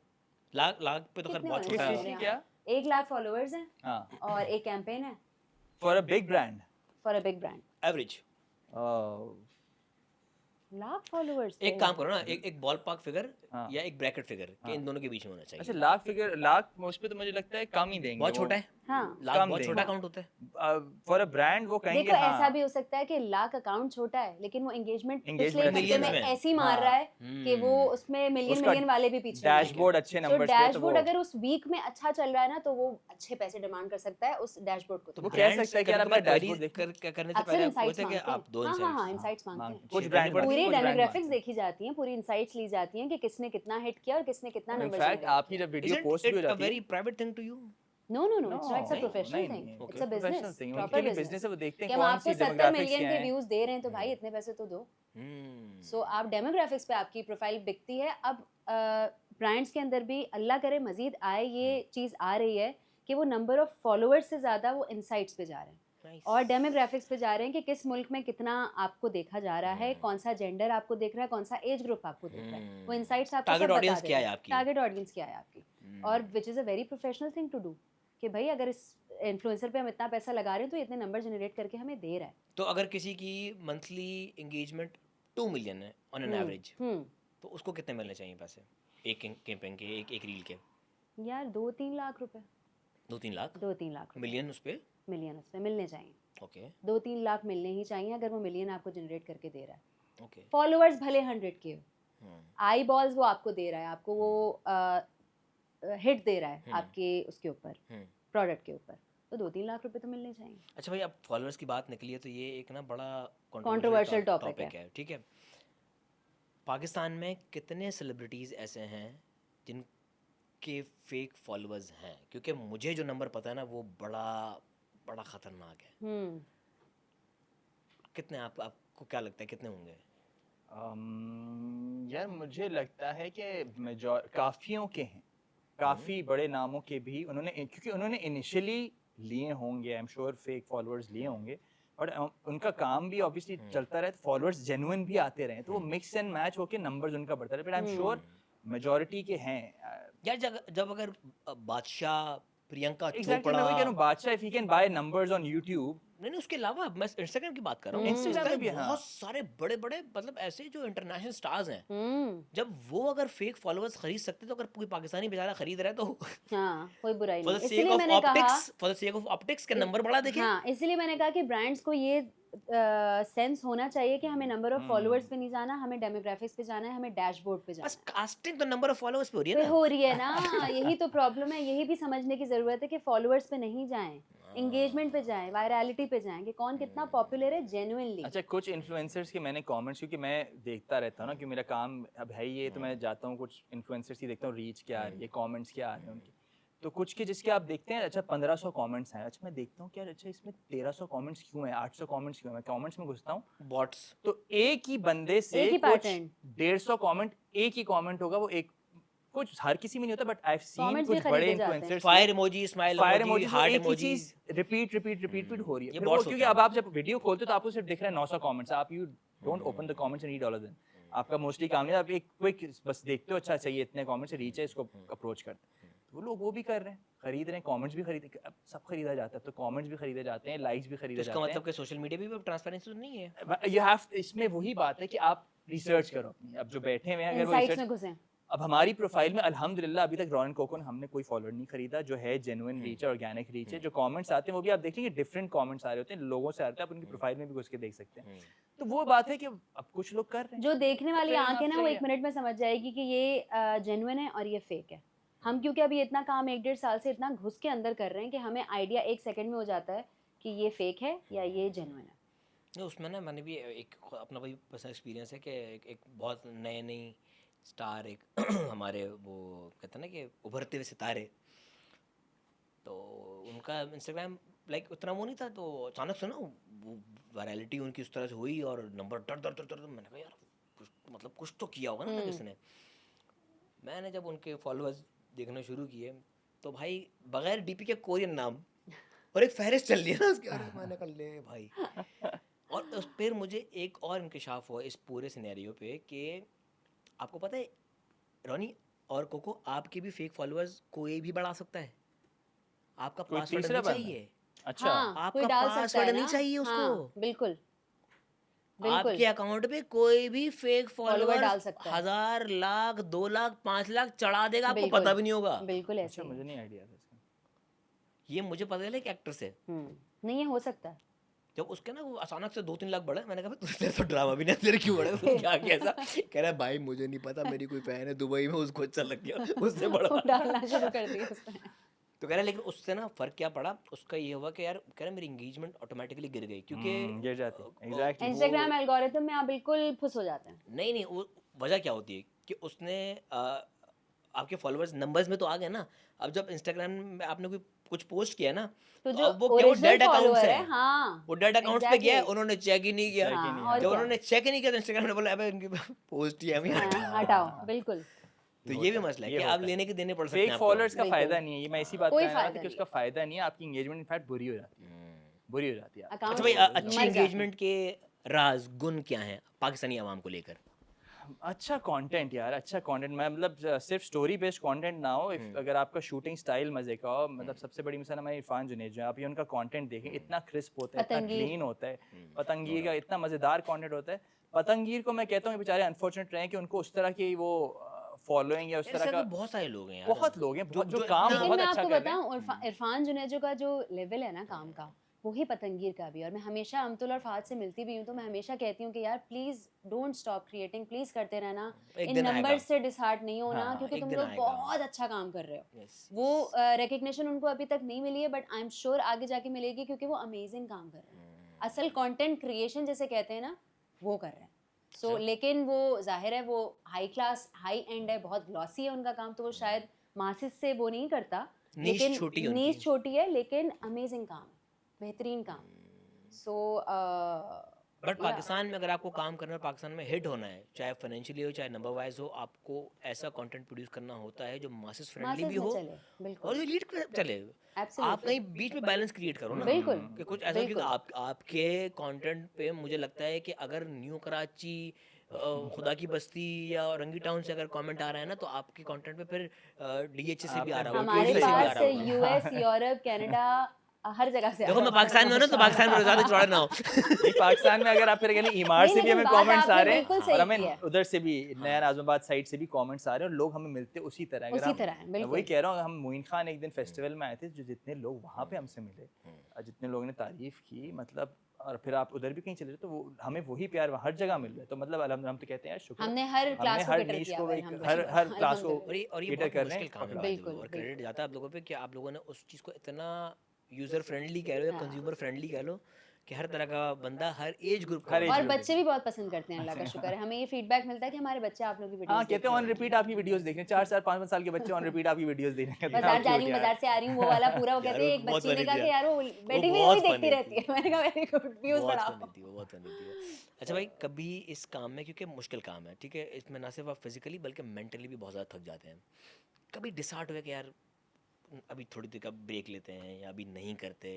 लाख लाख पे तो खैर कितने बहुत होने छोटा किस चाहिए चीज़ है। की यहाँ? क्या? 1 लाख फॉलोअर्स हैं हाँ और एक कैंपेन है for a big brand, for a big brand. Average. Lakh followers एक काम करो ना, एक बॉल पार्क फिगर हाँ। या एक ब्रैकेट फिगर कि हाँ। इन दोनों के बीच में होना अच्छा चाहिए। लाख फिगर, लाख उस पे तो मुझे लगता है कम ही देंगे, बहुत छोटा है। हाँ। लाख कम बहुत देंगे। छोटा अकाउंट होता है। फॉर अ ब्रांड वो कहेंगे देखो हाँ ऐसा भी हो सकता है कि लाख अकाउंट छोटा है लेकिन वो एंगेजमेंट पिछले Engagement एक हफ्ते millions में में। ऐसी मार हाँ। रहा है कि वो उसमें उसका मिलियन वाले भी पीछे नहीं है। डैशबोर्ड अच्छे तो नंबर्स पे तो वो डैशबोर्ड अगर उस वीक में अच्छा चल रहा है ना, तो वो अच्छे पैसे डिमांड कर सकता है उस डैशबोर्ड को। तो वो तो कह सकता है कि यार अपना डैशबोर्ड डैशबोर्ड करने से अक्सर पहले आप इंसाइट्स बोलते हैं कि मांगते आप दो हैं। हाँ हाँ हाँ, इनसाइट्स। इंसाइट्स मांगते हैं। कुछ चेक ब्रांड करनी पूरी पड़ती है। डेमोग्राफिक्स देखी जाती हैं, पूरी इंसाइट्स ली जाती हैं कि किसने कितना हिट किया और किसने कितना नंबर इनफैक्ट आपकी जब वीडियो Isn't पोस्ट भी हो it a जाती है, very private thing to you? No no no, it's not, it's a नहीं, प्रोफेशनल नहीं, थिंग, नहीं, it's a professional business, thing, proper उनके लिए बिजनेस बिजनेस है, वो देखते कि हैं हम कौन आपको सी 70 डेमोग्राफिक्स मिलियन क्या के हैं। व्यूज दे रहे हैं तो भाई इतने पैसे तो दो। Hmm. सो आप डेमोग्राफिक्स पे आपकी प्रोफाइल बिकती है। अब ब्रांड्स के अंदर भी अल्लाह करे मजीद आए, ये चीज़ आ रही है कि वो नंबर ऑफ फॉलोअर्स से ज़्यादा वो इनसाइट्स पे जा रहे हैं। Nice. और डेमोग्राफिक्स पे जा रहे हैं कि किस मुल्क में कितना आपको देखा जा रहा है, कौन सा जेंडर आपको देख रहा है, कौन सा एज ग्रुप आपको देख रहा है, वो इनसाइट्स आपको Target सब बता audience देते क्या है हैं। आपकी? टारगेट ऑडियंस क्या है आपकी, और which is a very professional thing to do कि भाई अगर इस इन्फ्लुएंसर पे हम इतना पैसा लगा रहे हैं तो ये इतने नंबर जनरेट करके हमें दे रहा है। तो अगर किसी की मंथली एंगेजमेंट 2 मिलियन है ऑन एन एवरेज, तो उसको कितने मिलने चाहिए पैसे एक कैंपेन के, एक रील के? यार 2-3 लाख रुपए, 2-3 लाख 2-3 लाख रुपए मिलियन उस पे? मिलियन उस पे मिलने चाहिए। ओके 2-3 लाख मिलने ही चाहिए अगर वो मिलियन आपको जनरेट करके दे रहा है। ओके फॉलोअर्स भले 100 के हो, आई बॉल्स वो आपको दे रहा है, आपको वो हिट दे रहा है आपके उसके ऊपर, प्रोडक्ट के ऊपर, तो 2-3 लाख रुपए तो मिलने चाहिए। अच्छा भाई, अब फॉलोअर्स की बात निकली है तो ये एक ना बड़ा Controversial topic है, ठीक है। पाकिस्तान में कितने सेलिब्रिटीज़ ऐसे हैं जिनके फेक फॉलोअर्स हैं? क्योंकि मुझे जो नंबर पता है ना वो बड़ा बड़ा ख़तरनाक है। कितने आपको क्या लगता है कितने होंगे? यार मुझे लगता है कि काफियों के हैं, काफी बड़े नामों के भी उन्होंने, क्योंकि उन्होंने इनिशियली लिए होंगे, I am sure fake followers लिए होंगे, और उनका काम भी ऑब्वियसली चलता रहे, फॉलोअर्स जेन्युइन भी आते रहे, तो वो मिक्स एंड मैच होके नंबर्स उनका बढ़ता रहे, but I am sure majority के हैं। यार जब अगर बादशाह, प्रियंका एग्जैक्टली, चोपड़ा, मैं वही कह रहा हूँ, बादशाह if he can by numbers on YouTube, नहीं उसके अलावा मैं इंस्टाग्राम की बात कर रहा हूँ। Instagram इंस्टाग्राम में भी, हाँ। बहुत सारे बड़े बड़े मतलब ऐसे जो इंटरनेशनल स्टार्स हैं, जब वो अगर फेक फॉलोअर्स खरीद सकते तो अगर कोई पाकिस्तानी बेचारा खरीद रहा है तो हाँ, कोई बुराई फॉर नहीं। द इसलिए सेक ऑफ मैंने कहा, optics, for the sake of optics के नंबर बढ़ा देखे। हाँ, इसलिए मैंने कहा कि ब्रांड्स को ये सेंस होना चाहिए कि हमें नंबर ऑफ फॉलोअर्स पे नहीं जाना, हमें डेमोग्राफिक्स पे जाना है, हमें डैशबोर्ड पे जाना बस कास्टिंग तो नंबर ऑफ फॉलोअर्स पे हो रही है पे ना। हो रही है ना। यही तो प्रॉब्लम है, यही भी समझने की जरूरत है कि फॉलोअर्स पे नहीं जाएं, एंगेजमेंट पे जाएं, वायरलिटी पे जाएं कि कौन कितना पॉपुलर है जेन्युइनली। अच्छा, कुछ इन्फ्लुएंसर्स के मैंने कमेंट्स, क्योंकि मैं देखता रहता हूँ ना, कि मेरा काम अब है ये, तो मैं जाता हूँ कुछ इन्फ्लुएंसर्स की देखता हूँ रीच क्या आ रही है, कमेंट्स क्या आ रहे हैं उनके, तो कुछ के जिसके आप देखते हैं अच्छा 1500 कमेंट्स हैं, अच्छा मैं देखता हूँ कि यार अच्छा इसमें 1300 कमेंट्स क्यों हैं, 800 कमेंट्स क्यों हैं, मैं कमेंट्स में घुसता हूँ, बॉट्स। तो एक ही बंदे से एक ही कुछ pattern। 150 कमेंट, एक ही कमेंट होगा, वो एक कुछ हर किसी में नहीं होता, but I have seen Comments भी कुछ बड़े खरीदे जाते हैं। Influencers fire emoji, smile fire emoji, emoji, heart एक ही इमोजी। चीज रिपीट हो रही है, ये फिर bots वो, क्योंकि होते अब आप जब वीडियो खोलते हो तो आपको सिर्फ दिख रहा है 900 कमेंट्स, आप you don't open the comments and read all of them, आपका मोस्टली काम नहीं है, आप एक क्विक बस देखते हो, अच्छा चाहिए इतने कमेंट्स, रीच है, इसको अप्रोच करते हैं, तो वो लोग वो भी कर रहे हैं, खरीद रहे हैं, कमेंट्स भी खरीद, अब सब खरीदा जाता है, तो कमेंट्स भी खरीदे जाते हैं, लाइक्स भी तो खरीदे इसका जाते हैं, मतलब कि सोशल मीडिया भी ट्रांसपेरेंसी नहीं है। यू हैव, इसमें वही बात है कि आप रिसर्च करो अपनी, अब जो बैठे हुए हैं अगर वो इनसाइट्स रिसर्च, में घुसें। अब हमारी प्रोफाइल में अल्हम्दुलिल्लाह अभी तक रॉन कोको हमने कोई फॉलोअर नहीं खरीदा, जो है जेन्युइन रीच है, ऑर्गेनिक रीच है, जो कमेंट्स आते हैं वो भी आप देखेंगे डिफरेंट कमेंट्स आ रहे होते हैं, लोगों से आते हैं, आप उनकी प्रोफाइल में भी घुस के देख सकते हैं, तो वो बात है कि अब कुछ लोग कर रहे हैं, जो देखने वाली fair आंख है enough, ना, वो सही 1 है। मिनट में समझ जाएगी कि ये जेन्युइन है और ये फेक है। हम क्योंकि अभी इतना काम 1-1.5 साल से इतना घुस के अंदर कर रहे हैं कि हमें आइडिया 1 सेकंड में हो जाता है कि ये फेक है या ये जेन्युइन है। नहीं उसमें ना मैंने भी एक अपना भाई पर्सनल एक्सपीरियंस है कि एक बहुत नई स्टार, एक हमारे वो कहते हैं ना कि उभरते हुए सितारे, तो उनका इंस्टाग्राम लाइक उतना वो नहीं था, तो अचानक से ना वो वायरलिटी उनकी उस तरह से हुई और नंबर डर मैंने कहा यार मतलब कुछ तो किया होगा ना किसने। मैंने जब उनके फॉलोअर्स देखना शुरू किए तो भाई बगैर डीपी के कोरियन नाम और एक फहरिस्त चल रही है ना उसके, अरे मैंने कहा ले भाई। और फिर मुझे एक और इंकशाफ हुआ इस पूरे सिनेरियो पे कि आपको पता है रॉनी और कोको, आपके भी फेक फॉलोअर्स कोई भी बढ़ा सकता है, आपका कोई पासवर्ड तीसरा नहीं बंदा? चाहिए। अच्छा, हाँ, आपका कोई डाल सकता पासवर्ड है नहीं ना? चाहिए उसको। हाँ, बिल्कुल बिल्कुल आपके अकाउंट पे कोई भी फेक फॉलोवर फॉलोअर डाल सकता है। 1000 लाख 2 लाख 5 लाख चढ़ा देगा, आपको बिल्कुल, पता भी नहीं होगा। बिल्कुल ऐसे अच्छा ही मुझे है। नहीं आइडिया था इसका। ये मुझे पता है एक एक्टर से, नहीं, ये हो सकता है। जब उसके ना वो अचानक से 2-3 लाख बढ़े, मैंने कहा तुझे तो ड्रामा भी नहीं, तेरे क्यों बढ़े, तू क्या कैसा? कह रहा है भाई मुझे नहीं पता, मेरी कोई फैन है दुबई में, उसको अच्छा लग गया उससे बढ़ा। वो डालना शुरू कर दिया उसने। तो कह रहा है लेकिन उससे ना फर्क क्या पड़ा, उसका ये हुआ कि यार कह रहा है मेरी एंगेजमेंट ऑटोमेटिकली गिर गई, क्योंकि गिर जाती है, एग्जैक्टली। इंस्टाग्राम एल्गोरिथम में आप बिल्कुल फुस हो जाते हैं। नहीं वो वजह क्या होती है कि उसने आपके फॉलोअर्स नंबर्स में तो आ गए ना, अब जब इंस्टाग्राम में आपने कोई कुछ पोस्ट किया ना, तो तो जो अब वो क्या, वो ओरिजिनल डेड अकाउंट्स फॉलोअर है, है, हाँ, वो डेड अकाउंट्स पे गया है, exactly। उन्होंने चेक ही नहीं किया। Check ही नहीं हाँ, और जब क्या? उन्होंने चेक ही नहीं किया तो इंस्टाग्राम ने बोला अबे इनकी पोस्ट ही है, हम हाँ, हटा। हटाओ, बिल्कुल। तो ये भी मसला है ये कि होता आप है। लेने के देने पड़ सकते हैं फेक आपको। फॉलोअर्स का बिल्कुल। फायदा नहीं है, ये मैं इसी बात कोई कहने वाला था फायदा कि नहीं उसका फायदा नहीं है, आपकी एंगेजमेंट इनफैक्ट बुरी हो जाती है। बुरी हो जाती है। अकाउंट अच्छा भाई, मर अच्छी जाते हैं। एंगेजमेंट के राज गुण क्या हैं पाकिस्तानी आवाम को लेकर? अच्छा कंटेंट यार, अच्छा कंटेंट। मैं मतलब सिर्फ स्टोरी बेस्ड कंटेंट ना हो, अगर आपका शूटिंग स्टाइल मजे का हो, मतलब सबसे बड़ी मिसाल हमारी इरफान जुनैद जो है, आप ये उनका कंटेंट देखें, इतना क्रिस्प होता है, इतना पतंगीर। क्लीन होता है। पतंगीर का इतना मजेदार कंटेंट होता है। पतंगीर को मैं कहता हूँ कि बेचारे अनफॉर्चुनेट रहे कि उनको उस तरह की वो फॉलोइंग या उस यार तरह इससे का, तो बहुत सारे लोग हैं यार, बहुत लोग हैं बहुत जो जो काम इतना- लेकिन बहुत मैं अच्छा आपको कर रहे हैं। बताऊं, इरफान जुनेजो का जो लेवल है ना काम का, वही पतंगीर का भी। और मैं हमेशा अमतुल और फाद से मिलती भी हूँ तो मैं हमेशा कहती हूँ कि यार please don't stop creating, please करते रहना, एक इन दिन नंबर आएगा। से डिसहार्ट नहीं होना, हाँ, क्योंकि एक तुम दिन लोग आएगा। बहुत अच्छा काम कर रहे हो। Yes, वो yes. रिकग्निशन उनको अभी तक नहीं मिली है, बट आई एम श्योर आगे जाके मिलेगी, क्योंकि वो अमेजिंग काम कर रहे हैं। असल कंटेंट क्रिएशन जिसे कहते हैं ना, वो कर रहे हैं। सो लेकिन वो जाहिर है वो हाई क्लास हाई एंड है, बहुत ग्लॉसी है उनका काम, तो वो शायद मासिस से वो नहीं करता, नीश लेकिन छोटी है उनकी। नीश छोटी है, लेकिन अमेजिंग काम है, बेहतरीन काम। सो बट पाकिस्तान में अगर आपको काम करना है, पाकिस्तान में हिट होना है, चाहे फाइनेंशियली हो चाहे नंबर वाइज हो, आपको ऐसा कंटेंट प्रोड्यूस करना होता है जो मासेस फ्रेंडली मासिस भी में हो चले, और बिल्कुल, जो लीड चले। आप एब्सोल्युटली, कहीं बीच में बैलेंस क्रिएट करो ना, बिल्कुल, कि कुछ ऐसा, क्योंकि बिल्कुल। आपके कंटेंट पे मुझे लगता है कि अगर न्यू कराची, खुदा की बस्ती या रंगी टाउन से अगर कमेंट आ रहा है ना, तो आपके कंटेंट पे फिर डीएचए से भी आ आपने रहा होगा, बिल्कुल हमारे केडी से भी आ पास रहा होगा। यूएस, यूरोप, कनाडा, हर जगह से आ देखो रहा मैं होगा। पाकिस्तान में हूं ना, तो पाकिस्तान में ज़्यादा चौड़ा ना हो। नहीं, पाकिस्तान में अगर आप फिर कहने ईमार नहीं, से भी लेकिन हमें बात कमेंट्स आ आपने रहे हैं, बिल्कुल और सही हमें की है। उधर से भी नया नाज़माबाद साइड से भी कमेंट्स आ रहे हैं, और लोग हमें मिलते उसी तरह। अगर उसी हम, तरह है, मैं वही बिल्कुल। कह रहा हूँ, हम मोइन खान एक दिन फेस्टिवल में आए थे, जो जितने लोग वहाँ पे हमसे मिले, जितने लोगों ने तारीफ की, मतलब, और फिर आप उधर भी कहीं चले जाओ तो वो हमें वही प्यार हर जगह मिल रहा है। तो मतलब हम तो कहते हैं यार शुक्र, हमने हर क्लास को हर कैटर नीश किया को हुआ है, एक हर क्लास को अल्हम्दुलिल्लाह। और ये cater बहुत कर रहे मुश्किल हैं, काम है पकड़ा। बाय द वे, बिल्कुल, और क्रेडिट बिल्कुल। जाता है आप लोगों पे कि आप लोगों ने उस चीज़ को इतना यूज़र फ्रेंडली कह लो या हाँ। कंज्यूमर फ्रेंडली कह लो कि हर तरह का बंदा, हर एज ग्रुप का हर बंदा age और group बच्चे भी बहुत पसंद करते हैं, अल्लाह का शुक्र है। हमें ये फीडबैक मिलता है कि हमारे बच्चे आप लोगों की हाँ, वीडियोस कहते देखते हैं ऑन हैं। रिपीट आपकी वीडियोस देख रहे हैं, 4 5 साल के बच्चे ऑन रिपीट आपकी वीडियोस देख रहे हैं। बाजार जा रही हूँ, बाजार से आ रही हूँ, वो वाला पूरा। वो यार कहते हैं, वो एक बहुत बच्ची ने funny कहा थी कि यार। यार वो बेटी वो भी बहुत वही देखती funny रहती थी। है। मैंने कहा वेरी गुड, व्यूज बहुत बढ़ाओ। फनी थी वो, बहुत फनी थी वो। अच्छा भाई, कभी इस काम में, क्योंकि मुश्किल काम है, ठीक है, इसमें ना सिर्फ आप फिजिकली बल्कि मेंटली भी बहुत ज़्यादा थक जाते हैं, कभी डिसहार्ट हुआ कि यार अभी थोड़ी देर का ब्रेक लेते हैं या अभी नहीं करते,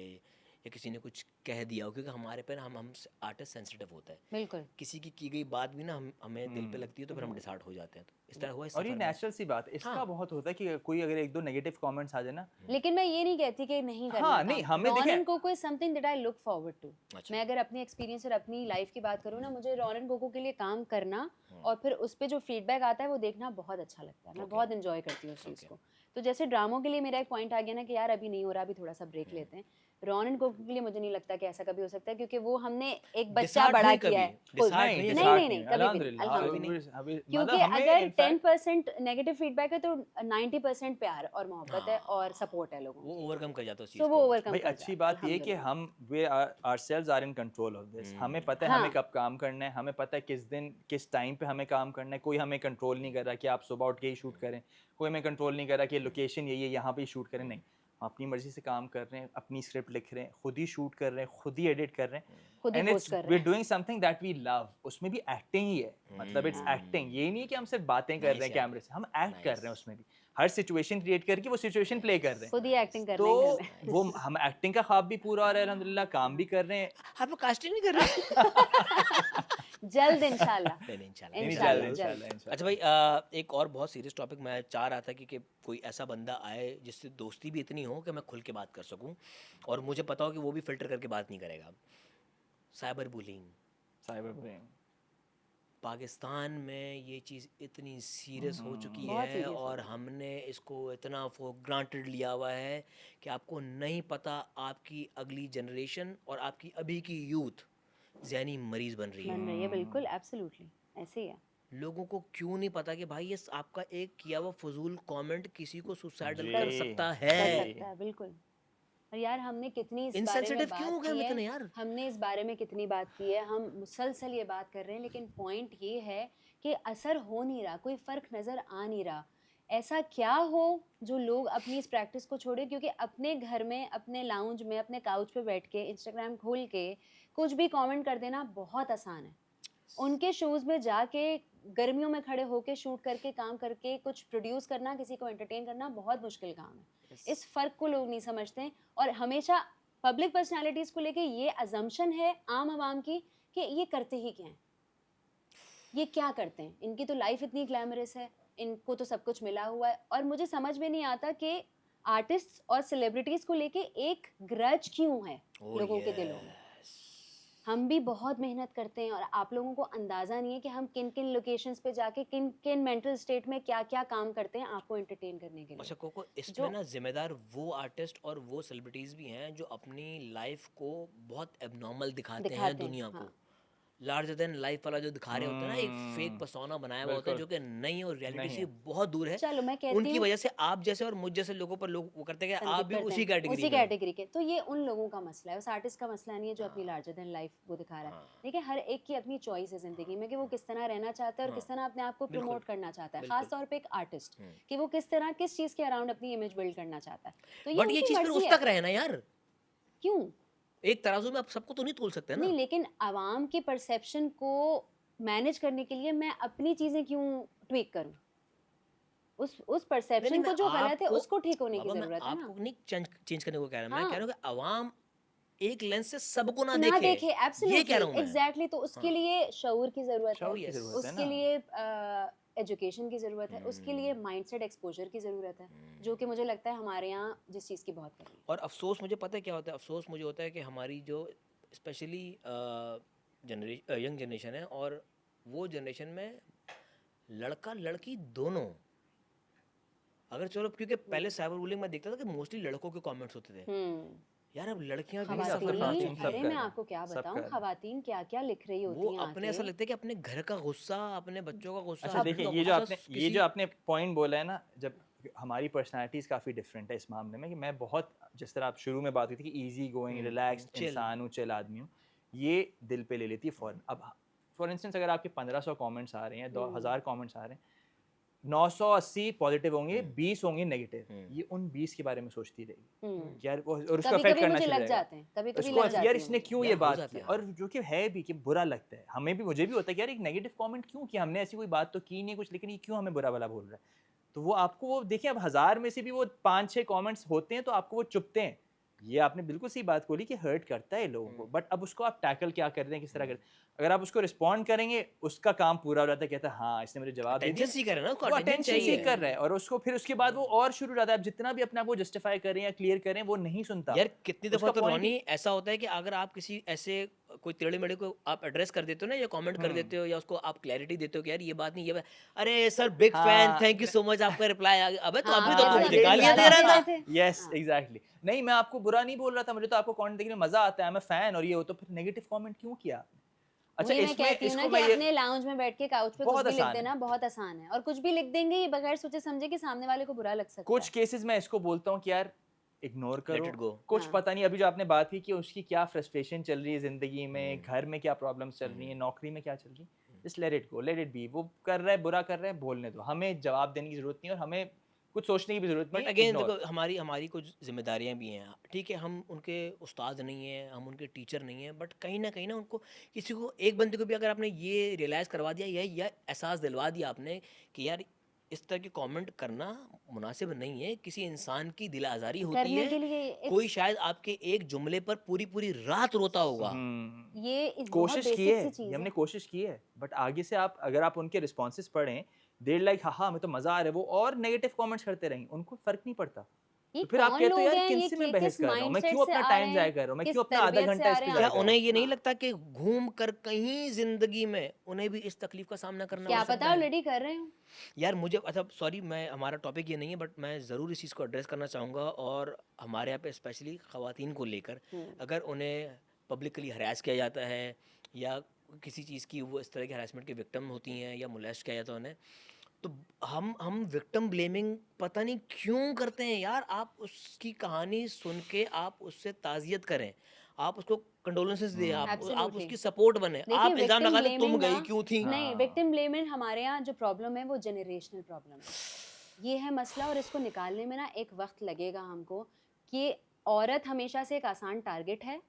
या किसी ने कुछ कह दिया हो, क्योंकि हमारे पर हम आर्टिस्ट सेंसिटिव होता है, बिल्कुल। किसी की गई बात भी ना हमें दिल पे लगती है, तो फिर हम डिसहार्ट हो जाते हैं। तो इस तरह हुआ इस और ये सफर में? नेचुरल सी बात है, इसका हाँ। बहुत होता है कि कोई अगर एक दो नेगेटिव कमेंट्स आ जाए ना, लेकिन मैं ये नहीं कहती कि नहीं करना हाँ, काम। नहीं, हमें रॉनन देखें, Coco is something that I look forward to. अच्छा। मैं अगर अपनी एक्सपीरियंस और अपनी लाइफ की बात करूँ ना, मुझे रॉनन कोको के लिए काम करना और फिर उस पे जो फीडबैक आता है वो देखना बहुत अच्छा लगता है। मैं Okay. बहुत इंजॉय करती हूँ उस चीज़ Okay. को। तो जैसे ड्रामों के लिए मेरा एक पॉइंट आ गया ना कि यार अभी नहीं हो रहा, अभी थोड़ा सा ब्रेक लेते हैं। रॉनन कोको के लिए मुझे नहीं लगता कि ऐसा कभी हो सकता है, क्योंकि वो हमने एक बच्चा डिसहार्ट बड़ा हुई किया कभी? है। डिसहार्ट नहीं, हुई है नहीं कभी? नहीं नहीं, कभी भी नहीं, अल्हम्दुलिल्लाह, अल्हम्दुलिल्लाह। अभी क्योंकि मतलब हमें अगर इनफैक्ट 10% नेगेटिव फीडबैक है तो 90% प्यार और मोहब्बत है हाँ। और सपोर्ट है लोगों वो की। ओवरकम कर जाता है उस सो चीज़ वो को। ओवरकम भाई कर अच्छी जाता है, बात ये कि अल्हम्दुलिल्लाह। हम we ourselves are in control of this. हमें पता है हाँ। हमें कब काम करना है, हमें पता है किस दिन किस टाइम पे हमें काम करना है। कोई हमें कंट्रोल नहीं कर रहा कि आप सुबह उठ के ही शूट करें, कोई हमें कंट्रोल नहीं कर रहा कि लोकेशन यही है यहाँ पे ही शूट करें। नहीं, हम अपनी मर्जी से काम कर रहे हैं, अपनी स्क्रिप्ट लिख रहे हैं, खुद ही शूट कर रहे हैं, खुद ही एडिट कर रहे हैं, खुद ही एंड पोस्ट इट्स कर वी रहे are doing something that we love. उसमें भी एक्टिंग ही है, मतलब इट्स एक्टिंग। ये नहीं है कि हम सिर्फ बातें कर रहे Nice हैं यार। कैमरे से, हम एक्ट कर रहे हैं उसमें भी। हर सिचुएशन क्रिएट करके वो सिचुएशन प्ले कर रहे हैं। खुद ही एक्टिंग कर तो रहे हैं घर में। वो हम एक्टिंग का ख्वाब भी पूरा हो रहा है अल्हम्दुलिल्लाह, काम भी कर रहे हैं। आप लोग कास्टिंग नहीं कर रहे? जल्द इंशाल्लाह। नहीं, इंशाल्लाह, नहीं, इंशाल्लाह, जल्द जल्द। इंशाल्लाह। अच्छा भाई, एक और बहुत सीरियस टॉपिक मैं चाह रहा था कि कोई ऐसा बंदा आए जिससे दोस्ती भी इतनी हो कि मैं खुल के बात कर सकूं, और मुझे पता हो कि वो भी फिल्टर करके बात नहीं करेगा। Cyber bullying cyber bullying Pakistan में ये चीज़ इतनी सीरियस हो चुकी बहुत है, serious हो और हमने इसको इतना फॉर ग्रांटेड लिया हुआ है कि आपको नहीं पता आपकी अगली जनरेशन और आपकी अभी की यूथ ज़हनी मरीज़ बन रही है। बन रही है, बिल्कुल, एब्सोल्युटली ऐसे ही है। लोगों को क्यों नहीं पता कि भाई ये आपका एक किया हुआ फजूल कमेंट किसी को सुसाइडल जी, कर सकता कर है। सकता है, बिल्कुल। और यार हमने कितनी इस बारे में इनसेंसिटिव क्यों हो बात गए हम की इतने है, यार? हमने इस बारे में कितनी बात की है, हम मुसलसल ये बात कर रहे हैं, लेकिन पॉइंट ये है कि असर हो नहीं रहा, कोई फ़र्क नज़र आ नहीं रहा। ऐसा क्या हो जो लोग अपनी इस प्रैक्टिस को छोड़े, क्योंकि अपने घर में, अपने लाउंज में, अपने काउच पे बैठ के इंस्टाग्राम खोल के कुछ भी कमेंट कर देना बहुत आसान है। उनके शूज़ में जाके गर्मियों में खड़े होके शूट करके काम करके कुछ प्रोड्यूस करना, किसी को एंटरटेन करना बहुत मुश्किल काम है। इस फ़र्क को लोग नहीं समझते हैं, और हमेशा पब्लिक पर्सनालिटीज को लेके ये अजम्पशन है आम आवाम की कि ये करते ही क्या हैं, ये क्या करते हैं, इनकी तो लाइफ इतनी ग्लैमरस है, इनको तो सब कुछ मिला हुआ है। और मुझे समझ में नहीं आता कि आर्टिस्ट और सेलिब्रिटीज को लेके एक ग्रज क्यों है लोगों के दिलों में। हम भी बहुत मेहनत करते हैं और आप लोगों को अंदाजा नहीं है कि हम किन किन लोकेशंस पे जाके किन किन मेंटल स्टेट में क्या क्या काम करते हैं आपको एंटरटेन करने के लिए। अच्छा कोको, इसमें जो ना जिम्मेदार वो आर्टिस्ट और वो सेलिब्रिटीज भी हैं जो अपनी लाइफ को बहुत एबनॉर्मल दिखाते हैं दिखाते हैं, दुनिया को। हाँ। लार्जर देन लाइफ वाला जो दिखा रहे होते हैं ना, एक फेक पर्सोना बनाया हुआ होता है जो कि नहीं और रियलिटी नहीं से है। बहुत दूर है। चलो मैं कहती उनकी हूँ वजह से आप जैसे और मुझ जैसे लोगों पर लोग वो करते हैं कि आप भी करते उसी हैं, कैटेगरी उसी में हो। कैटेगरी के। तो ये उन लोगों का मसला है, उस आर्टिस्ट का मसला नहीं है जो अपनी हाँ। लार्जर देन लाइफ वो दिखा रहा है। हाँ। देखिए हर एक की अपनी चॉइस है जिंदगी में कि वो किस तरह रहना चाहता है और किस हाँ। तरह अपने आप को बिल्कुल, प्रमोट करना चाहता है, बिल्कुल। खास तौर पे एक आर्टिस्ट हम्म। कि वो किस तरह किस चीज के अराउंड अपनी इमेज बिल्ड करना चाहता है। तो ये बट ये उनकी चीज फिर मर्जी उस है। तक रहे ना यार, क्यों एक तराजू में आप सबको तो नहीं तोल सकते ना। नहीं, लेकिन आवाम की परसेप्शन को मैनेज करने के लिए मैं अपनी चीजें क्यों ट्वीक करूं? उस परसेप्शन को जो गलत है उसको ठीक होने की बाबा, मैं जरूरत है ना। आपको नहीं चेंज करने को कह रहा, मैं हाँ। कह रहा हूँ कि आवाम एक लेंस से सबको ना ना देखे, देखे, ये कह एब्सोल्युटली, रहा हूँ मैं। एग्जैक्टली। तो उसके हाँ। लिए शऊर की जरूरत शऊर है, की जरूरत है उसके ना। लिए एजुकेशन की जरूरत है, उसके लिए हम्म। माइंडसेट एक्सपोजर की जरूरत है, जो कि मुझे लगता है हमारे यहाँ जिस चीज़ की बहुत कमी है। और अफसोस मुझे पता है क्या होता है, अफसोस मुझे होता है कि हमारी जो स्पेशली यंग जनरेशन है, और वो जनरेशन में लड़का लड़की दोनों, अगर चलो, क्योंकि पहले साइबर बुलिंग में देखता था कि मोस्टली लड़कों के कमेंट्स होते थे, यार अब लड़कियां भी सफर कर खवातीन, चुकी अरे हैं। मैं आपको क्या सब बताऊं, कर रहे हैं। खवातीन क्या क्या लिख रही वो होती हैं अपने ऐसा आके। लगता है कि अपने घर का गुस्सा, अपने बच्चों का गुस्सा, अच्छा अपने देखिए, का ये गुस्सा जो आपने पॉइंट बोला है ना, जब हमारी पर्सनालिटीज़ काफ़ी डिफरेंट है इस मामले में, कि मैं बहुत, जिस तरह आप शुरू में बात की थी कि इजी गोइंग रिलैक्स्ड chill। इंसान हूँ, चिल आदमी हूँ, ये दिल पे ले लेती है फ़ौरन। अब फॉर इंस्टेंस अगर आपके 1500 कमेंट्स आ रहे हैं, 2000 कमेंट्स आ रहे हैं, 980 पॉजिटिव होंगे, 20 होंगे नेगेटिव, ये उन 20 के बारे में सोचती रहेगी कि यार वो, और उसको कभी अफेक्ट कभी करना मुझे शुरू लग हो जाएगा। जाते हैं, कभी कभी उसको लग जाती यार हूँ इसने मुझे। क्यों यार ये हो बात जाता की, है। और जो कि है भी कि बुरा लगता है हमें भी, मुझे भी होता है कि यार एक नेगेटिव कमेंट क्यों किया हमने, ऐसी कोई बात तो की नहीं कुछ, लेकिन ये क्यों हमें बुरा भला बोल रहा है। तो वो आपको, वो देखिए, अब 1000 में से भी वो 5-6 कमेंट्स होते हैं तो आपको वो चुभते हैं। ये आपने बिल्कुल सही बात बोली कि हर्ट करता है लोगों को, बट अब उसको आप टैकल क्या कर रहे हैं, किस तरह कर, अगर आप उसको रिस्पॉन्ड करेंगे, उसका काम पूरा हो जाता है, कहता है हाँ इसने मुझे जवाब दे अटेंशन दिया, सीकर है ना, उसको वो अटेंशन अटेंशन चाहिए। सीख कर रहा है, और उसको फिर उसके बाद वो और शुरू हो जाता है। आप जितना भी अपने आप को जस्टिफाई करें या क्लियर करें, वो नहीं सुनता। यार कितनी दफा उसका तो point रोनी ऐसा होता है कि अगर आप किसी ऐसे कोई टेढ़े मेढ़े को आप एड्रेस कर देते हो ना, या कमेंट कर देते हो, या उसको आप क्लैरिटी देते हो कि यार ये बात नहीं, ये बात, अरे सर बिग फैन, हाँ, थैंक यू सो मच, आपका रिप्लाई आ गया। अबे तो हाँ, अभी फिर तो तू तो मुझे अभी गालियां दे गालियां रहा दे था। रहे थे। यस हाँ। एग्जैक्टली। नहीं, मैं आपको बुरा नहीं बोल रहा था, मुझे तो आपको कंटेंट देखने में मजा आता है, मैं फैन, और ये हो, तो फिर नेगेटिव कमेंट क्यों किया? अच्छा, वही मैं इसमें कहती हूँ ना इसको कि मैं ये अपने लाउंज में बैठ के काउच पे कुछ बहुत भी लिख आसान है। देना बहुत आसान है, और कुछ भी लिख देंगे ये बगैर सोचे समझे कि सामने वाले को बुरा लग सकता कुछ है। केसेस में इसको बोलता हूँ कि यार इग्नोर Let करो, it go। कुछ हाँ। पता नहीं, अभी जो आपने बात की कि उसकी क्या फ्रस्ट्रेशन चल रही है जिंदगी में, घर में क्या प्रॉब्लम्स चल रही है, नौकरी में क्या चल रही है, just let it go, let it be. वो कर रहा है, बुरा कर रहा है, बोलने दो, हमें जवाब देने की जरूरत नहीं, और हमें कुछ सोचने की भी जरूरत बट नहीं। Again ignore। देखो, हमारी कुछ जिम्मेदारियां भी हैं, ठीक है, हम उनके उस्ताद नहीं हैं, हम उनके टीचर नहीं हैं, बट कहीं ना उनको, किसी को, एक बंदे को भी अगर आपने ये रियलाइज़ करवा दिया, या एहसास दिलवा दिया आपने कि यार इस तरह की कमेंट करना मुनासिब नहीं है, किसी इंसान की दिल आज़ारी होती करने के है, लिए कोई शायद आपके एक जुमले पर पूरी पूरी रात रोता होगा। ये बहुत कोशिश की बेसिक है, सी ये चीज हमने है। कोशिश की है, बट आगे से आप, अगर आप उनके रिस्पॉन्सेस पढ़ें, देर लाइक हाँ हमें तो मजा आ रहा है, वो और नेगेटिव कमेंट्स करते रहेंगे, उनको फर्क नहीं पड़ता। ये तो फिर आप कौन कहते हो लोग यार हैं, ये किनसे मैं बहस किस कर रहा हूँ, मैं माइंडसेट क्यों से अपना आ टाइम रहे जाया हैं, कर रहा हूँ, मैं किस क्यों अपना आधा तरबियत से घंटा आ इस रहे पे हैं जाया क्या कर रहा उन्हें हूँ। ये नहीं लगता कि घूम कर कहीं जिंदगी में उन्हें भी इस तकलीफ का सामना करना क्या पड़ सकता पता है? ऑलरेडी कर रहे हो। यार मुझे, अच्छा सॉरी, मैं, हमारा टॉपिक ये नहीं है, बट मैं ज़रूर इस चीज़ को एड्रेस करना चाहूँगा, और हमारे यहाँ पे स्पेशली ख़वातीन को लेकर, अगर उन्हें पब्लिकली हरास किया जाता है, या किसी चीज़ की वो इस तरह के हरासमेंट की विक्टिम होती हैं, या मोलेस्ट किया जाता है उन्हें, तो हम विक्टिम ब्लेमिंग पता नहीं क्यों करते हैं यार। आप उसकी कहानी सुन के आप उससे ताज़ियत करें, आप उसको कंडोलेंसेस दें, आप Absolutely। उसकी सपोर्ट बने, देखिए आप इल्ज़ाम विक्टिम लगा दें तुम ब्लेमिंग गई ना, क्यों थी। नहीं, विक्टिम ब्लेमिंग हमारे यहाँ जो प्रॉब्लम है वो जनरेशनल प्रॉब्लम है। ये है मसला, और इसको निकालने में ना एक वक्त लगेगा हमको, कि औरत हमेशा से एक आसान टारगेट है,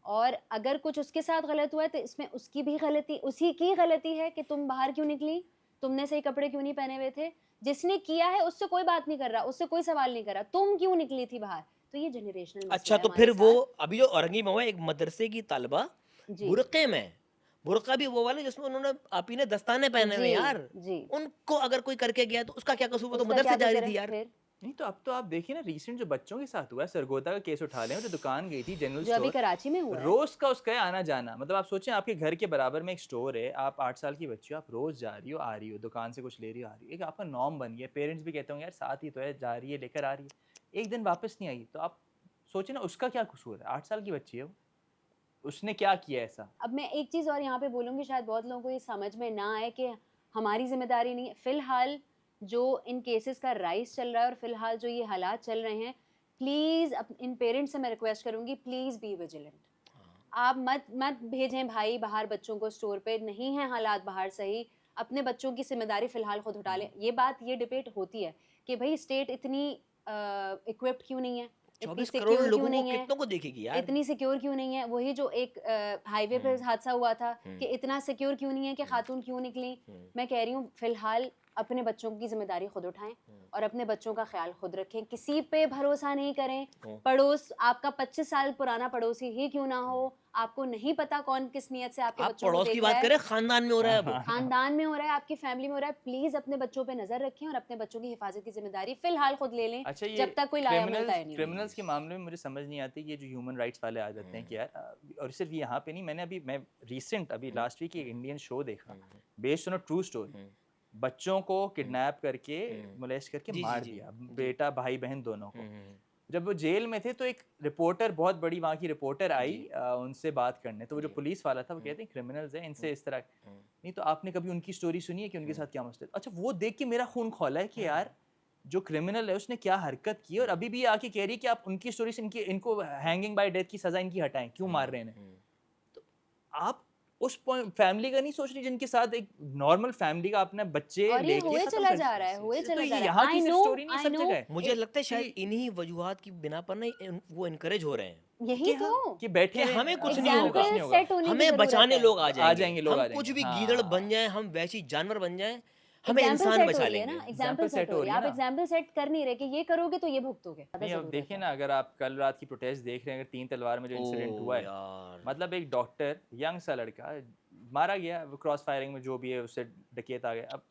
और अगर कुछ उसके साथ गलत हुआ है तो इसमें उसकी भी गलती, उसी की गलती है कि तुम बाहर क्यों निकली, तुमने सही कपड़े क्यों नहीं पहने हुए थे। जिसने किया है उससे कोई बात नहीं कर रहा, उससे कोई सवाल नहीं कर रहा, तुम क्यों निकली थी बाहर, तो ये जनरेशनल अच्छा, तो फिर वो अभी जो औरंगी में हुआ, एक मदरसे की तालिबा जी बुरके में, बुरका भी वो वाले जिसमें उन्होंने आप ही ने दस्ताने पहने हुए जी यार, जी उनको अगर कोई करके गया तो उसका क्या कसूर? वो तो उसका मदरसे क्या जा रही कसूर थी है यार। फिर? नहीं तो अब तो आप देखिए ना, रिसेंट जो बच्चों के साथ हुआ है, सरगोदा का केस उठा लें, जो दुकान गई थी जनरल जो अभी स्टोर, कराची में हुआ है। रोज का उसका है आना जाना। मतलब आप सोचें, आपके घर के बराबर में एक स्टोर है, आप 8 साल की बच्ची हो, आप रोज जा रही हो आ रही हो, दुकान से कुछ ले रही हो आ रही हो, एक आपका नॉर्म बन गया। पेरेंट्स भी कहते होंगे यार साथ ही तो है, जा रही है लेकर आ रही है, एक दिन वापस नहीं आई, तो आप सोचे ना उसका क्या कसूर है? 8 साल की बच्ची है वो, उसने क्या किया ऐसा? अब मैं एक चीज़ और यहाँ पे बोलूँगी, शायद बहुत लोगों को ये समझ में ना आए कि हमारी ज़िम्मेदारी नहीं है। फ़िलहाल जो इन केसेस का राइज़ चल रहा है और फ़िलहाल जो ये हालात चल रहे हैं, प्लीज़ इन पेरेंट्स से मैं रिक्वेस्ट करूँगी, प्लीज़ बी विजिलेंट। आप मत मत भेजें भाई बाहर बच्चों को स्टोर पे, नहीं है हालात बाहर सही, अपने बच्चों की ज़िम्मेदारी फ़िलहाल खुद उठा लें। ये डिबेट होती है कि भाई स्टेट इतनी इक्विप्ड क्यों नहीं है, इतनी 24 करोड़ सिक्योर क्यों लोगों को नहीं है, कितनों को देखेगी यार। इतनी सिक्योर क्यों नहीं है। वही जो एक हाईवे पे हादसा हुआ था कि इतना सिक्योर क्यों नहीं है कि खातून क्यों निकली। मैं कह रही हूँ फिलहाल अपने बच्चों की जिम्मेदारी खुद उठाएं और अपने बच्चों का ख्याल खुद रखें, किसी पे भरोसा नहीं करें। पड़ोस आपका 25 साल पुराना पड़ोसी ही क्यों ना हो, आपको नहीं पता कौन किस नियत से आपके आप बच्चों को पड़ोस की देख रहा बात है, करें, खानदान में हो रहा है अब। खानदान में हो रहा है, आपकी फैमिली में हो रहा है। प्लीज अपने बच्चों पे नजर रखें और अपने बच्चों की हिफाजत की जिम्मेदारी फिलहाल खुद ले लें, अच्छा, ये जब तक कोई लाया मिलता है नहीं। क्रिमिनल्स के मामले में मुझे समझ नहीं आती, ये जो ह्यूमन राइट्स वाले आ जाते हैं कि यार और सिर्फ यहाँ पे नहीं, मैं रिसेंट अभी लास्ट वीक एक इंडियन शो देखा based on a true story. बच्चों को किडनैप करके मोलेस्ट करके जी, जी, मार जी, दिया, जी। बेटा भाई बहन दोनों को। जब वो जेल में थे तो एक रिपोर्टर, बहुत बड़ी वहाँ की रिपोर्टर आई उनसे बात करने, तो वो जो पुलिस वाला था वो कहते हैं क्रिमिनल्स हैं, इनसे इस तरह। नहीं तो आपने कभी उनकी स्टोरी सुनी है कि उनके साथ क्या मसले? अच्छा, वो देख के मेरा खून खौला है कि यार जो क्रिमिनल है उसने क्या हरकत की, और अभी भी ये आके कह रही है कि आप उनकी स्टोरी से इनको हैंगिंग बाय डेथ की सजा इनकी हटाएं, क्यों मार रहे हैं? तो आप उस पॉइंट फैमिली का नहीं सोच रही जिनके साथ एक नॉर्मल फैमिली का अपने बच्चे और ये लेके हुए खत्म चला कर जा रहा है, हुए तो चला ये जा रहा यहाँ है। की आई सिर्फ नो, स्टोरी नहीं, आई सब नो। जगह है मुझे लगता है शायद इन्हीं वजूहात की बिना पर ना वो इनकरेज हो रहे हैं यही तो कि बैठे कि हैं, हमें कुछ नहीं एग्जाम्पल होगा, सेट होने की हमें जरूरत बचाने है। लोग आ आ जाएंगे, जाएंगे, लोग आ हम कुछ जाएंगे। भी हाँ। गीदड़ बन जाएं, हम वैसी जानवर बन जाएं, हमें एग्जाम्पल इंसान सेट हो बचा रही है लेंगे। ना, एग्जाम्पल सेट हो रही है। आप ना। एग्जाम्पल सेट कर नहीं रहे कि ये करोगे तो ये भुगतोगे। नहीं, अब देखिए ना, अगर आप कल रात की प्रोटेस्ट देख रहे हैं, अगर 3 तलवार में जो इंसिडेंट ओ हुआ है, यार, मतलब एक डॉक्टर, यंग सा लड़का मारा गया, वो क्रॉस फायरिंग में जो भी है उससे डकैत आ गया। अब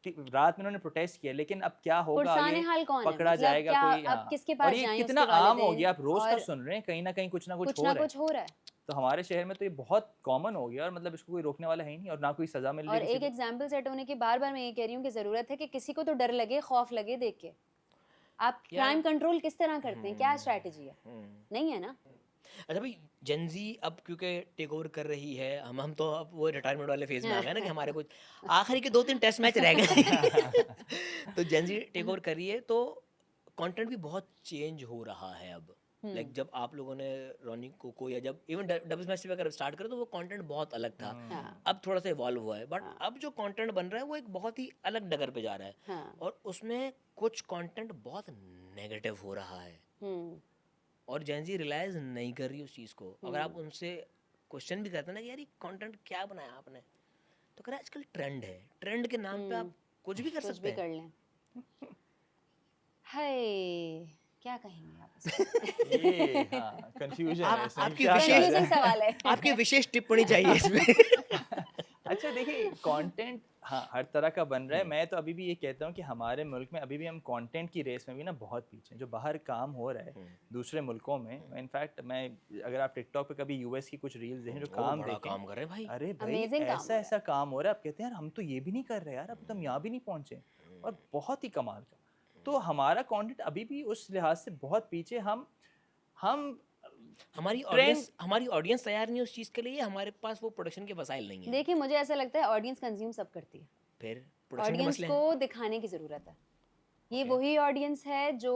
रात में उन्होंने प्रोटेस्ट किया, लेकिन अब क्या होगा पुरसाने आगे, हाल कौन है, पकड़ा मतलब जाएगा क्या कोई? अब हाँ। किसके और पास ये जाएं कितना उसके आम हो वालिदैन, गया, आप रोज का और सुन रहे हैं, कहीं ना कहीं कुछ ना कुछ कुछ हो ना रहा है। कुछ हो रहा है। तो हमारे शहर में तो ये बहुत कॉमन हो गया, और मतलब इसको कोई रोकने वाला है ही नहीं, और ना कोई सजा मिल रही और है किसी एक को। एग्जाम्पल सेट होने की बार बार मैं ये कह रही हूँ कि जरूरत है कि किसी को तो डर लगे, खौफ लगे देख के। आप यार, क्राइम कंट्रोल किस तरह करते हैं, क्या स्ट्रैटेजी है? नहीं है ना। अच्छा भाई, जेनजी अब क्योंकि टेक ओवर कर रही है, हम तो अब वो रिटायरमेंट वाले फेज में आ गए ना कि हमारे कुछ आखिरी के 2-3 टेस्ट मैच रह गए तो जेनजी टेक ओवर कर रही है, तो कंटेंट भी बहुत चेंज हो रहा है अब। लाइक जब आप लोगों ने रॉनी कोको या जब इवन डबल स्मैश पे अगर स्टार्ट करो तो वो कंटेंट बहुत अलग था, हाँ, अब थोड़ा सा इवॉल्व हुआ है, बट हाँ। अब जो कंटेंट बन रहा है वो एक बहुत ही अलग डगर पे जा रहा है, हाँ। और उसमें कुछ कंटेंट बहुत नेगेटिव हो रहा है, और जेनजी रियलाइज नहीं कर रही उस चीज़ को। अगर आप उनसे क्वेश्चन भी करते हैं ना कि यार ये कंटेंट क्या बनाया आपने, तो कह रहा है आजकल ट्रेंड है, ट्रेंड के नाम पे आप कुछ भी कर कुछ सकते भी कर हैं। लें। हाय, क्या कहेंगे आप इसमें? ये हाँ, कंफ्यूजन है इसमें, आपकी क्या विशेष- कहा जाए? Confusing सवाल है। आपकी विशेष टिप्पणी चाहिए इसमें अच्छा देखिए, कंटेंट हाँ हर तरह का बन रहा है। मैं तो अभी भी ये कहता हूँ कि हमारे मुल्क में अभी भी हम कंटेंट की रेस में भी ना बहुत पीछे हैं। जो बाहर काम हो रहा है दूसरे मुल्कों में, इनफैक्ट मैं, अगर आप टिकटॉक पे कभी यूएस की कुछ रील्स देखें, जो काम बड़ा देखें, काम कर रहे हैं भाई। अरे भाई Amazing काम हो ऐसा रहा है। ऐसा काम हो रहा है, आप कहते हैं यार हम तो ये भी नहीं कर रहे यार, अब तो हम यहाँ भी नहीं पहुँचे, और बहुत ही कमाल का। तो हमारा कंटेंट अभी भी उस लिहाज से बहुत पीछे। हम हमारी ऑडियंस तैयार नहीं है उस चीज़ के लिए, हमारे पास वो प्रोडक्शन के वसाइल नहीं है। देखिए मुझे ऐसा लगता है ऑडियंस कंज्यूम सब करती है, फिर प्रोडक्शन के ऑडियंस मसले को दिखाने की जरूरत है। ये वही ऑडियंस है जो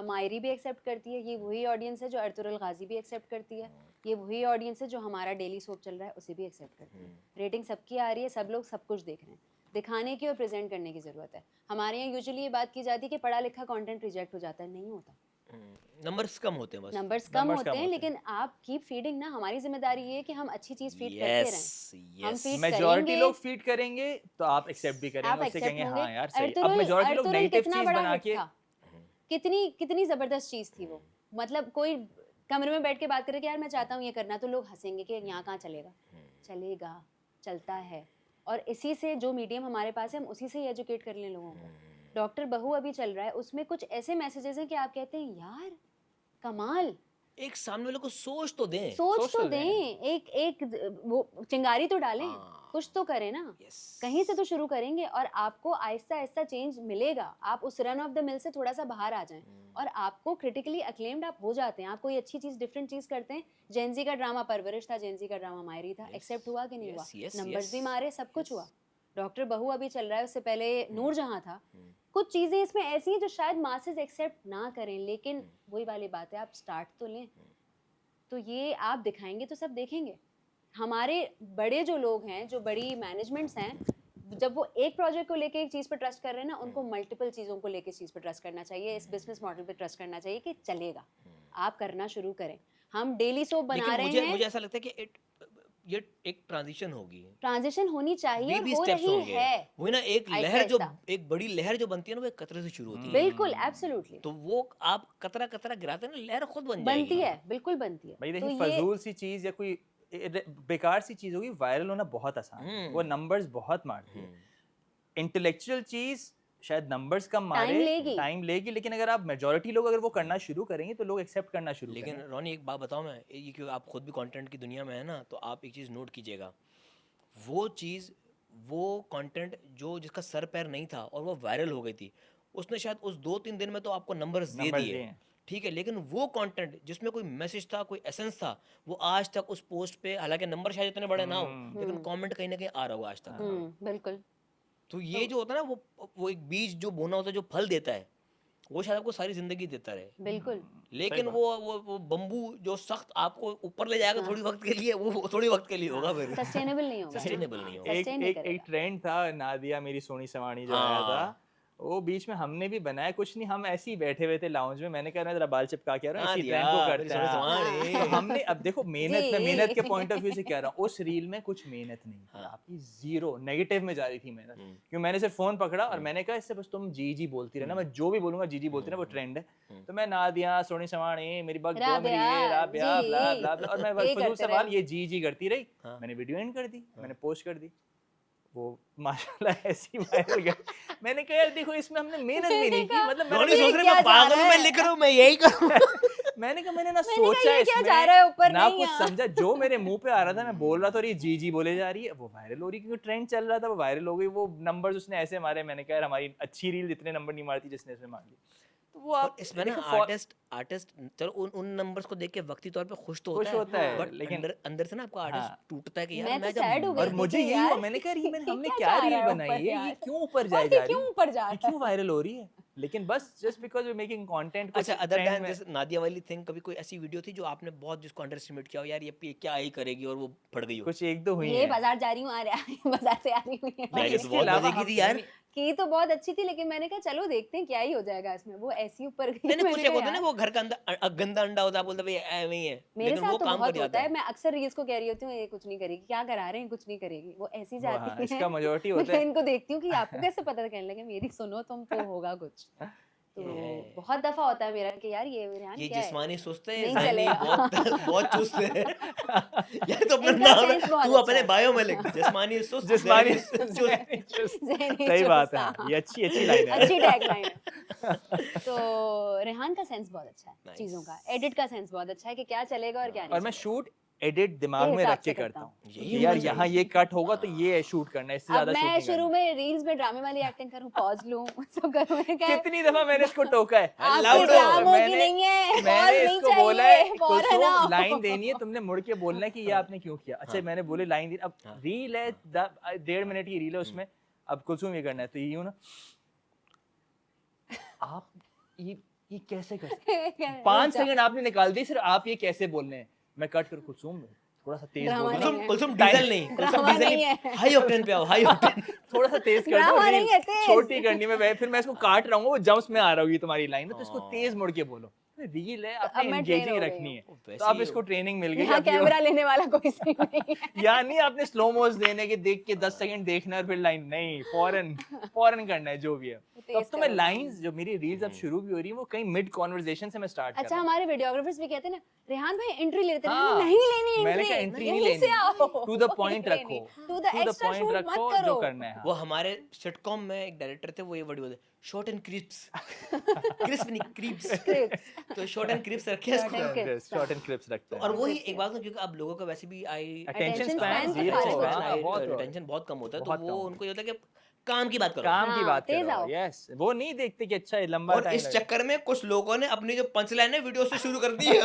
मायरी भी एक्सेप्ट करती है, ये वही ऑडियंस है जो अर्तुगरुल गाजी भी एक्सेप्ट करती है, ये वही ऑडियंस है जो हमारा डेली सोप चल रहा है उसे भी एक्सेप्ट करती है। रेटिंग सबकी आ रही है, सब लोग सब कुछ देख रहे हैं। दिखाने की और प्रेजेंट करने की ज़रूरत है। हमारे यहाँ यूजुअली ये बात की जाती है कि पढ़ा लिखा कंटेंट रिजेक्ट हो जाता है, नहीं होता। नंबर्स कम होते हैं बस। नंबर्स कम होते हैं, लेकिन आप कीप फीडिंग ना। हमारी जिम्मेदारी ये है कि हम अच्छी चीज़ फीड करते रहें। हम फीड मेजॉरिटी करेंगे, लोग फीड करेंगे तो आप एक्सेप्ट भी करेंगे, आप उससे एक्सेप्ट कहेंगे होंगे। हाँ यार सही। अब अर्तुगरुल मेजॉरिटी लोग अर्तुगरुल नेगेटिव कितना चीज बड़ा बना हिट के था, कितनी कितनी जबरदस्त चीज़ थी वो। मतलब कोई कमरे में बैठ के बात करे कि यार मैं चाहता हूँ ये करना, तो लोग हंसेंगे कि यहाँ कहाँ चलेगा, चलेगा, चलता है। और इसी से जो मीडियम हमारे पास है हम उसी से ही एजुकेट कर लें लोगों को। डॉक्टर बहू अभी चल रहा है, उसमें कुछ ऐसे मैसेजेस हैं कि आप कहते हैं यार कमाल, एक सामने वाले को सोच तो दें। सोच तो दें, एक वो चिंगारी तो डालें, हाँ। कुछ तो करें ना, Yes. कहीं से तो शुरू करेंगे और आपको आहिस्ता आहिस्ता चेंज मिलेगा। आप उस रन ऑफ द मिल से थोड़ा सा बाहर आ जाएं और आपको क्रिटिकली अक्लेम्ड आप हो जाते हैं। आप कोई अच्छी चीज डिफरेंट चीज करते हैं। जेनजी का ड्रामा परवरिश था, जेनजी का ड्रामा मायरी था, Yes. एक्सेप्ट हुआ कि नहीं Yes, हुआ? yes, numbers yes. भी मारे, सब कुछ Yes. हुआ। डॉक्टर बहू अभी चल रहा है, उससे पहले नूरजहां था। कुछ चीजें इसमें ऐसी हैं जो शायद मासेस एक्सेप्ट ना करें, लेकिन वही वाली बात है, आप स्टार्ट तो लें। तो ये आप दिखाएंगे तो सब देखेंगे। हमारे बड़े जो लोग हैं, जो बड़ी मैनेजमेंट्स हैं, जब वो एक प्रोजेक्ट को लेके एक चीज पर ट्रस्ट कर रहे हैं ना, उनको मल्टीपल चीजों को लेके इस चीज पर ट्रस्ट करना चाहिए, इस बिजनेस मॉडल पे ट्रस्ट करना चाहिए कि चलेगा। आप करना शुरू करें। हम डेली सोप बना लेकिन रहे हैं, मुझे ऐसा लगता है कि ये एक ट्रांजिशन होगी, ट्रांजिशन होनी चाहिए और बेबी हो स्टेप्स रही होंगे। है। वही ना, एक आहिस्ता लहर जो आहिस्ता। एक बड़ी लहर जो बनती है ना, वो एक कतरे से शुरू होती है। बिल्कुल, एब्सोल्युटली तो वो आप कतरा कतरा गिराते हैं ना, लहर खुद बन बनती जाएगी। है, बिल्कुल बनती है। भाई तो देखिए, ये फजूल सी चीज या कोई बेकार सी चीज होगी, वायरल होना बहुत आसान है, वो नंबर्स बहुत मारती है। इंटेलेक्चुअल चीज शायद नंबर्स कम मारे, लेगी। टाइम लेगी, लेकिन अगर आप मेजोरिटी लोग अगर वो करना शुरू करेंगे तो लोग एक्सेप्ट करना शुरू लेकिन करेंगे। रोनी एक बात बताऊं मैं, ये क्योंकि आप खुद भी कंटेंट की दुनिया में है ना, तो आप एक चीज़ नोट कीजिएगा, वो चीज़, वो कंटेंट जो जिसका सर पैर नहीं था और वो वायरल हो गई थी, उसने शायद उस 2-3 दिन में तो आपको नंबर्स दे Numbers दिए, दिए हैं। ठीक है, लेकिन वो कंटेंट जिसमें कोई मैसेज था, कोई एसेंस था, वो आज तक उस पोस्ट पे, हालांकि नंबर शायद इतने बड़े ना हो, लेकिन कमेंट कहीं ना कहीं आ रहा होगा आज तक। बिल्कुल। तो ये जो होता है ना, वो एक बीज जो बोना होता है, जो फल देता है, वो शायद आपको सारी जिंदगी देता रहे। बिल्कुल। लेकिन वो बम्बू जो सख्त आपको ऊपर ले जाएगा थोड़ी वक्त के लिए, वो थोड़ी वक्त के लिए होगा, फिर सस्टेनेबल नहीं होगा। सस्टेनेबल नहीं होगा। Sustain नहीं एक करेगा। ट्रेंड था, नादिया मेरी सोनी सवानी जो आया था, वो बीच में हमने भी बनाया, कुछ नहीं, हम ऐसे ही बैठे हुए थे लाउंज में, मैंने कहा जरा बाल चिपका के आ रहा हूं, इसी ट्रेंड को करते हैं। तो हमने, अब देखो मेहनत, मैं मेहनत के पॉइंट ऑफ व्यू से कह रहा हूँ, उस रील में कुछ मेहनत नहीं थी, आपकी जीरो नेगेटिव में जा रही थी मेहनत। क्यों, मैंने सिर्फ फोन पकड़ा और मैंने कहा इससे बस तुम जी जी बोलती रहना, मैं जो भी बोलूंगा जी जी बोलती रहना, वो ट्रेंड है। तो मैं नादिया, सोनी सवानी, मेरी बग दो, मेरी ये राबिया, ब्ला ब्ला ब्ला, और मैं फजूल सवाल ये जी जी करती रही। मैंने वीडियो एंड कर दी, मैंने पोस्ट कर दी, वो माशाल्लाह ऐसी वायरल गई। मैंने कहा यार देखो, इसमें हमने मेहनत भी नहीं की, मतलब रोनी सोच रहे मैं पागल हूं, मैं लिख रहा हूं, मैं यही करूं। मैंने कहा मैंने ना सोचा क्या जा रहा है ऊपर, इसमें ना नहीं कुछ यहाँ। समझा, जो मेरे मुंह पे आ रहा था मैं बोल रहा था और ये जी जी बोले जा रही है, वो वायरल हो रही है, क्योंकि ट्रेंड चल रहा था, वो वायरल हो गई। वो नंबर्स उसने ऐसे मारे, मैंने कहा यार हमारी अच्छी रील जितने नंबर नहीं मारती जिसने इसमें मार ली। तो वो आप इसमें ना आर्टिस्ट चलो उन नंबर्स को देख के वक्ती तौर पे खुश तो होता है, बट लेकिन अंदर से ना आपका आर्टिस्ट टूटता है कि यार मैं मैं तो sad हो जब गई और थी मुझे कि यही यार, हुआ, मैंने कहा ये हमने क्या क्या जा रील रहा है बनाई ऊपर है, ये यार? क्यों ऊपर और जाए ये जा रही क्यों है, ऊपर जा ये रहा क्यों वायरल हो रही है, लेकिन बस just because we making content. अच्छा, अदर देन दिस नादिया वाली थिंग, कभी कोई ऐसी वीडियो थी जो आपने बहुत जिसको अंडर एस्टिमेट किया हो, यार ये क्या ही करेगी, और वो फट गई हो? कुछ एक दो हुई ये है, बाजार जा रही हूँ, आ रहा है बाजार से आ रही हूँ यार लेकिन ये तो इसके बहुत अलावा मजे की थी यार। की तो बहुत अच्छी थी, लेकिन मैंने कहा चलो देखते हैं क्या ही हो जाएगा इसमें। वो ऐसी ऊपर गई, नहीं कुछ मैंने एक कहा होता है ना, यार, वो घर का अंदर गंदा अंडा होता है, बोलते भाई ऐਵੇਂ ही है, मेरे लेकिन साथ वो तो काम कर बहुत जाता होता है। है। मैं अक्सर रील्स को कह रही होती हूँ ये कुछ नहीं करेगी, क्या करा रहे हैं, कुछ नहीं करेगी, वो ऐसी जाती है। इसका मेजॉरिटी होता मैं है। इनको देखती हूँ कि आपको कैसे पता, कहने लगे मेरी सुनो तुम तो होगा कुछ। तो बहुत दफा होता है मेरा कि यार ये रेहान ये क्या है? जिस्मानी सुस्त है, नहीं ज़हनी चलेगा। बहुत बहुत चुस्त है। यार तो अपना इनका नाम है, sense बहुत तू अच्छा अपने है। बायो में लिख, जिस्मानी सुस्त, जिस्मानी ज़हनी चुस्त। ज़हनी सही बात चुस्त, है, हाँ। ये अच्छी लाइन है। अच्छी टैगलाइन है। तो रेहान का सेंस बहुत अच्छा है Nice. चीजों का, एडिट का सेंस बहुत अच्छा है कि क्या चलेगा और क्या नहीं और मैं चलेगा। शूट एडिट दिमाग ये में हिसाब रख के से करता करता हूँ यही कि होना यार चाहिए। यहाँ ये कट होगा तो ये शूट करना है, इससे अब ज्यादा शूट मैं नहीं शुरू करना। में रील्स में ड्रामे वाली एक्टिंग करूँ, पॉज लूँ, सब करूँ, मैंने कहा कितनी दफा मैंने इसको टोका है, आपकी Loud हो। ड्रामों की मैंने नहीं है, pause मैंने नहीं इसको बोला है चाहिए, फौरन कुलसुम आओ। लाइन देनी है, तुमने मुड़ के बोलना है कि ये आपने क्यों किया। अच्छा मैंने बोले लाइन दी, अब रील है 1.5 मिनट की रील है उसमें, अब कुलसुम ये करना है तो ये यूं ना, आप ये कैसे कर सकते 5 सेकंड आपने निकाल दी, सिर्फ आप ये कैसे बोलने हैं। मैं कट कर कुलसुम थोड़ा सा तेज ड्रामा बोल नहीं दो, है। कुलसुम डीजल नहीं, कुलसुम ड्रामा डीजल नहीं नहीं, है। हाई ऑक्टेन पे आओ, हाई ऑक्टेन। थोड़ा सा तेज कर दो, ड्रामा नहीं है, रील तेज। छोटी करनी में फिर मैं इसको काट रहा हूँ, वो जम्प्स में आ रही होगी तुम्हारी लाइन में, तो इसको तेज मुड़ के बोलो। इसमें रील है, अब आपने मैं train एंगेजिंग हो गई रखनी है, हूँ। तो वैसे अब ही इसको ट्रेनिंग मिल गई। यहाँ अब ये- कैमरा लेने वाला कोई सीन नहीं है। यानी आपने स्लो मोज देने के, देख के 10 सेकंड देखना है और फिर लाइन नहीं, फौरन फौरन करना है जो भी है। तो अब तेज तो मैं करोगे। लाइंस, जो मेरी रील्स अब शुरू भी हो रही है, वो कहीं मिड कॉन्वर्सेशन से मैं स्टार्ट कर अच्छा, रहा हूँ। हमारे वीडियोग्राफर्स भी कहते हैं ना, रेहान भाई एंट्री लेते हैं, हाँ, नहीं लेनी मैंने कहा एंट्री, entry नहीं यहीं से लेनी। आओ, To the point नहीं रखो, लेनी। To the to the extra point shoot रखो, मत जो करो। करना है। वो हाँ। हमारे सिटकॉम में एक डायरेक्टर थे, वो ये वर्ड बोलते, शॉर्ट एंड क्रिप्स। क्रिस्प नहीं, क्रिप्स। Scripts, तो शॉर्ट एंड क्रिप्स रखे हैं Short and इसको। crisp, शॉर्ट एंड क्लिप्स रखते हैं। और वही Clips, एक बात है, क्योंकि अब लोगों का वैसे भी आई Attention Attention span span zero, तो हाँ, बहुत हो। टेंशन बहुत कम होता है, तो बहुत वो कम। उनको ये होता है कि काम की बात करो। काम की हाँ, बात तेज करो, आओ। यस, वो नहीं देखते कि अच्छा ये लंबा और टाइम इस चक्कर में कुछ लोगों ने अपनी जो पंच लाइन है वीडियो से शुरू कर दी है।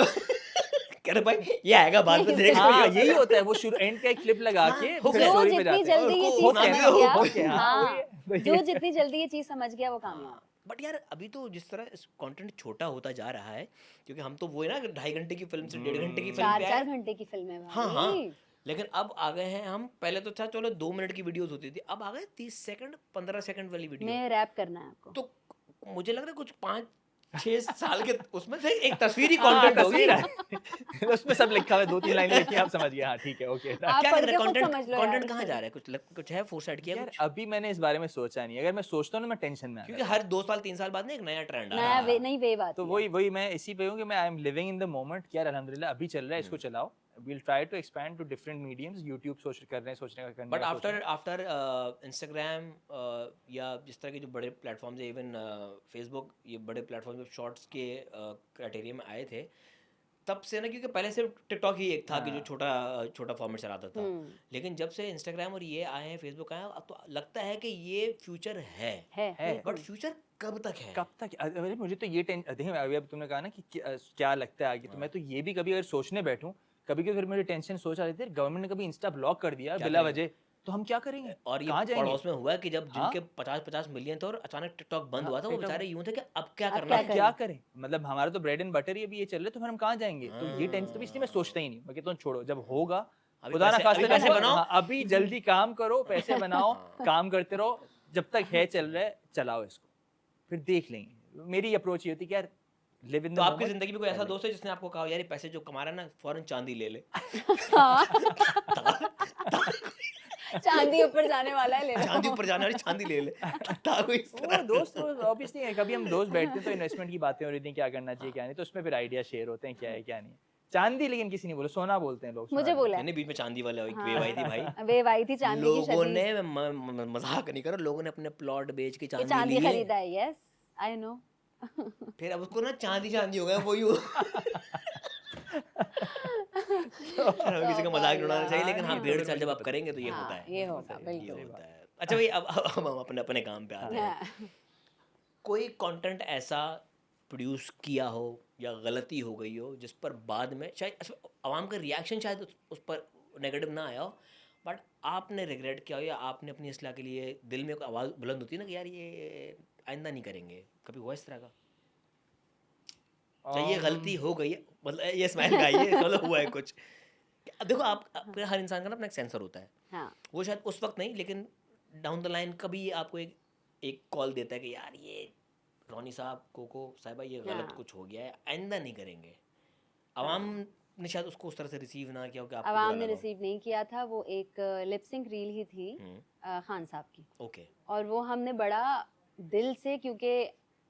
कह रहे भाई ये आएगा बाद में, देख हाँ, लियो। यही होता है, वो शुरू एंड का एक क्लिप लगा हाँ, के हो फिर गया। जो स्टोरी पे जितनी जाते हैं। जल्दी ये और चीज को समझ नाम गया, हो गया, हाँ, हाँ, वही है। जो जितनी जल्दी ये चीज समझ गया वो कामयाब। बट यार अभी तो जिस तरह कंटेंट छोटा होता जा रहा है, क्योंकि हम तो वो है ना कि 2.5 घंटे की फिल्म से 1.5 घंटे की फिल्म पे 4-4 आए। घंटे की फिल्म है हाँ हाँ, भाई। लेकिन अब आ गए हैं हम, पहले तो था चलो 2 मिनट की वीडियोस होती थी, अब आ गए 30 सेकंड 15 सेकंड वाली वीडियो। मैं रैप करना है आपको। तो मुझे लग रहा है कुछ 5-6 साल के उसमें से एक तस्वीरी हाँ, कंटेंट होगी। तस्वीर है। उसमें सब लिखा हुआ है, 2-3 लाइनें लिखी हैं, आप समझ गए, हाँ ठीक है, ओके। आप क्या पढ़ लग के रहा है खुद कंटेंट, समझ लो कंटेंट यार। कहाँ जा रहा है? कुछ है फोरसाइट किया यार कुछ? अभी मैंने इस बारे में सोचा नहीं, अगर मैं सोचता हूँ ना मैं टेंशन में आ क्योंकि जाता हर 2 साल 3 साल बाद ना एक नया ट्रेंड आ नया रहा वे है। नई वेव हूँ। आती तो है। वही मैं इसी पे हूँ कि मैं I M living in the moment, कि यार अल्हम्दुलिल्लाह अभी चल रहा है, इसको चलाओ। We'll try to expand to different mediums, YouTube सोच कर रहे हैं, सोचने का करने बट का सोच रहे आफ्टर इंस्टाग्राम या जिस तरह के जो बड़े प्लेटफॉर्म्स है, इवन फेसबुक, ये बड़े प्लेटफॉर्म जब शॉर्ट्स के क्राइटेरिया में आए थे, तब से ना, क्योंकि पहले सिर्फ टिकटॉक ही एक था कि जो छोटा फॉर्मेट चलाता था, लेकिन जब से इंस्टाग्राम और ये आए हैं, फेसबुक आए हैं, अब तो लगता है कि ये फ्यूचर है। है। बट फ्यूचर कब तक है? कब तक? अरे मुझे तो ये देखिए अभी अब तुमने कहा ना कि क्या लगता है आगे, तो मैं तो ये भी कभी अगर सोचने बैठूं, कभी कभी फिर मेरी टेंशन सोच आ रही थी, गवर्नमेंट ने कभी इंस्टा ब्लॉक कर दिया क्या बिला करेंगे? वजह, तो हम क्या करेंगे? और ये कहाँ जाएंगे? पड़ोस में हुआ है कि जब हाँ? जिनके 50-50 मिलियन थे और अचानक टिकटॉक बंद हाँ, हुआ था, वो TikTok बेचारे यूं थे कि अब क्या अब करना क्या है? अब क्या करें? मतलब हमारा तो ब्रेड एंड बटर ही अभी ये चल रहा है, तो फिर हम कहाँ जाएंगे? तो ये टेंशन तो इसलिए मैं सोचता ही नहीं, मैं कहता हूँ छोड़ो, जब होगा अभी खुदा ना पैसे- खास्ता अभी पैसे हुआ, बनाओ। हाँ, अभी जल्दी काम करो, पैसे बनाओ, काम करते रहो, जब तक है चल रहा है चलाओ इसको, फिर देख लेंगे। मेरी अप्रोच ये होती है कि यार लिव इन द तो आपकी मोमेंट। जिंदगी में कोई ऐसा दोस्त है जिसने आपको कहा यार ये पैसे जो कमा रहा है ना, फौरन चांदी ले ले? चांदी ऊपर जाने वाला है, ले लो। चांदी ऊपर जाने वाली चांदी ले ले। था कोई इस वो तरह? दोस्त ऑब्वियसली है, कभी हम दोस्त बैठते हैं तो इन्वेस्टमेंट की बातें हो रही थी, क्या करना चाहिए क्या नहीं, तो उसमें फिर आइडिया शेयर होते हैं क्या है क्या नहीं। चांदी लेकिन किसी नहीं बोले, सोना बोलते हैं लोग। मुझे सोना। बोला मैंने बीच में चांदी वाला एक हाँ। वेव आई थी भाई। वेव आई थी चांदी की, लोगों शदीद। ने मजाक नहीं करो, लोगों ने अपने प्लॉट बेच के ये चांदी चांदी ली खरीदा है, है, यस आई नो। फिर अब उसको ना चांदी चांदी हो गया वही हो। हमें किसी का मजाक नहीं उड़ाना चाहिए, लेकिन हाँ हाँ, 1.5 साल जब आप करेंगे तो ये हाँ, होता है, ये होगा ये बिल्कुल। होता है। अच्छा भाई, अब हम अपने अपने काम पे आते हैं। हाँ। कोई कंटेंट ऐसा प्रोड्यूस किया हो या गलती हो गई हो जिस पर बाद में शायद आवाम का रिएक्शन शायद उस पर नेगेटिव ना आया हो, बट आपने रिग्रेट किया हो, या आपने अपनी इस्लाह के लिए दिल में एक आवाज़ बुलंद होती है ना कि यार ये आइंदा नहीं करेंगे, कभी हुआ इस तरह का? चाहिए गलती हो गई है, मतलब ये स्माइल आई है, मतलब हुआ है कुछ। देखो आप हर इंसान का ना अपना एक सेंसर होता है, हाँ, वो शायद उस वक्त नहीं, लेकिन डाउन द लाइन कभी आपको एक कॉल देता है कि यार ये रोनी साहब, कोको साहिबा, ये गलत हाँ। कुछ हो गया है, आइंदा नहीं करेंगे। आवाम ने शायद उसको उस तरह से रिसीव ना किया हो कि आपको आवाम बुरा ने लगा हो। रिसीव नहीं किया था। वो एक लिप सिंक रील ही थी खान साहब की, ओके। और वो हमने बड़ा दिल से, क्योंकि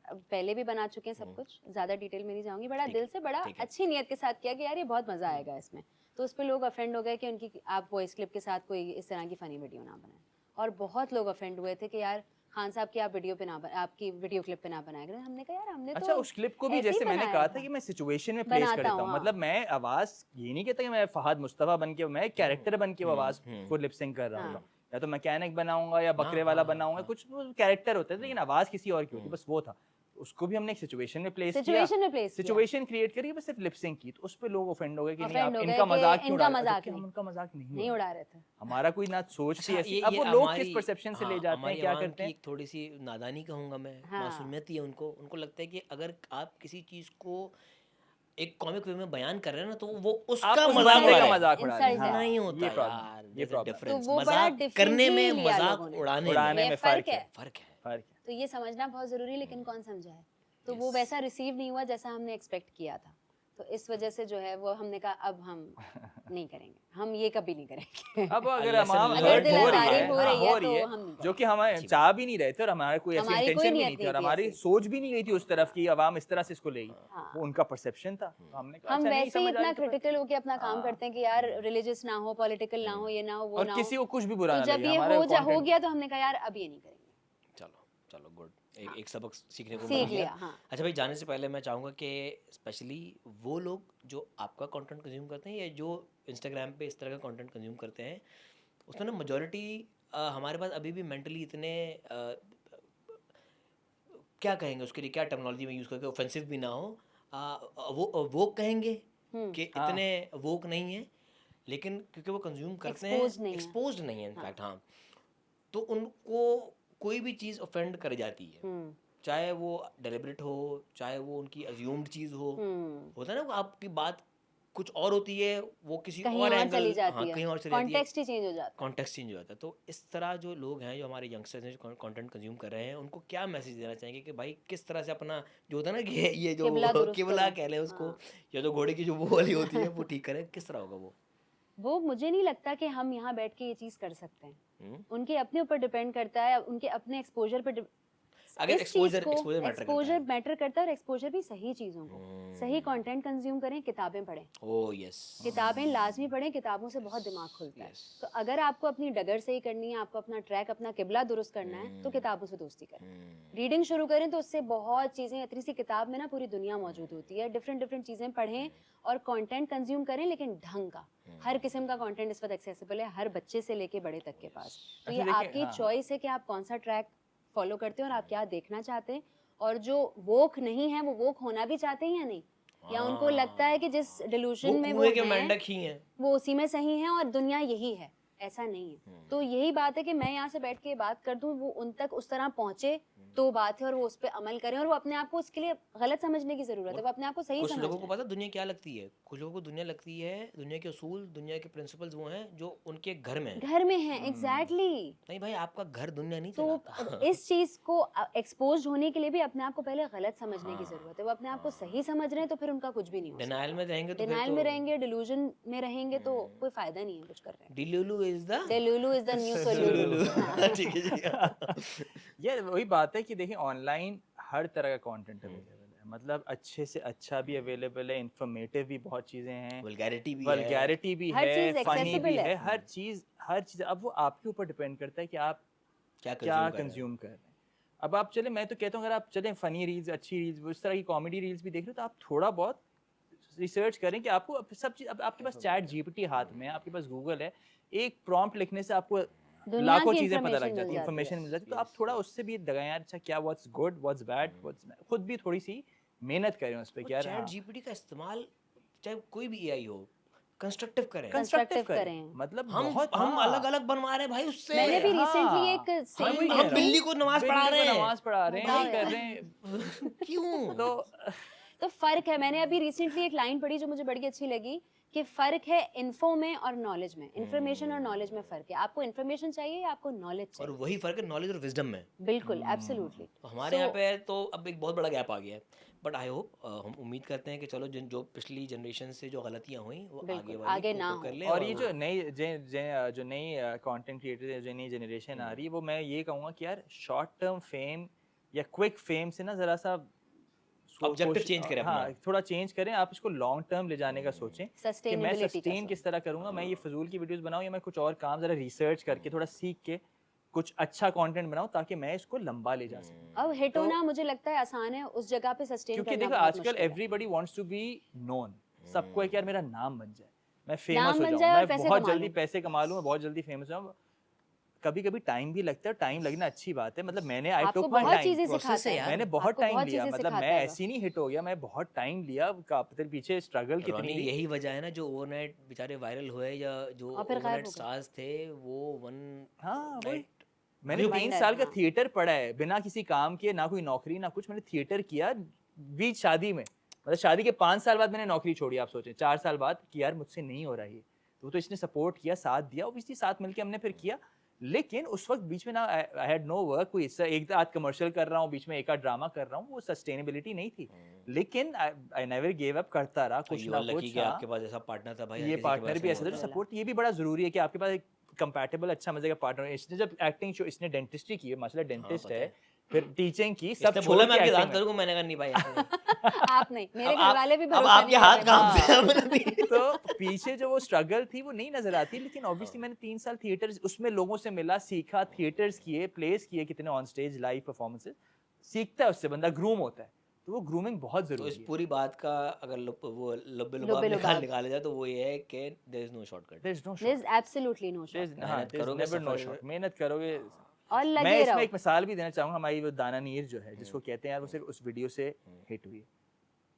पहले भी बना चुके हैं सब कुछ, ज्यादा डिटेल में नहीं जाऊंगी, बड़ा ठीक दिल है, से, बड़ा ठीक है। अच्छी नियत के साथ किया कि यार ये बहुत मजा आएगा इसमें। तो उस पर लोग अफेंड हो गए कि उनकी आप वॉइस क्लिप के साथ कोई इस तरह की फनी वीडियो ना बनाए, और बहुत लोग अफेंड हुए थे कि यार खान साहब की आप वीडियो पे ना आपकी वीडियो क्लिप पे ना बनाया करें। हमने कहा यार हमने अच्छा, तो उस क्लिप को भी ऐसे ही जैसे मैंने बनाया कहा था। था कि मैं सिचुएशन में प्लेस बनाता करता हूँ, हूँ, हाँ। मतलब मैं आवाज ये नहीं कहता कि मैं फहद मुस्तफा बन के, मैं कैरेक्टर बन के वो आवाज को लिप सिंक कर रहा हूँ, हाँ। या तो मैकेनिक बनाऊंगा या बकरे वाला बनाऊंगा, कुछ कैरेक्टर होते हैं, लेकिन आवाज किसी और की होती है, बस वो था। उसको भी हमने एक सिचुएशन में प्लेस किया, सिचुएशन में प्लेस सिचुएशन क्रिएट करी, बस सिर्फ लिप सिंक की, तो उस पे लोग ऑफेंड हो गए कि नहीं Offend आप हो गए इनका कि मजाक क्यों इनका उड़ा रहे हो, मजाक जबकि हम नहीं। उनका मजाक नहीं नहीं उड़ा रहे थे। हमारा कोई ना सोच थी अच्छा, ऐसी। अब वो लोग किस परसेप्शन से ले जाते हैं, क्या करते हैं। थोड़ी सी नादानी कहूँगा मैं, हाँ। मासूमियत ही है उनको लगता है कि अगर आप किसी चीज़ को एक कॉमिक वे में बयान कर रहे हैं ना, तो वो आप उसका उस मजाक बंदे उड़ा का रहे हैं। मजाक उड़ा रहे हैं। Insult है। हाँ, नहीं होता ये problem, यार, ये there's a problem। difference। तो वो बड़ा मजाक differently करने में, लिया मजाक लोगों ने। उड़ाने उड़ाने में में ये फर्क फर्क है, है। फर्क है। फर्क है। तो ये समझना बहुत जरूरी है, लेकिन कौन समझाए। तो वो वैसा रिसीव नहीं हुआ जैसा हमने एक्सपेक्ट किया था। तो इस वजह से जो है वो हमने कहा अब हम नहीं करेंगे, हम ये कभी नहीं करेंगे। अब अगर Lesson हम learned। अगर हर्ट हो रही दिलदारी है, हो हाँ, रही हो है रही तो है, हम नहीं जो करेंगे। कि हमें चाह भी नहीं रहे थे और हमारी कोई ऐसी हमारी कोई इंटेंशन भी नियत नहीं थी नहीं और थी हमारी ऐसी। सोच भी नहीं गई थी उस तरफ की आवाम इस तरह से इसको लेगी, हाँ। वो उनका परसेप्शन था। तो हमने कहा हम अच्छा नहीं वैसे ही समझ इतना आई तो फिर क्रिटिकल होके अपना काम हाँ। करते हैं कि यार रिलीजियस ना हो, पॉलिटिकल ना हो, ये ना हो, वो और ना किसी हो। को कुछ भी बुरा तो ना जब लगे, ये हमारे हो content- गया तो हमने कहा यार अब ये नहीं करेंगे। चलो चलो गुड, एक सबक सीखने को सीख मिल गया। लिया, हाँ। अच्छा भाई, जाने से पहले मैं चाहूँगा कि स्पेशली वो लोग जो आपका कंटेंट कंज्यूम करते हैं या जो इंस्टाग्राम पे इस तरह का कंटेंट कंज्यूम करते हैं, उसमें ना मेजॉरिटी हमारे पास अभी भी मेंटली इतने क्या कहेंगे उसके लिए, क्या टेक्नोलॉजी में यूज़ करके ऑफेंसिव भी ना हो, वो कहेंगे कि हाँ। इतने वोक नहीं है, लेकिन क्योंकि वो कंज्यूम करते हैं, Exposed नहीं है। एक्सपोज्ड नहीं है इनफैक्ट, हाँ, तो उनको कोई भी चीज़ ऑफेंड कर जाती है, हम्म, चाहे वो डेलिबरेट हो, चाहे वो उनकी अज्यूम्ड चीज़ हो। होता है ना, वो आपकी बात कुछ और होती है, वो किसी कहीं और और एंगल, चली हाँ, जाती है, कहीं और चली जाती है, कॉन्टेक्स्ट ही चेंज हो जाता है। कॉन्टेक्स्ट चेंज हो जाता है। तो इस तरह जो लोग हैं, जो हमारे यंगस्टर्स हैं, जो कंटेंट कंज्यूम कर रहे हैं, उनको क्या मैसेज देना चाहेंगे कि भाई किस तरह से अपना जो होता है ना कि ये जो किबला दुरुस्त किबला करें। कह लें उसको, हाँ। या जो घोड़े की जो वो वाली होती है वो ठीक करें, किस तरह होगा वो मुझे नहीं लगता कि हम यहाँ बैठ के ये चीज कर सकते हैं। हम्म? उनके अपने ऊपर डिपेंड करता है, उनके अपने एक्सपोजर पे अगर एक्सपोजर मैटर करता एक्सपोजर है, मैटर करता है, और एक्सपोजर भी सही चीजों को, सही कंटेंट कंज्यूम करें, किताबें पढ़ें, ओह यस, किताबें लाजमी पढ़ें, किताबों से बहुत दिमाग खुलता है। yes. तो अगर आपको अपनी डगर सही करनी है, आपको अपना ट्रैक, अपना किबला दुरुस्त करना है, तो किताबों से दोस्ती करें, रीडिंग शुरू करें। तो उससे बहुत चीजें, इतनी सी किताब में ना पूरी दुनिया मौजूद होती है। डिफरेंट डिफरेंट चीजें पढ़ें और कंटेंट कंज्यूम करें, लेकिन ढंग का। हर किस्म का कंटेंट इस वक्त एक्सेसिबल है, हर बच्चे से लेके बड़े तक के पास। तो ये अच्छा, देखिए, आपकी हाँ। चॉइस है कि आप कौन सा ट्रैक फॉलो करते हैं और आप क्या देखना चाहते हैं। और जो वोक नहीं है, वो वोक होना भी चाहते हैं या नहीं, या उनको लगता है कि जिस डिल्यूशन में वो कुएं के हैं, मेंढक ही हैं, वो उसी में सही है और दुनिया यही है। ऐसा नहीं है। तो यही बात है कि मैं यहाँ से बैठ के बात कर दूं, वो उन तक उस तरह पहुंचे तो बात है, और वो उस पर अमल करें। और वो अपने आप को उसके लिए गलत समझने की जरूरत है, वो अपने आप को सही कुछ समझ लोगों को रहे हैं। पता दुनिया क्या लगती है, कुछ लोगों को दुनिया लगती है, दुनिया के उसूल, दुनिया के प्रिंसिपल्स वो हैं जो उनके घर में हैं। घर में है, एग्जैक्टली। नहीं भाई, आपका घर दुनिया नहीं तो चलाता। इस चीज को एक्सपोज होने के लिए भी अपने आप को पहले गलत समझने की जरूरत है। वो अपने आप को सही समझ रहे हैं तो फिर उनका कुछ भी नहीं हो सकता। डिनाइल में रहेंगे तो फिर डिनाइल तो में रहेंगे, डिल्यूजन में रहेंगे तो कोई फायदा नहीं है कुछ कर रहे हैं। Delulu is the delulu is the new solulu. ठीक है जी। ये वही बात है कि देखिए ऑनलाइन हर तरह का कंटेंट अवेलेबल है, मतलब अच्छे से अच्छा भी अवेलेबल है, इंफॉर्मेटिव भी बहुत चीज़ें हैं, वल्गैरिटी भी है, वल्गैरिटी भी हर है, चीज़ फनी accessible भी है। है, हर चीज़ अब वो आपके ऊपर डिपेंड करता है कि आप क्या क्या कंज्यूम कर रहे हैं। कंज्यूम कर रहे हैं। अब आप चले, मैं तो कहता हूँ अगर आप चलें फनी रील्स, अच्छी रील्स, उस तरह की कॉमेडी रील्स भी देख रहे हो तो आप थोड़ा बहुत रिसर्च करें कि आपको सब चीज़, अब आपके पास चैट जीपीटी हाथ में है, आपके पास गूगल है, एक प्रॉम्प्ट लिखने से आपको दुनिया लाखों की चीज़ें पता information लग जाती मिल है, जाती है। इन्फॉर्मेशन मिल जाती है। तो आप थोड़ा उससे भी दगाएं यार, अच्छा क्या व्हाट्स गुड, व्हाट्स बैड, खुद भी थोड़ी सी मेहनत करें उस पर कि यार चैट हाँ, जीपीटी का इस्तेमाल चाहे कोई भी एआई हो, कंस्ट्रक्टिव करें। कंस्ट्रक्टिव constructive करें, करें। मतलब हम बहुत हम हाँ, अलग अलग बनवा रहे हैं भाई उससे। मैंने भी हाँ, रिसेंटली एक हम saying वही कह हम रहे हैं। बिल्ली को नमाज पढ़ा बिल्ली रहे को हैं। नमाज पढ़ा रहे हैं, बताओ ये कर यार। रहे हैं क्यों? तो तो फर्क है। मैंने अभी रिसेंटली एक लाइन पढ़ी जो मुझे बड़ी अच्छी लगी कि फर्क है इन्फो में और नॉलेज में, इन्फॉर्मेशन और नॉलेज में फर्क है। आपको इन्फॉर्मेशन चाहिए या आपको नॉलेज और चाहिए? वही फर्क है नॉलेज और विजडम में। बिल्कुल, एब्सोल्युटली। तो हमारे यहाँ पे तो अब एक बहुत बड़ा गैप आ गया है, बट आई होप, हम उम्मीद करते हैं कि चलो जो पिछली जनरेशन से जो गलतियाँ हुई वो बिल्कुल, आगे वाली आगे ना कोप कर हो। ले। और ये जो नई कंटेंट क्रिएटर है, जो नई जनरेशन आ रही है, वो मैं ये कहूँगा कि यार शॉर्ट टर्म फेम या क्विक फेम से ना ज़रा सा Objective change करें हाँ, अपना। थोड़ा चेंज करें, आप इसको लॉन्ग टर्म ले जाने का सोचें कि मैं Sustainability का सस्टेन किस तरह करूँगा, मैं ये फजूल की वीडियोस बनाऊँ या मैं कुछ और काम ज़रा रिसर्च करके थोड़ा सीख के कुछ अच्छा कंटेंट बनाऊँ ताकि मैं इसको लंबा ले जा सकूँ। अब हिट तो- होना मुझे लगता है आसान है, उस जगह पे सस्टेन क्योंकि करना देखो बहुत आजकल मुश्किल है। Everybody wants to be known, सबको है कि यार मेरा नाम बन जाए, मैं फेमस नाम हो बन जाऊं, जाए और मैं पैसे बहुत कमा जल्दी लूं। पैसे कमा लूं, मैं बहुत जल्दी फेमस हो जाऊं। कभी कभी टाइम भी लगता है, टाइम लगना अच्छी बात है, मतलब मैंने आई आपको टुक माय बहुत टाइम, चीजें process सिखाता है है। यार। मैंने बहुत आपको टाइम बहुत लिया, चीजें मतलब सिखाता मैं है वो। ऐसी नहीं हिट हो गया, मैं बहुत टाइम लिया, तेरे पीछे स्ट्रगल कितनी रॉनी, थी। यही वजह है ना जो ओवरनाइट बेचारे वायरल हुए, या जो और फिर गायब ओवरनाइट हो गए। स्टार्स थे वो वन हाँ वही, नाइट। मैंने जो 3 बंडर, साल का हाँ। थिएटर पढ़ा है बिना किसी काम के, ना कोई नौकरी ना कुछ, मैंने थिएटर किया बीच शादी में, मतलब शादी के 5 साल बाद मैंने नौकरी छोड़ी, आप सोचें 4 साल बाद कि यार मुझसे नहीं हो रहा है, तो इसने सपोर्ट किया, साथ दिया, ऑब्वियसली साथ मिलके हमने फिर किया। लेकिन उस वक्त बीच में ना आई हैड नो वर्क, कोई इससे एक आध कमर्शियल कर रहा हूँ, बीच में एक आध ड्रामा कर रहा हूँ, वो सस्टेनेबिलिटी नहीं थी। लेकिन आई नेवर गिव अप, करता रहा कुछ ना कुछ। कि आपके पास ऐसा पार्टनर था भाई, हर ये किसी के पार्टनर पास भी नहीं ऐसा था जो होता। सपोर्ट, ये भी बड़ा जरूरी है कि आपके पास एक कंपैटिबल अच्छा मजे का पार्टनर। इसने जब एक्टिंग शो, इसने डेंटिस्ट्री की है, माशाल्लाह डेंटिस्ट पता है, है। फिर टीचिंग की, सब इसने छोड़ बोला के मैं आपके acting दांत में। करूंगा, मैंने कहा नहीं भाई ऐसा नहीं। आप नहीं, मेरे अब घर वाले भी अब भरोसा आपके नहीं हाथ करते। काम से हाँ। अब नहीं। तो पीछे जो वो स्ट्रगल थी वो नहीं नजर आती, लेकिन ऑब्वियसली मैंने 3 साल थिएटर्स, उसमें लोगों से मिला, सीखा, थिएटर्स किए, प्लेस किए, कितने ऑन स्टेज लाइव परफॉर्मेंसेस, सीखता है उससे बंदा, ग्रूम होता है। तो वो ग्रूमिंग बहुत तो इस जरूरी है। पूरी बात का अगर वो लब्बे लुबाब लुब्बे लुबाब। निकाले जाए तो वो ये है कि there is no shortcut. There's no There's shortcut. absolutely no shortcut. There's हाँ, मेहनत there's करोगे, never no सफर- short. मेहनत करोगे। और मैं लगे इसमें रहो। एक मिसाल भी देना चाहूंगा, हमारी वो दाना नीर जो है, जिसको कहते हैं यार, वो सिर्फ उस वीडियो से हिट हुई।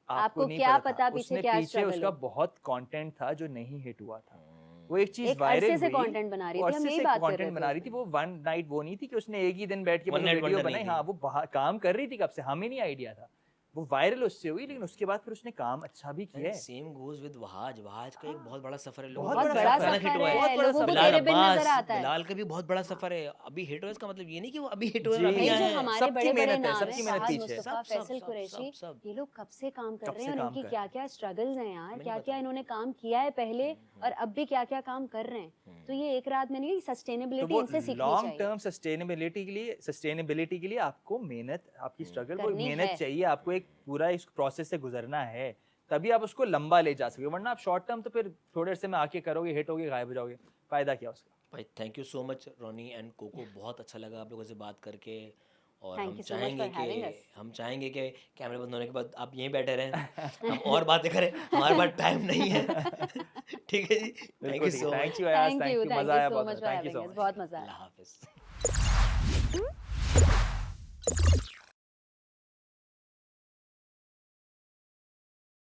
आपको नहीं क्या था, पता पीछे उसने क्या पीछे struggle उसका है। बहुत कंटेंट था जो नहीं हिट हुआ था। वो एक चीज एक वायरल अरसे से हुई, कंटेंट बना रही वो थी, हम अरसे यही से बात कर कंटेंट रहे बना रही थे। थी। वो वन नाइट, वो नहीं थी कि उसने एक ही दिन बैठ के One night वीडियो wonder बनाई। नहीं हाँ, थी। वो काम कर रही थी कब से, हमें नहीं आइडिया था। वो वायरल उससे हुई, लेकिन उसके बाद फिर उसने काम अच्छा भी किया है। Same goes with Wahaj. Wahaj का एक बहुत बड़ा सफर है, बहुत लोगों बड़ा का सफर अचानक हिट हुआ है, है। बहुत बड़ा लोगों को सफर बिलाल तेरे बिन नजर अब्बास, आता है। बिलाल का भी बहुत बड़ा सफर है। अभी हिट हुआ इसका मतलब ये नहीं कि वो अभी हिट हुआ जी। अभी नहीं, आए जो हैं। हमारे सबकी बड़े बड़े मेहनत है, नाम सबकी हैं, मेहनत फहद पीछे है। मुस्तफा, सब, फैसल सब, कुरैशी, सब। ये लोग कब से काम कर कब रहे से हैं, और काम इनकी कर क्या क्या स्ट्रगल्स हैं यार, नहीं क्या पता। क्या इन्होंने काम किया है पहले और अब भी क्या क्या काम कर रहे हैं। तो ये एक रात में नहीं, तो सस्टेनेबिलिटी वो इनसे सीखनी लॉन्ग चाहिए। टर्म सस्टेनेबिलिटी के लिए आपको मेहनत, आपकी स्ट्रगल, वो करनी मेहनत है। चाहिए, आपको एक पूरा इस प्रोसेस से गुजरना है, तभी आप उसको लंबा ले जा सकोगे। वरना आप शॉर्ट टर्म तो फिर थोड़े अरसे में आके करोगे, हिट होगे, गायब हो जाओगे, फायदा क्या उसका। भाई thank you so much Ronny and Coco, बहुत अच्छा लगा आप लोगों से बात करके। और Thank हम you so much चाहेंगे for having us. कि कैमरे बंद होने के बाद आप यहीं बैठे रहें, हम और बातें करें, हमारे पास टाइम नहीं है। ठीक है जी, thank you so much. Thank you यार, थैंक थैंक यू यू, मजा आया सो बहुत, much for thank you having so us, much. बहुत मजा आया। अल्लाह हाफिज।